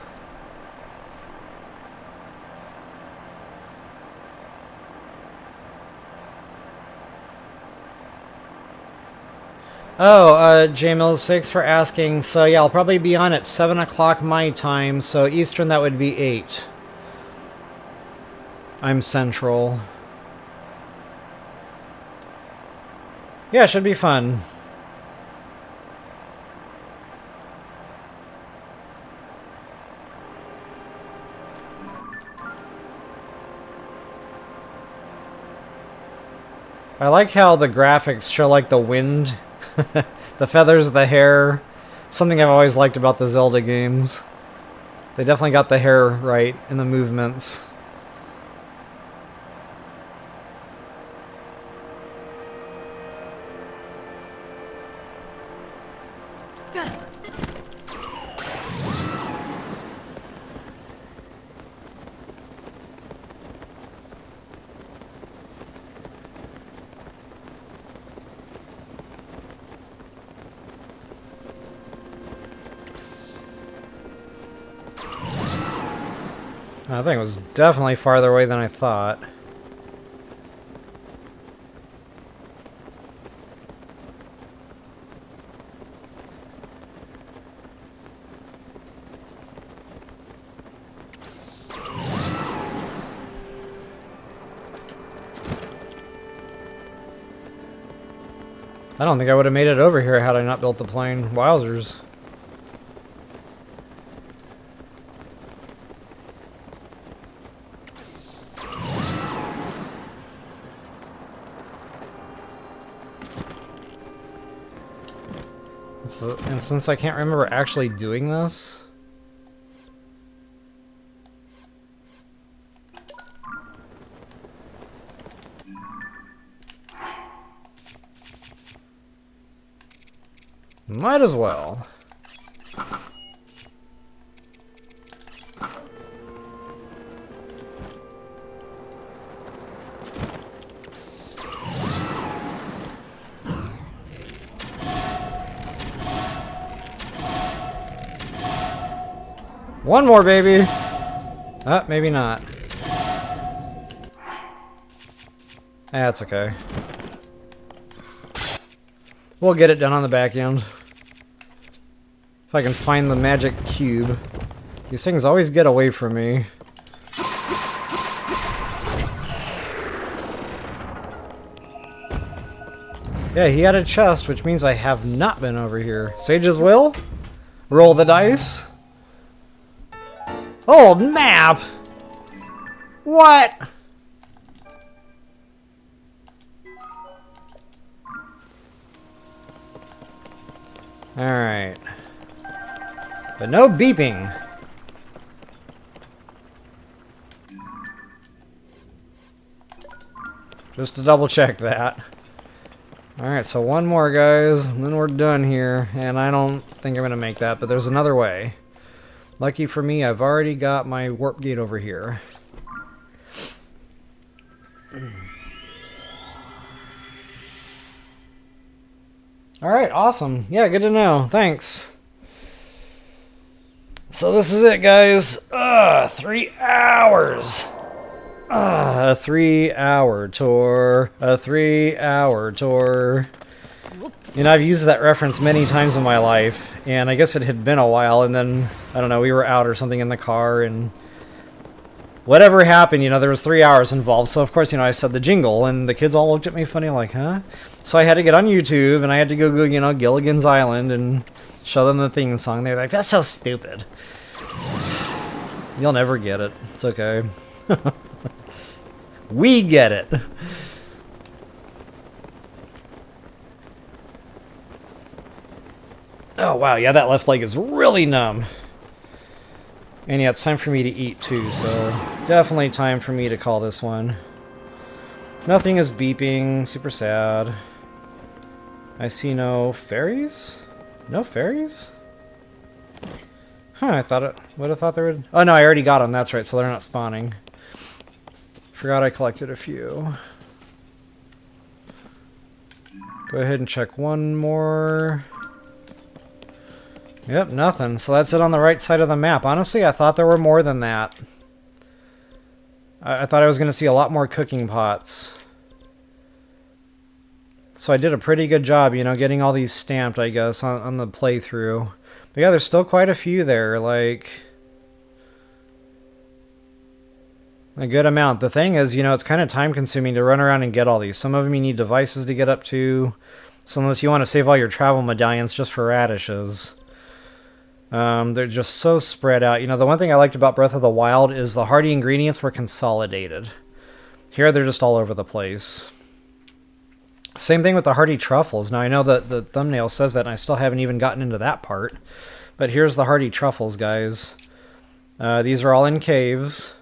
Oh, JMill6 for asking. So yeah, I'll probably be on at 7 o'clock my time, so Eastern that would be 8. I'm Central. Yeah, it should be fun. I like how the graphics show like the wind, the feathers, the hair. Something I've always liked about the Zelda games. They definitely got the hair right in the movements. I think it was definitely farther away than I thought. I don't think I would have made it over here had I not built the plane. Wowzers. And since I can't remember actually doing this... Might as well. One more, baby! Maybe not. That's okay. We'll get it done on the back end. If I can find the magic cube. These things always get away from me. Yeah, he had a chest, which means I have not been over here. Sage's Will? Roll the dice. Old map! What? Alright. But no beeping. Just to double check that. Alright, so one more, guys, and then we're done here. And I don't think I'm going to make that, but there's another way. Lucky for me, I've already got my warp gate over here. Alright, awesome. Yeah, good to know. Thanks. So this is it, guys. 3 hours. A 3-hour tour. A 3-hour tour. You know, I've used that reference many times in my life, and I guess it had been a while, and then, I don't know, we were out or something in the car, and whatever happened, you know, there was 3 hours involved, so of course, you know, I said the jingle, and the kids all looked at me funny like, huh? So I had to get on YouTube, and I had to go, you know, Gilligan's Island, and show them the theme song. They were like, that's so stupid. You'll never get it. It's okay. We get it. Oh, wow. Yeah, that left leg is really numb. And yeah, it's time for me to eat, too, so definitely time for me to call this one. Nothing is beeping. Super sad. I see no fairies? No fairies? Huh, I thought it would have thought there would... Oh, no, I already got them. That's right, so they're not spawning. Forgot I collected a few. Go ahead and check one more. Yep, nothing. So that's it on the right side of the map. Honestly, I thought there were more than that. I thought I was going to see a lot more cooking pots. So I did a pretty good job, you know, getting all these stamped, I guess, on the playthrough. But yeah, there's still quite a few there, like... a good amount. The thing is, you know, it's kind of time consuming to run around and get all these. Some of them you need devices to get up to. So unless you want to save all your travel medallions just for radishes. They're just so spread out. You know, the one thing I liked about Breath of the Wild is the Hearty ingredients were consolidated. Here they're just all over the place. Same thing with the Hearty Truffles. Now I know that the thumbnail says that and I still haven't even gotten into that part. But here's the Hearty Truffles, guys. These are all in caves.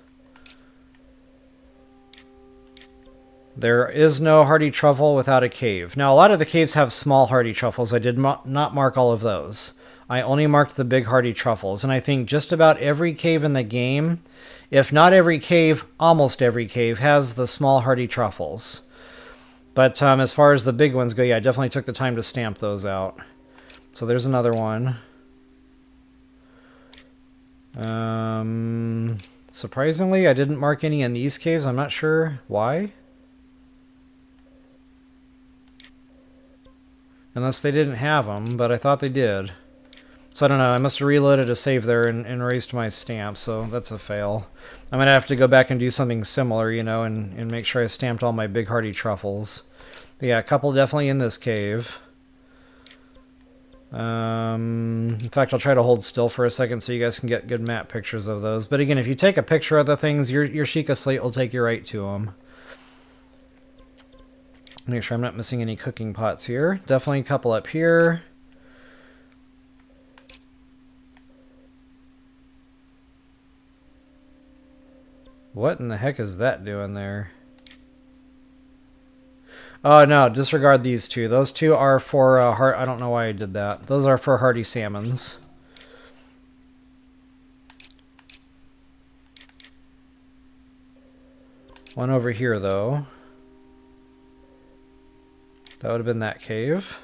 There is no Hearty Truffle without a cave. Now, a lot of the caves have small Hearty Truffles. I did not mark all of those. I only marked the big Hearty Truffles. And I think just about every cave in the game, if not every cave, almost every cave, has the small Hearty Truffles. But as far as the big ones go, yeah, I definitely took the time to stamp those out. So there's another one. Surprisingly, I didn't mark any in these caves. I'm not sure why. Unless they didn't have them, but I thought they did. So I don't know, I must have reloaded a save there and erased my stamp, so that's a fail. I'm going to have to go back and do something similar, you know, and make sure I stamped all my big Hearty Truffles. But yeah, a couple definitely in this cave. In fact, I'll try to hold still for a second so you guys can get good map pictures of those. But again, if you take a picture of the things, your Sheikah Slate will take you right to them. Make sure I'm not missing any cooking pots here. Definitely a couple up here. What in the heck is that doing there? Oh, no, disregard these two. Those two are for I don't know why I did that. Those are for Hearty salmons. One over here, though. That would have been that cave.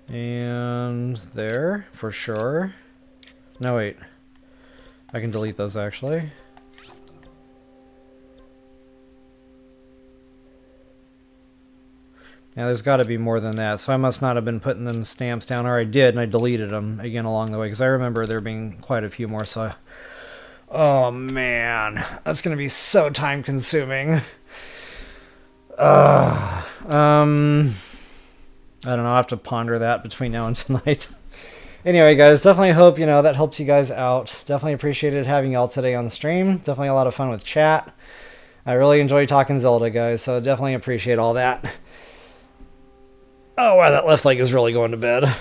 And there, for sure. No, wait. I can delete those, actually. Yeah, there's got to be more than that. So I must not have been putting them stamps down, or I did, and I deleted them again along the way, because I remember there being quite a few more, so Oh man, that's gonna be so time consuming. I don't know, I'll have to ponder that between now and tonight. Anyway, guys, definitely hope, that helps you guys out. Definitely appreciated having y'all today on the stream. Definitely a lot of fun with chat. I really enjoy talking Zelda, guys, so definitely appreciate all that. Oh, wow, that left leg is really going to bed.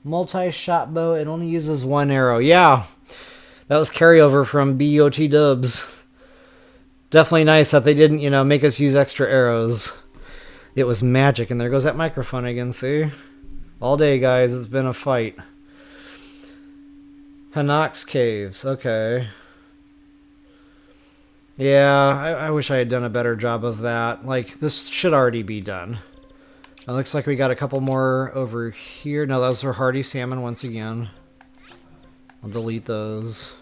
Multi-shot bow, it only uses one arrow. Yeah, that was carryover from BOT dubs. Definitely nice that they didn't, make us use extra arrows. It was magic, and there goes that microphone again, see? All day, guys, it's been a fight. Hanox Caves, okay. Yeah, I wish I had done a better job of that. Like, this should already be done. It looks like we got a couple more over here. No, those are Hearty salmon once again. I'll delete those.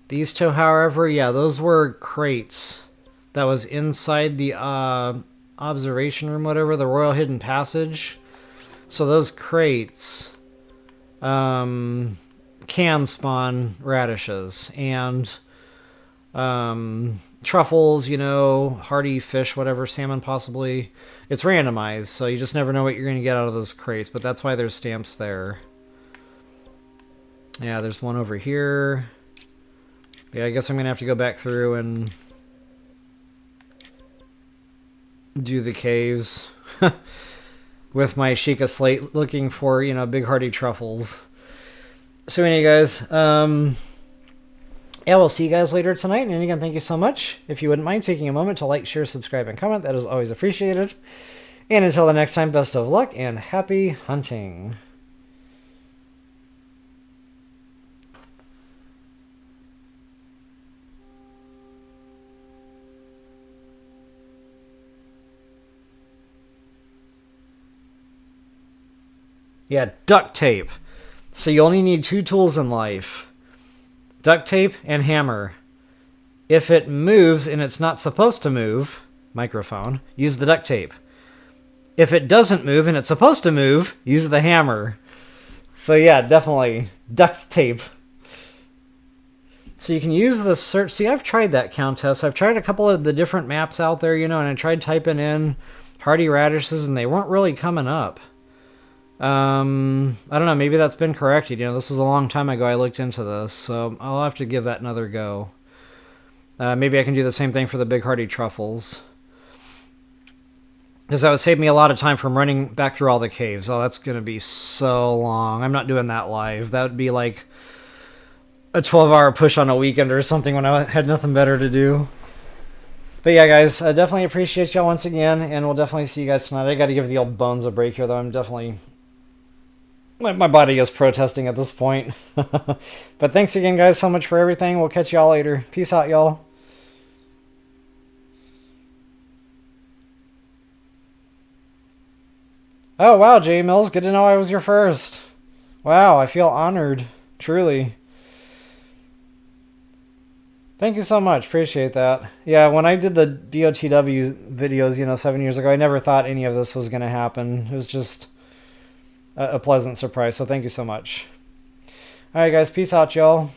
These two, however, yeah, those were crates. That was inside the observation room, whatever, the Royal Hidden Passage. So those crates can spawn radishes and truffles, hearty fish, whatever, salmon possibly. It's randomized, so you just never know what you're going to get out of those crates, but that's why there's stamps there. Yeah, there's one over here. Yeah, I guess I'm going to have to go back through and do the caves with my Sheikah slate looking for, big hearty truffles. So anyway, guys, yeah, we'll see you guys later tonight. And again, thank you so much. If you wouldn't mind taking a moment to like, share, subscribe, and comment, that is always appreciated. And until the next time, best of luck and happy hunting. Yeah, duct tape. So you only need 2 tools in life. Duct tape and hammer. If it moves and it's not supposed to move, microphone, use the duct tape. If it doesn't move and it's supposed to move, use the hammer. So yeah, definitely duct tape. So you can use the search. See, I've tried that Countess. I've tried a couple of the different maps out there, and I tried typing in Hearty radishes and they weren't really coming up. I don't know, maybe that's been corrected. This was a long time ago I looked into this, so I'll have to give that another go. Maybe I can do the same thing for the big hearty truffles. Because that would save me a lot of time from running back through all the caves. Oh, that's going to be so long. I'm not doing that live. That would be like a 12-hour push on a weekend or something when I had nothing better to do. But yeah, guys, I definitely appreciate y'all once again, and we'll definitely see you guys tonight. I got to give the old bones a break here, though. I'm definitely... My body is protesting at this point. But thanks again, guys, so much for everything. We'll catch y'all later. Peace out, y'all. Oh, wow, J Mills. Good to know I was your first. Wow, I feel honored. Truly. Thank you so much. Appreciate that. Yeah, when I did the BOTW videos, 7 years ago, I never thought any of this was going to happen. It was just a pleasant surprise, so thank you so much. Alright guys, peace out y'all.